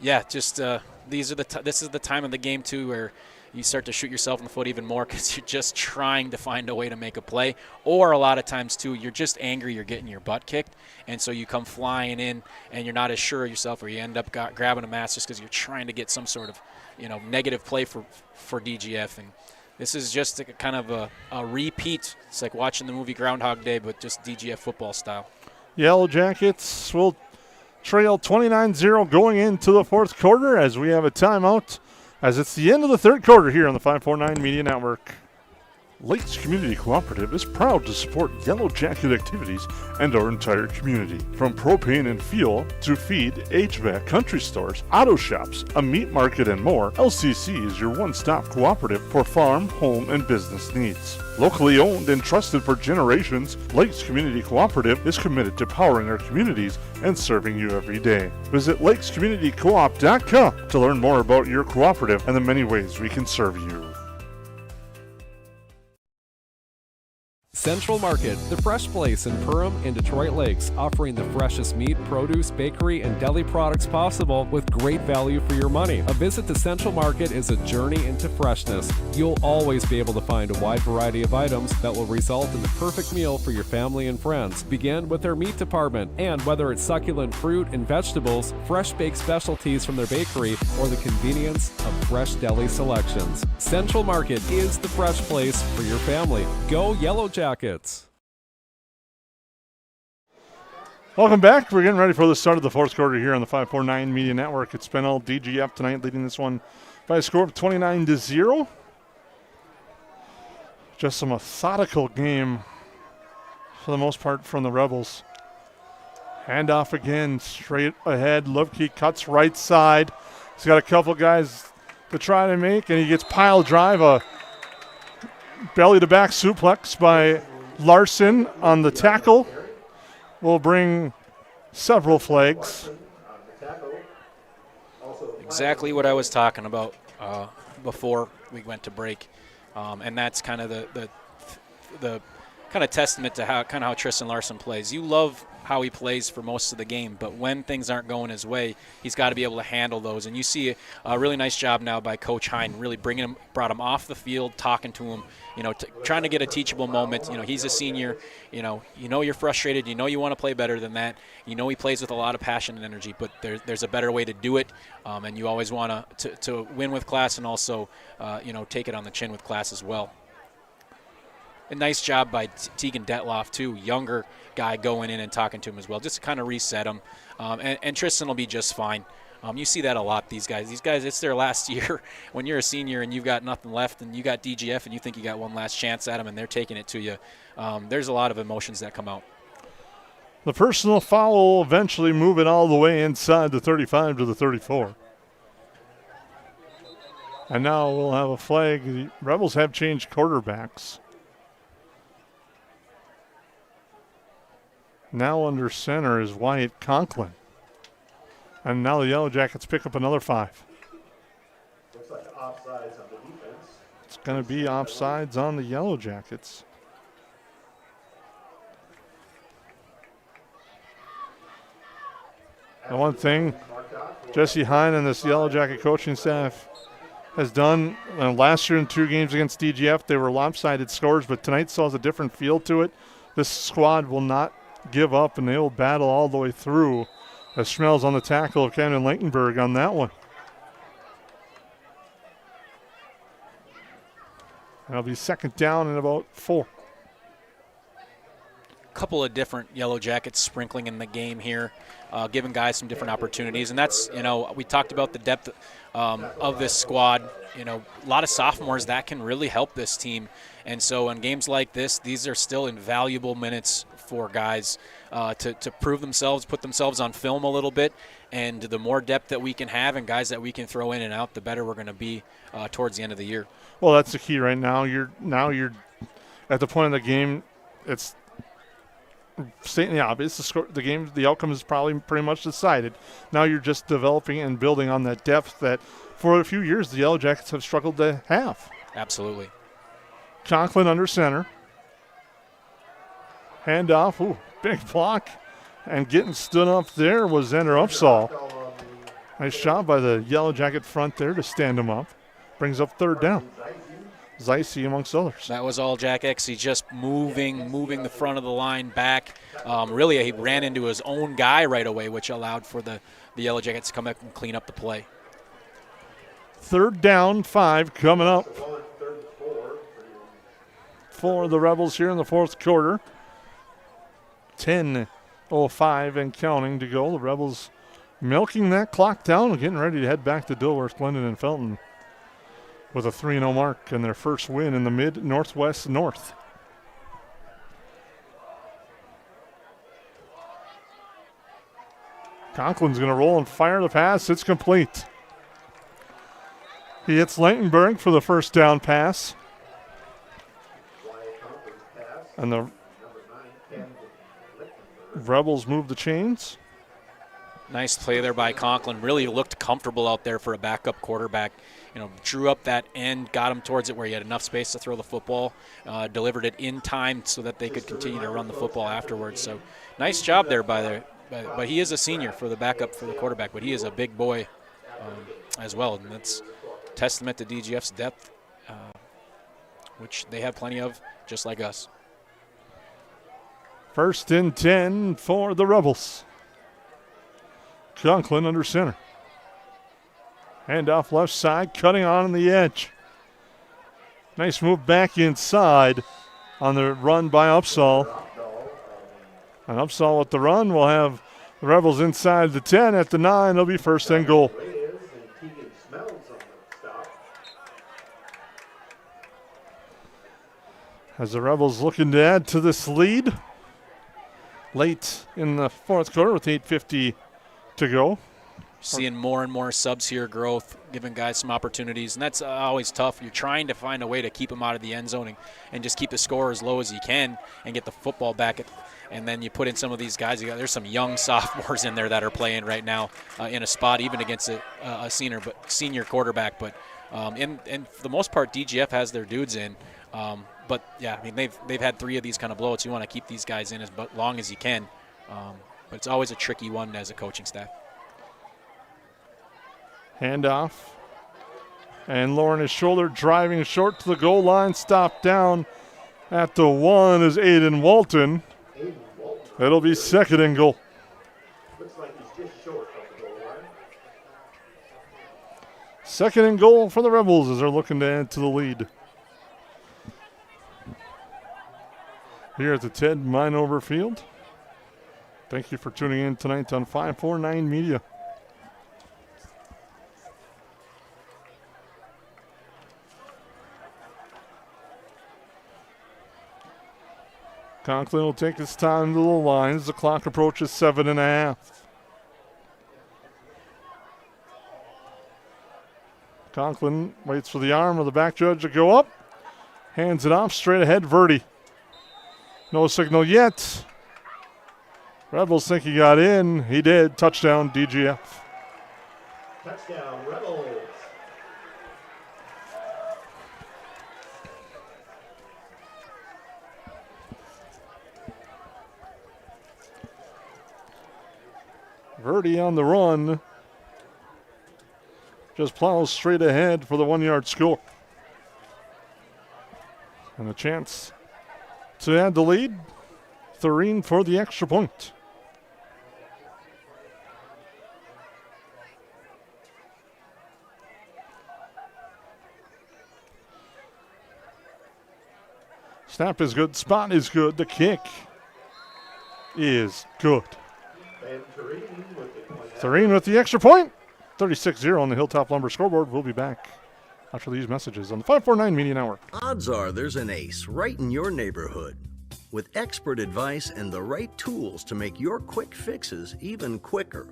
yeah, just this is the time of the game too where you start to shoot yourself in the foot even more because you're just trying to find a way to make a play. Or a lot of times too, you're just angry you're getting your butt kicked, and so you come flying in and you're not as sure of yourself, or you end up grabbing a mask just because you're trying to get some sort of negative play for DGF. And this is just kind of a repeat. It's like watching the movie Groundhog Day, but just DGF football style. Yellow Jackets will trail 29-0 going into the fourth quarter as we have a timeout, as it's the end of the third quarter here on the 549 Media Network. Lakes Community Cooperative is proud to support Yellow Jacket activities and our entire community. From propane and fuel to feed, HVAC, country stores, auto shops, a meat market, and more, LCC is your one-stop cooperative for farm, home, and business needs. Locally owned and trusted for generations, Lakes Community Cooperative is committed to powering our communities and serving you every day. Visit lakescommunitycoop.com to learn more about your cooperative and the many ways we can serve you. Central Market, the fresh place in Perham and Detroit Lakes, offering the freshest meat, produce, bakery, and deli products possible with great value for your money. A visit to Central Market is a journey into freshness. You'll always be able to find a wide variety of items that will result in the perfect meal for your family and friends. Begin with their meat department, and whether it's succulent fruit and vegetables, fresh baked specialties from their bakery, or the convenience of fresh deli selections, Central Market is the fresh place for your family. Go Yellow Jackets. Welcome back. We're getting ready for the start of the fourth quarter here on the 549 Media Network. It's been all DGF tonight, leading this one by a score of 29-0. Just a methodical game for the most part from the Rebels. Handoff again, straight ahead. Lubke cuts right side. He's got a couple guys to try to make, and he gets pile drive, a belly-to-back suplex by Larson on the tackle. Will bring several flags. Exactly what I was talking about before we went to break, and that's kind of the kind of testament to how Tristan Larson plays. You love how he plays for most of the game, but when things aren't going his way, he's got to be able to handle those. And you see a really nice job now by Coach Hine, really brought him off the field, talking to him, trying to get a teachable moment. He's a senior. You're frustrated. You want to play better than that. He plays with a lot of passion and energy, but there's a better way to do it. And you always want to win with class, and also take it on the chin with class as well. A nice job by Tegan Detloff, too, younger guy, going in and talking to him as well, just to kind of reset him. And Tristan will be just fine. You see that a lot, these guys. These guys, it's their last year. When you're a senior and you've got nothing left and you got DGF and you think you got one last chance at them and they're taking it to you, there's a lot of emotions that come out. The personal foul will eventually move it all the way inside the 35 to the 34. And now we'll have a flag. The Rebels have changed quarterbacks. Now under center is Wyatt Conklin. And now the Yellow Jackets pick up another 5. Looks like offsides on the defense. It's going to be offsides on the Yellow Jackets. And one thing Jesse Hine and this Yellow Jacket coaching staff has done, last year in 2 games against DGF, they were lopsided scores, but tonight still has a different feel to it. This squad will not give up, and they will battle all the way through, as Schmel's on the tackle of Camden Lankenberg on that one. That'll be second down and about 4. Couple of different Yellow Jackets sprinkling in the game here, giving guys some different opportunities. And that's, we talked about the depth of this squad. A lot of sophomores that can really help this team. And so in games like this, these are still invaluable minutes for guys to prove themselves, put themselves on film a little bit. And the more depth that we can have and guys that we can throw in and out, the better we're going to be towards the end of the year. Well, that's the key right now. You're at the point of the game. It's stating the obvious. The outcome is probably pretty much decided. Now you're just developing and building on that depth that for a few years the Yellow Jackets have struggled to have. Absolutely. Conklin under center. Handoff. Ooh, big block. And getting stood up there was Xander Upsall. Nice job by the Yellow Jacket front there to stand him up. Brings up third down. Zeise amongst others. That was all Jack Exey, just moving the front of the line back. Really, he ran into his own guy right away, which allowed for the Yellow Jackets to come up and clean up the play. Third down, 5 coming up for the Rebels here in the fourth quarter. 10:05 and counting to go. The Rebels milking that clock down and getting ready to head back to Dilworth-Glyndon-Felton with a 3-0 mark and their first win in the Mid-Northwest North. Conklin's going to roll and fire the pass. It's complete. He hits Langenberg for the first down pass. And the Rebels move the chains. Nice play there by Conklin. Really looked comfortable out there for a backup quarterback. Drew up that end, got him towards it where he had enough space to throw the football, delivered it in time so that they could continue to run the football afterwards. So nice job there but he is a senior for the backup for the quarterback, but he is a big boy as well, and that's testament to DGF's depth, which they have plenty of, just like us. First and 10 for the Rebels. Conklin under center. Handoff left side, cutting on the edge. Nice move back inside on the run by Upsall. And Upsall with the run will have the Rebels inside the 10 at the 9. It'll be first and goal. As the Rebels looking to add to this lead late in the fourth quarter with 8:50 to go. Seeing more and more subs here, growth, giving guys some opportunities, and that's always tough. You're trying to find a way to keep them out of the end zone and just keep the score as low as you can and get the football back. And then you put in some of these guys. There's some young sophomores in there that are playing right now in a spot, even against a senior quarterback. But and for the most part, DGF has their dudes in. But yeah, I mean they've had 3 of these kind of blowouts. You want to keep these guys in as long as you can. But it's always a tricky one as a coaching staff. Handoff. And lowering his shoulder, driving short to the goal line. Stopped down at the 1 is Aiden Walton. It'll be second and goal. Looks like he's just short of the goal line. Second and goal for the Rebels as they're looking to add to the lead. Here at the Ted Minover Field. Thank you for tuning in tonight on 549 Media. Conklin will take his time to the line as the clock approaches 7.5. Conklin waits for the arm of the back judge to go up. Hands it off straight ahead, Verdi. No signal yet. Rebels think he got in. He did. Touchdown, DGF. Touchdown, Rebels. Verdi on the run. Just plows straight ahead for the 1-yard score. And a chance to add the lead. Thureen for the extra point. Snap is good. Spot is good. The kick is good. Thureen with the extra point. 36-0 on the Hilltop Lumber scoreboard. We'll be back after these messages on the 549 Media Hour. Odds are there's an ace right in your neighborhood with expert advice and the right tools to make your quick fixes even quicker.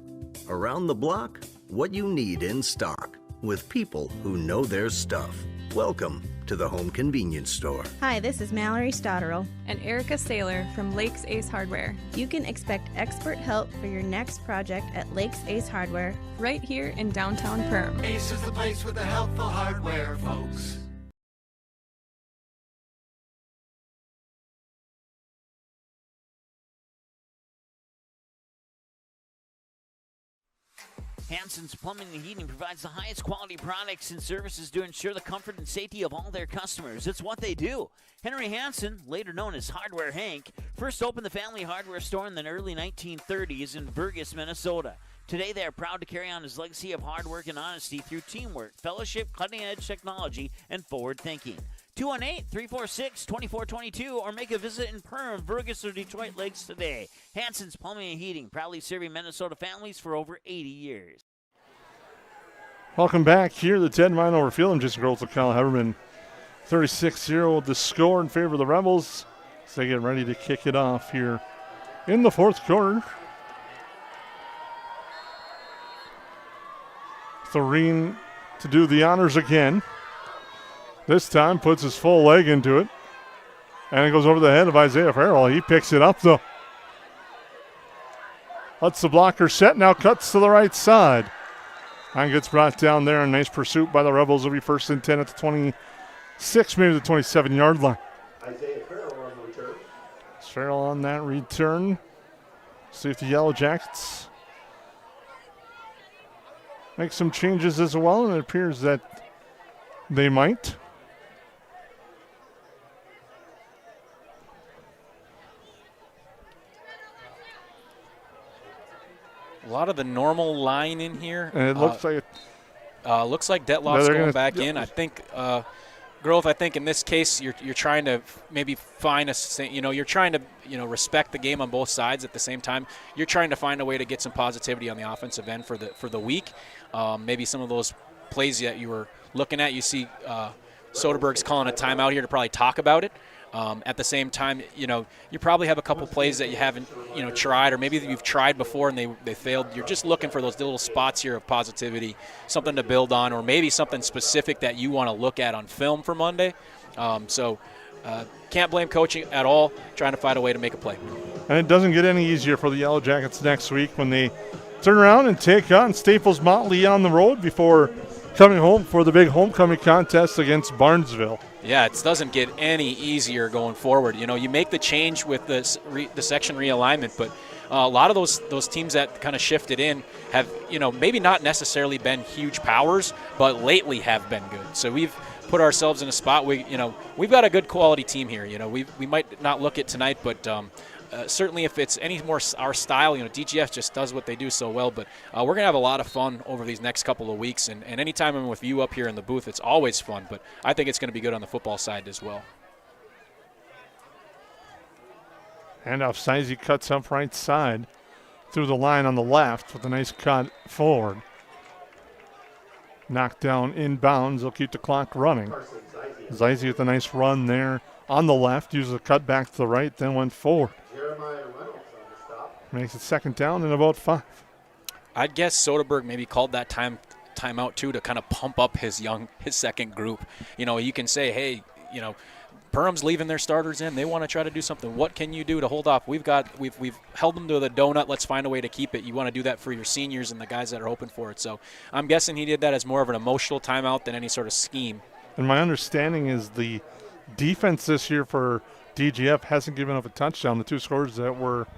Around the block, what you need in stock with people who know their stuff. Welcome to the Home Convenience Store. Hi, this is Mallory Stotterell and Erica Saylor from Lakes Ace Hardware. You can expect expert help for your next project at Lakes Ace Hardware, right here in downtown Perham. Ace is the place with the helpful hardware, folks. Hansen's Plumbing and Heating provides the highest quality products and services to ensure the comfort and safety of all their customers. It's what they do. Henry Hansen, later known as Hardware Hank, first opened the family hardware store in the early 1930s in Burgess, Minnesota. Today, they are proud to carry on his legacy of hard work and honesty through teamwork, fellowship, cutting-edge technology, and forward thinking. 218-346-2422 or make a visit in Perham, Burgess, or Detroit Lakes today. Hansen's Plumbing and Heating, proudly serving Minnesota families for over 80 years. Welcome back here to the Ted Mine Field. I'm Jason Grohl with Kyle Heberman. 36-0 the score in favor of the Rebels as they get ready to kick it off here in the fourth quarter. Thoreen to do the honors again. This time puts his full leg into it. And it goes over the head of Isaiah Farrell. He picks it up, though. Lets the blocker set, now cuts to the right side. And gets brought down there. A nice pursuit by the Rebels. Will be first and 10 at the 26, maybe the 27-yard line. Isaiah Farrell on the return. It's Farrell on that return. See if the Yellow Jackets make some changes as well, and it appears that they might. A lot of the normal line in here. And it looks like Detloff's going back in. I think Grove. I think in this case you're trying to maybe find you're trying to respect the game on both sides at the same time. You're trying to find a way to get some positivity on the offensive end for the week. Maybe some of those plays that you were looking at. You see Soderberg's calling a timeout here to probably talk about it. At the same time, you probably have a couple plays that you haven't, tried, or maybe you've tried before and they failed. You're just looking for those little spots here of positivity, something to build on, or maybe something specific that you want to look at on film for Monday. Can't blame coaching at all, trying to find a way to make a play. And it doesn't get any easier for the Yellow Jackets next week when they turn around and take on Staples Motley on the road before coming home for the big homecoming contest against Barnesville. Yeah, it doesn't get any easier going forward. You make the change with the section realignment, but a lot of those teams that kind of shifted in have, maybe not necessarily been huge powers, but lately have been good. So we've put ourselves in a spot we've got a good quality team here. We might not look at tonight, but certainly if it's any more our style, DGF just does what they do so well. But we're going to have a lot of fun over these next couple of weeks. And anytime I'm with you up here in the booth, it's always fun. But I think it's going to be good on the football side as well. Handoff, Sizey cuts up right side through the line on the left with a nice cut forward. Knocked down inbounds. They'll keep the clock running. Sizey with a nice run there on the left. Uses a cut back to the right, then went forward. Makes it second down and about 5. I'd guess Soderberg maybe called that timeout too to kind of pump up his second group. You can say, hey, Perham's leaving their starters in. They want to try to do something. What can you do to hold off? We've held them to the donut. Let's find a way to keep it. You want to do that for your seniors and the guys that are hoping for it. So I'm guessing he did that as more of an emotional timeout than any sort of scheme. And my understanding is the defense this year for DGF hasn't given up a touchdown. The 2 scores that were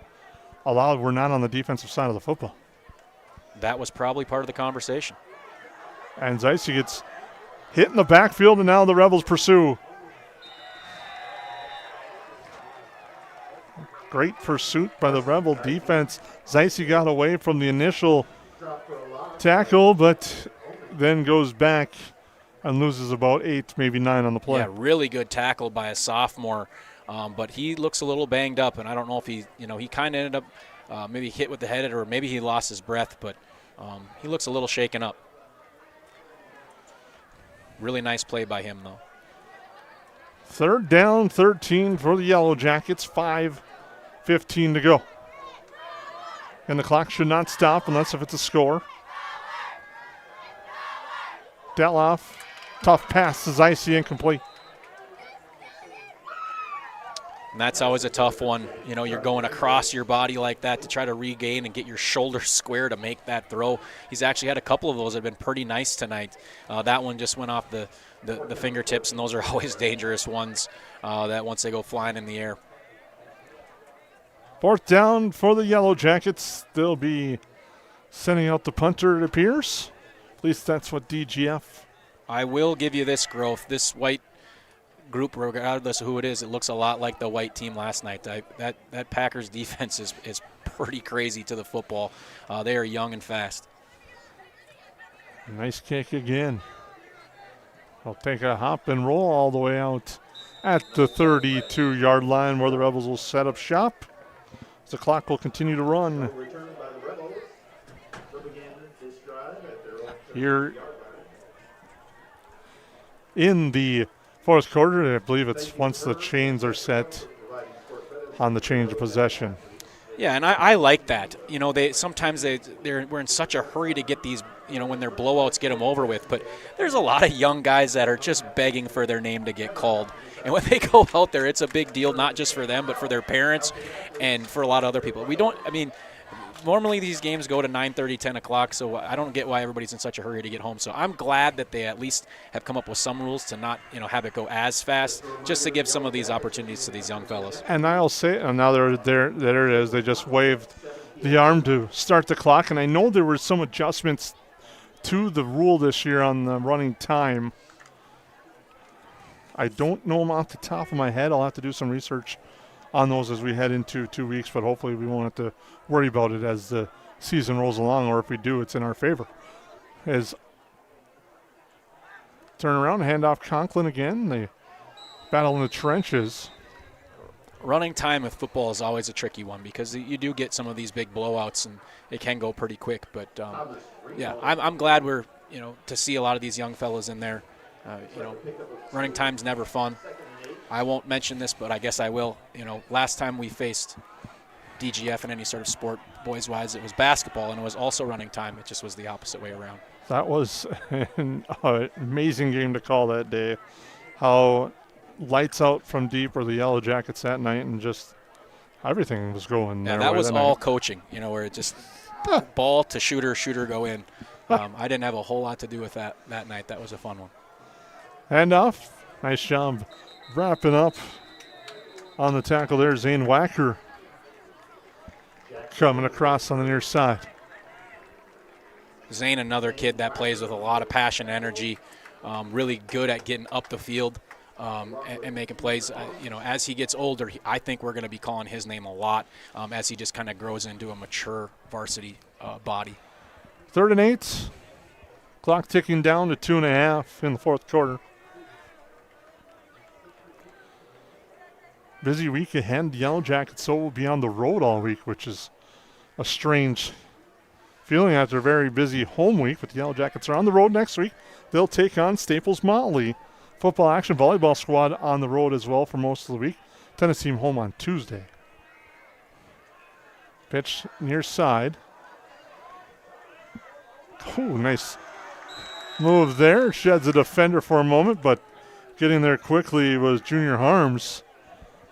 allowed were not on the defensive side of the football. That was probably part of the conversation. And Zeise gets hit in the backfield, and now the Rebels pursue. Great pursuit by the Rebel defense. Zeise got away from the initial tackle, but then goes back and loses about 8, maybe 9 on the play. Yeah, really good tackle by a sophomore. But he looks a little banged up, and I don't know if he kind of ended up maybe hit with the head, or maybe he lost his breath, but he looks a little shaken up. Really nice play by him, though. Third down, 13 for the Yellow Jackets, 5:15 to go. And the clock should not stop unless if it's a score. Detloff, tough pass to Zeise, incomplete. And that's always a tough one. You're going across your body like that to try to regain and get your shoulders square to make that throw. He's actually had a couple of those that have been pretty nice tonight. That one just went off the fingertips, and those are always dangerous ones that once they go flying in the air. Fourth down for the Yellow Jackets. They'll be sending out the punter, it appears. At least that's what DGF. I will give you this, Growth. This white group, regardless of who it is, it looks a lot like the white team last night. That Packers defense is pretty crazy to the football. They are young and fast. Nice kick again. They'll take a hop and roll all the way out at the 32-yard line where the Rebels will set up shop. The clock will continue to run. Here in the fourth quarter, I believe it's once the chains are set on the change of possession. Yeah, and I like that. You know, we're in such a hurry to get these, you know, when they're blowouts, get them over with. But there's a lot of young guys that are just begging for their name to get called. And when they go out there, it's a big deal, not just for them, but for their parents and for a lot of other people. Normally these games go to 9:30, 10 o'clock, so I don't get why everybody's in such a hurry to get home. So I'm glad that they at least have come up with some rules to not, you know, have it go as fast, just to give some of these opportunities to these young fellas. And I'll say, now there it is. They just waved the arm to start the clock, and I know there were some adjustments to the rule this year on the running time. I don't know them off the top of my head. I'll have to do some research on those as we head into 2 weeks, but hopefully we won't have to worry about it as the season rolls along, or if we do, it's in our favor. As turn around, hand off Conklin again. They battle in the trenches. Running time with football is always a tricky one because you do get some of these big blowouts and it can go pretty quick. But yeah, I'm glad we're, you know, to see a lot of these young fellas in there. You know, running time's never fun. I won't mention this, but I guess I will. You know, last time we faced DGF in any sort of sport, boys-wise, it was basketball, and it was also running time. It just was the opposite way around. That was an amazing game to call that day. How lights out from deep were the Yellowjackets that night, and just everything was going. Yeah, that was all coaching, you know, where it just ball to shooter, go in. I didn't have a whole lot to do with that night. That was a fun one. Hand off. Nice job wrapping up on the tackle there. Zane Wacker coming across on the near side. Zane, another kid that plays with a lot of passion and energy, really good at getting up the field and making plays. You know, as he gets older, I think we're going to be calling his name a lot as he just kind of grows into a mature varsity body. 3rd and 8. Clock ticking down to 2.5 in the fourth quarter. Busy week ahead. The Yellowjackets so will be on the road all week, which is a strange feeling after a very busy home week. But the Yellowjackets are on the road next week. They'll take on Staples Motley. Football action volleyball squad on the road as well for most of the week. Tennis team home on Tuesday. Pitch near side. Oh, nice move there. Sheds a defender for a moment, but getting there quickly was Junior Harms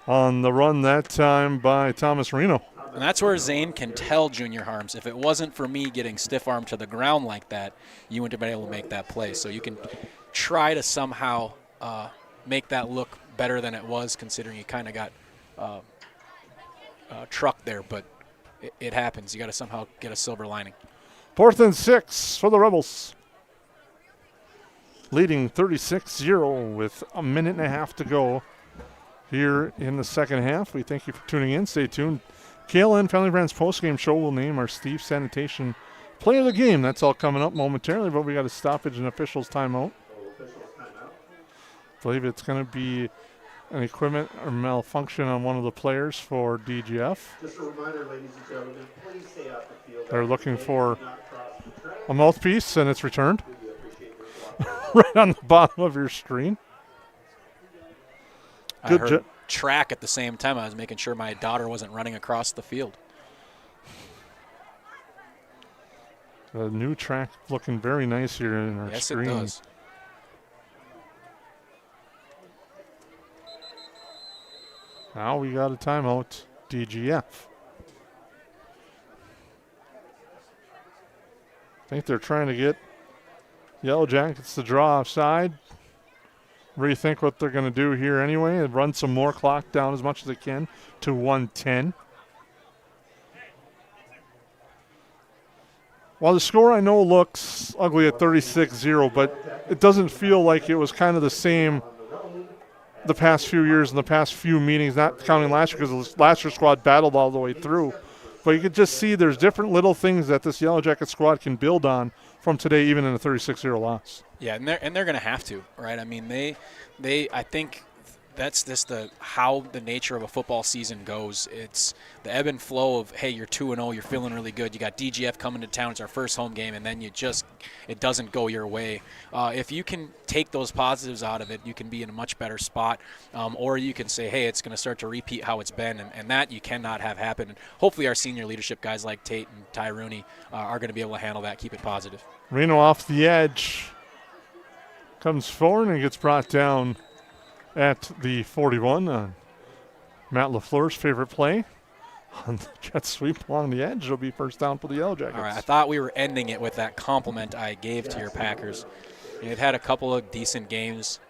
on the run that time by Thomas Reno. And that's where Zane can tell Junior Harms, if it wasn't for me getting stiff-armed to the ground like that, you wouldn't have been able to make that play. So you can try to somehow make that look better than it was, considering you kind of got trucked there. But it happens. You got to somehow get a silver lining. 4th and 6 for the Rebels. Leading 36-0 with a minute and a half to go here in the second half. We thank you for tuning in. Stay tuned. KLN Family Brands postgame show will name our Steve Sanitation play of the game. That's all coming up momentarily, but we got a stoppage and officials timeout. I believe it's going to be an equipment or malfunction on one of the players for DGF. Just a reminder, ladies and gentlemen, please stay off the field. They're looking for a mouthpiece, and it's returned right on the bottom of your screen. Good I heard track at the same time. I was making sure my daughter wasn't running across the field. The new track looking very nice here in our screen. Yes, it does. Now we got a timeout, DGF. I think they're trying to get Yellowjackets to draw offside. Rethink what they're going to do here anyway and run some more clock down as much as they can to 1:10. While the score I know looks ugly at 36-0, but it doesn't feel like it was kind of the same the past few years and the past few meetings, not counting last year because the last year's squad battled all the way through. But you could just see there's different little things that this Yellow Jacket squad can build on from today, even in a 36-0 loss. Yeah, and they're going to have to, right? I mean, I think that's just how the nature of a football season goes. It's the ebb and flow of, hey, you're 2-0, you're feeling really good. You got DGF coming to town, it's our first home game, and then it doesn't go your way. If you can take those positives out of it, you can be in a much better spot. Or you can say, hey, it's going to start to repeat how it's been, and that you cannot have happen. And hopefully our senior leadership guys like Tate and Ty Rooney are going to be able to handle that, keep it positive. Reno off the edge. Comes forward and gets brought down at the 41 on Matt LaFleur's favorite play. On the jet sweep along the edge, it'll be first down for the Yellow Jackets. All right, I thought we were ending it with that compliment I gave to your Packers. They've had a couple of decent games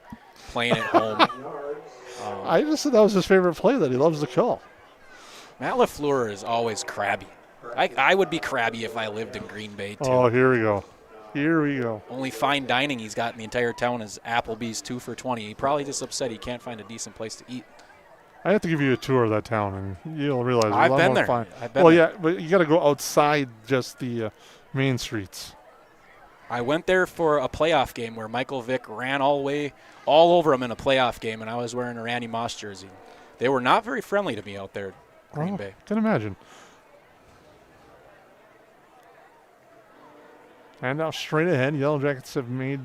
playing at home. I just said that was his favorite play that he loves to call. Matt LaFleur is always crabby. I would be crabby if I lived in Green Bay, too. Oh, here we go. Here we go. Only fine dining he's got in the entire town is Applebee's 2 for $20. He probably just upset he can't find a decent place to eat. I have to give you a tour of that town, and you'll realize I've a lot been more there. fine. I've been well, there. yeah, but you got to go outside just the main streets. I went there for a playoff game where Michael Vick ran all over him in a playoff game, and I was wearing a Randy Moss jersey. They were not very friendly to me out there at Green Bay. Can imagine. And now straight ahead, Yellow Jackets have made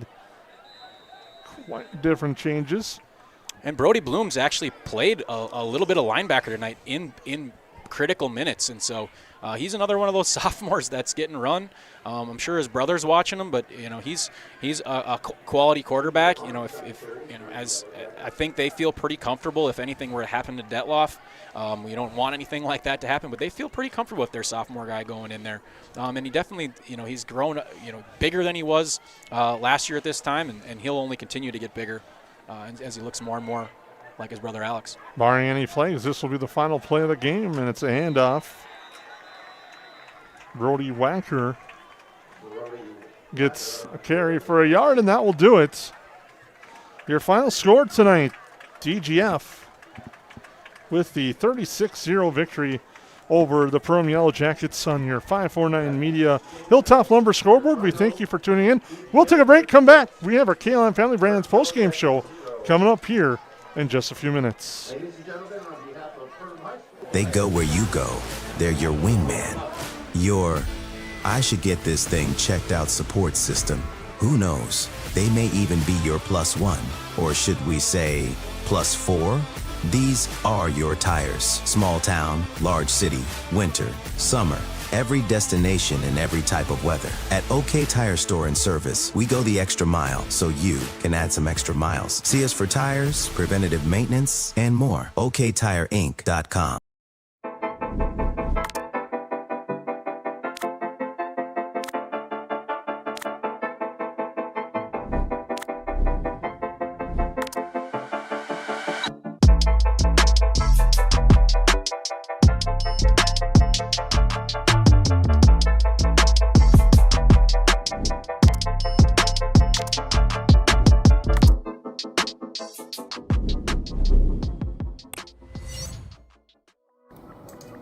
quite different changes. And Brody Blooms actually played a little bit of linebacker tonight in critical minutes, and so he's another one of those sophomores that's getting run. I'm sure his brother's watching him, but he's a quality quarterback. If as I think they feel pretty comfortable. If anything were to happen to Detloff, we don't want anything like that to happen, but they feel pretty comfortable with their sophomore guy going in there. And he definitely, he's grown, bigger than he was last year at this time, and he'll only continue to get bigger as he looks more and more like his brother Alex. Barring any plays, this will be the final play of the game, and it's a handoff. Brody Wacker gets a carry for a yard, and that will do it. Your final score tonight, DGF with the 36-0 victory over the Perham Yellowjackets on your 549 Media Hilltop Lumber scoreboard. We thank you for tuning in. We'll take a break, come back. We have our KLM Family Brands postgame show coming up here in just a few minutes. They go where you go. They're your wingman. Your, I should get this thing checked out support system. Who knows? They may even be your +1, or should we say +4? These are your tires. Small town, large city, winter, summer, every destination and every type of weather. At OK Tire Store and Service, we go the extra mile so you can add some extra miles. See us for tires, preventative maintenance, and more. OKTireInc.com.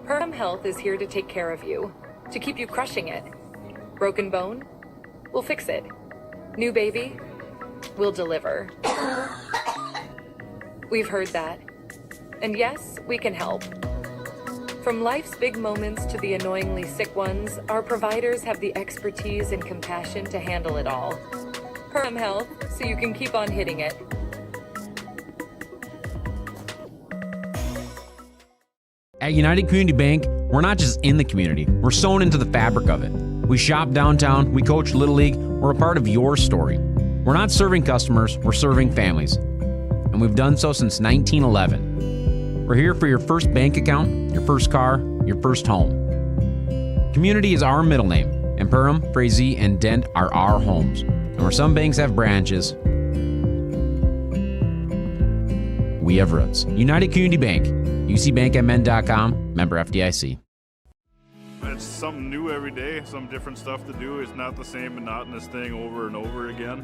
Perham Health is here to take care of you, to keep you crushing it. Broken bone? We'll fix it. New baby? We'll deliver. We've heard that. And yes, we can help. From life's big moments to the annoyingly sick ones, our providers have the expertise and compassion to handle it all. Perham Health, so you can keep on hitting it. At United Community Bank, we're not just in the community, we're sewn into the fabric of it. We shop downtown, we coach Little League, we're a part of your story. We're not serving customers, we're serving families. And we've done so since 1911. We're here for your first bank account, your first car, your first home. Community is our middle name, and Perham, Frazee, and Dent are our homes. And where some banks have branches, we have roots. United Community Bank, ucbankmn.com, member FDIC. When it's something new every day, some different stuff to do. It's not the same monotonous thing over and over again.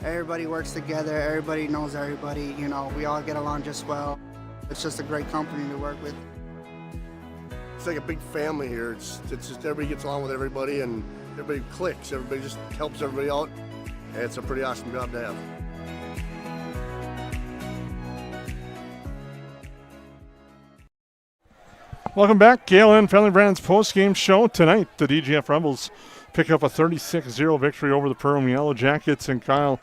Everybody works together, everybody knows everybody, you know, we all get along just well. It's just a great company to work with. It's like a big family here. It's just everybody gets along with everybody and everybody clicks. Everybody just helps everybody out. And it's a pretty awesome job to have. Welcome back. KLN Family Brands post-game show tonight. The DGF Rebels pick up a 36-0 victory over the Perham Yellowjackets. And Kyle,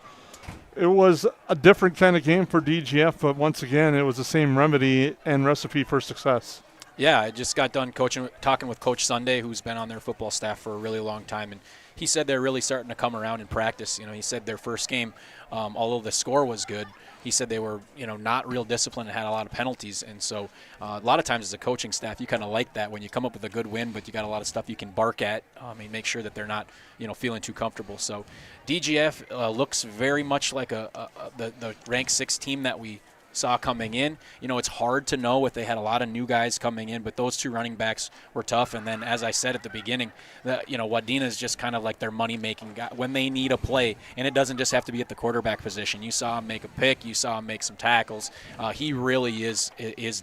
it was a different kind of game for DGF, but once again, it was the same remedy and recipe for success. Yeah, I just got done talking with Coach Sunday, who's been on their football staff for a really long time, and he said they're really starting to come around in practice. You know, he said their first game, although the score was good, he said they were, you know, not real disciplined and had a lot of penalties. And so a lot of times as a coaching staff, you kind of like that when you come up with a good win, but you got a lot of stuff you can bark at and make sure that they're not, you know, feeling too comfortable. So DGF looks very much like the ranked 6 team that we saw coming in. You know, it's hard to know if they had a lot of new guys coming in, but those 2 running backs were tough. And then, as I said at the beginning, Wadena is just kind of like their money-making guy when they need a play, and it doesn't just have to be at the quarterback position. You saw him make a pick, you saw him make some tackles. He really is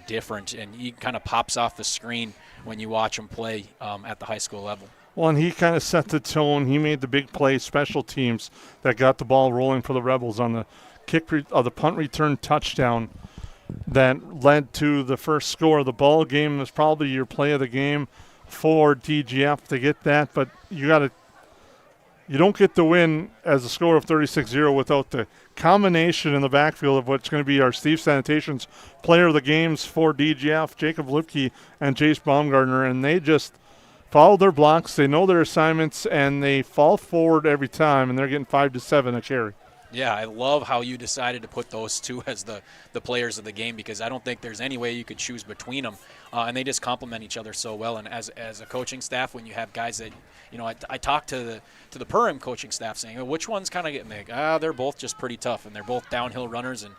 different, and he kind of pops off the screen when you watch him play at the high school level. Well, and he kind of set the tone. He made the big play, special teams that got the ball rolling for the Rebels on the the punt return touchdown that led to the first score of the ball game. Was probably your play of the game for DGF to get that, but you don't get the win as a score of 36-0 without the combination in the backfield of what's going to be our Steve Sanitation's player of the games for DGF, Jacob Lipke and Jace Baumgartner, and they just follow their blocks, they know their assignments, and they fall forward every time, and they're getting 5 to 7 a carry. Yeah, I love how you decided to put those 2 as the players of the game, because I don't think there's any way you could choose between them, and they just complement each other so well. And as a coaching staff, when you have guys that, you know, I talked to the Perham coaching staff saying, well, which one's kind of getting big? They're both just pretty tough, and they're both downhill runners, and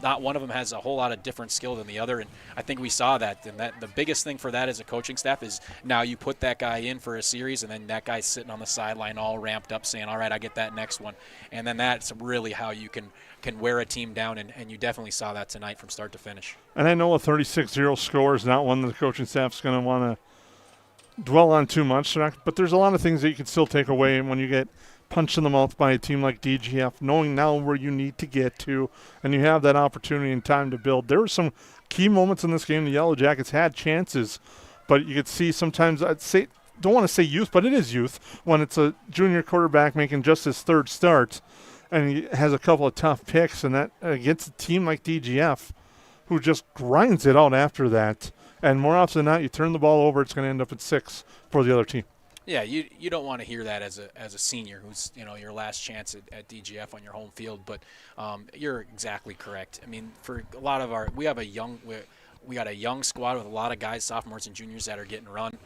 not one of them has a whole lot of different skill than the other. And I think we saw that. And that the biggest thing for that as a coaching staff is now you put that guy in for a series, and then that guy's sitting on the sideline all ramped up saying, all right, I get that next one. And then that's really how you can wear a team down, and you definitely saw that tonight from start to finish. And I know a 36-0 score is not one that the coaching staff's going to want to dwell on too much, but there's a lot of things that you can still take away when you get punched in the mouth by a team like DGF, knowing now where you need to get to, and you have that opportunity and time to build. There were some key moments in this game. The Yellow Jackets had chances, but you could see sometimes, don't want to say youth, but it is youth, when it's a junior quarterback making just his 3rd start, and he has a couple of tough picks, and that against a team like DGF, who just grinds it out after that. And more often than not, you turn the ball over, it's going to end up at 6 for the other team. Yeah, you don't want to hear that as a senior who's, you know, your last chance at DGF on your home field, but you're exactly correct. I mean, for a lot of we got a young squad with a lot of guys, sophomores and juniors, that are getting run.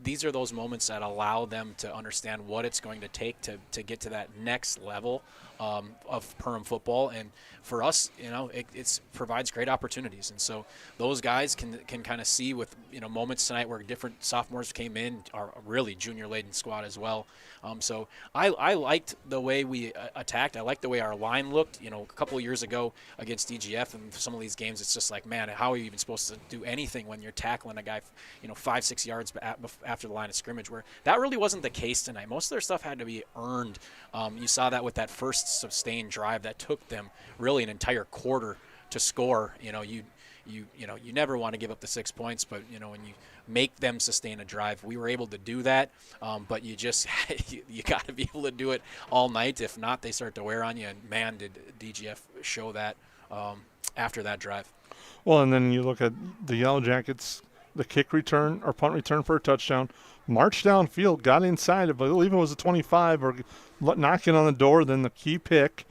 These are those moments that allow them to understand what it's going to take to get to that next level of Perham football. And for us, you know, it provides great opportunities. And so those guys can kind of see with, you know, moments tonight where different sophomores came in, are a really junior-laden squad as well. So I liked the way we attacked. I liked the way our line looked. You know, a couple of years ago against DGF and some of these games, it's just like, man, how are you even supposed to do anything when you're tackling a guy, you know, 5-6 yards after the line of scrimmage, where that really wasn't the case tonight. Most of their stuff had to be earned. You saw that with that first sustained drive that took them really an entire quarter to score. You know, you never want to give up the 6 points, but, you know, when you make them sustain a drive, we were able to do that. But you just you got to be able to do it all night. If not, they start to wear on you. And man, did DGF show that after that drive. Well, and then you look at the Yellow Jackets, the kick return or punt return for a touchdown, marched downfield, got inside, I believe it was a 25, or knocking on the door, then the key pick,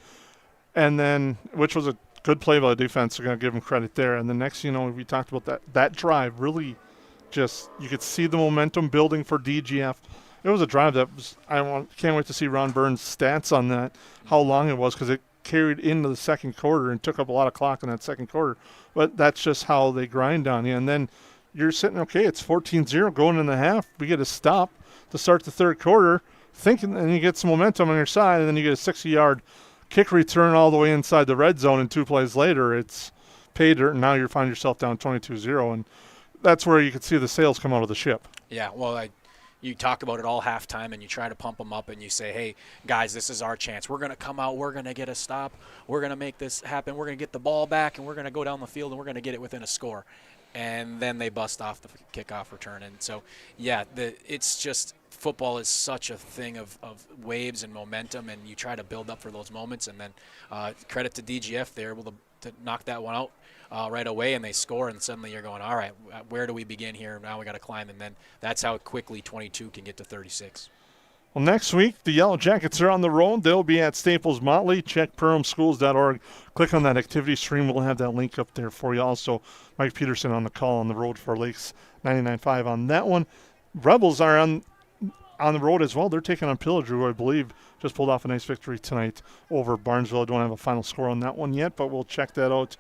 and then, which was a good play by the defense. We're going to give them credit there. And the next, you know, we talked about that drive really just, you could see the momentum building for DGF. It was a drive that was, can't wait to see Ron Burns' stats on that, how long it was, because it carried into the second quarter and took up a lot of clock in that second quarter. But that's just how they grind on you. And then you're sitting, okay, it's 14-0 going in the half. We get a stop to start the third quarter, thinking, and you get some momentum on your side, and then you get a 60-yard kick return all the way inside the red zone, and 2 plays later, it's pay dirt, and now you find yourself down 22-0, and that's where you could see the sails come out of the ship. Yeah, well, you talk about it all halftime, and you try to pump them up, and you say, hey, guys, this is our chance. We're going to come out. We're going to get a stop. We're going to make this happen. We're going to get the ball back, and we're going to go down the field, and we're going to get it within a score. And then they bust off the kickoff return. And so, yeah, it's just football is such a thing of waves and momentum, and you try to build up for those moments. And then credit to DGF, they're able to knock that one out right away, and they score, and suddenly you're going, all right, where do we begin here? Now we got to climb, and then that's how quickly 22 can get to 36. Well, next week, the Yellow Jackets are on the road. They'll be at Staples Motley. Check perhamschools.org. Click on that activity stream. We'll have that link up there for you. Also, Mike Peterson on the call on the road for Lakes 99.5 on that one. Rebels are on the road as well. They're taking on Pillager, who I believe just pulled off a nice victory tonight over Barnesville. I don't have a final score on that one yet, but we'll check that out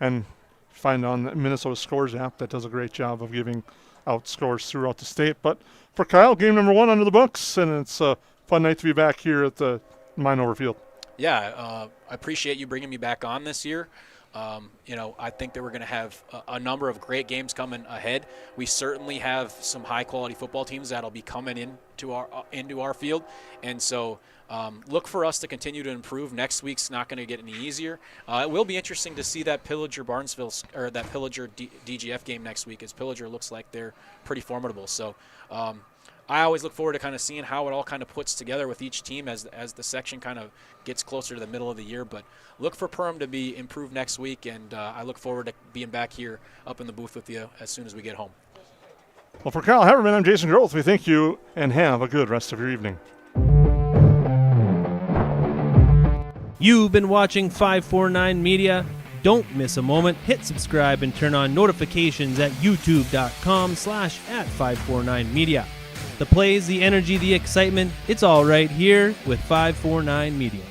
and find on the Minnesota Scores app that does a great job of giving out scores throughout the state. But for Kyle, game number 1 under the books, and it's a fun night to be back here at the Mine Over Field. Yeah, I appreciate you bringing me back on this year. I think that we're going to have a number of great games coming ahead. We certainly have some high-quality football teams that'll be coming into our field, and so look for us to continue to improve. Next week's not going to get any easier. It will be interesting to see that Pillager-Barnesville or that Pillager-DGF game next week, as Pillager looks like they're pretty formidable. So I always look forward to kind of seeing how it all kind of puts together with each team as the section kind of gets closer to the middle of the year. But look for Perham to be improved next week, and I look forward to being back here up in the booth with you as soon as we get home. Well, for Kyle Haverman, I'm Jason Groth. We thank you, and have a good rest of your evening. You've been watching 549 Media. Don't miss a moment. Hit subscribe and turn on notifications at youtube.com/@549media. The plays, the energy, the excitement, it's all right here with 549 Media.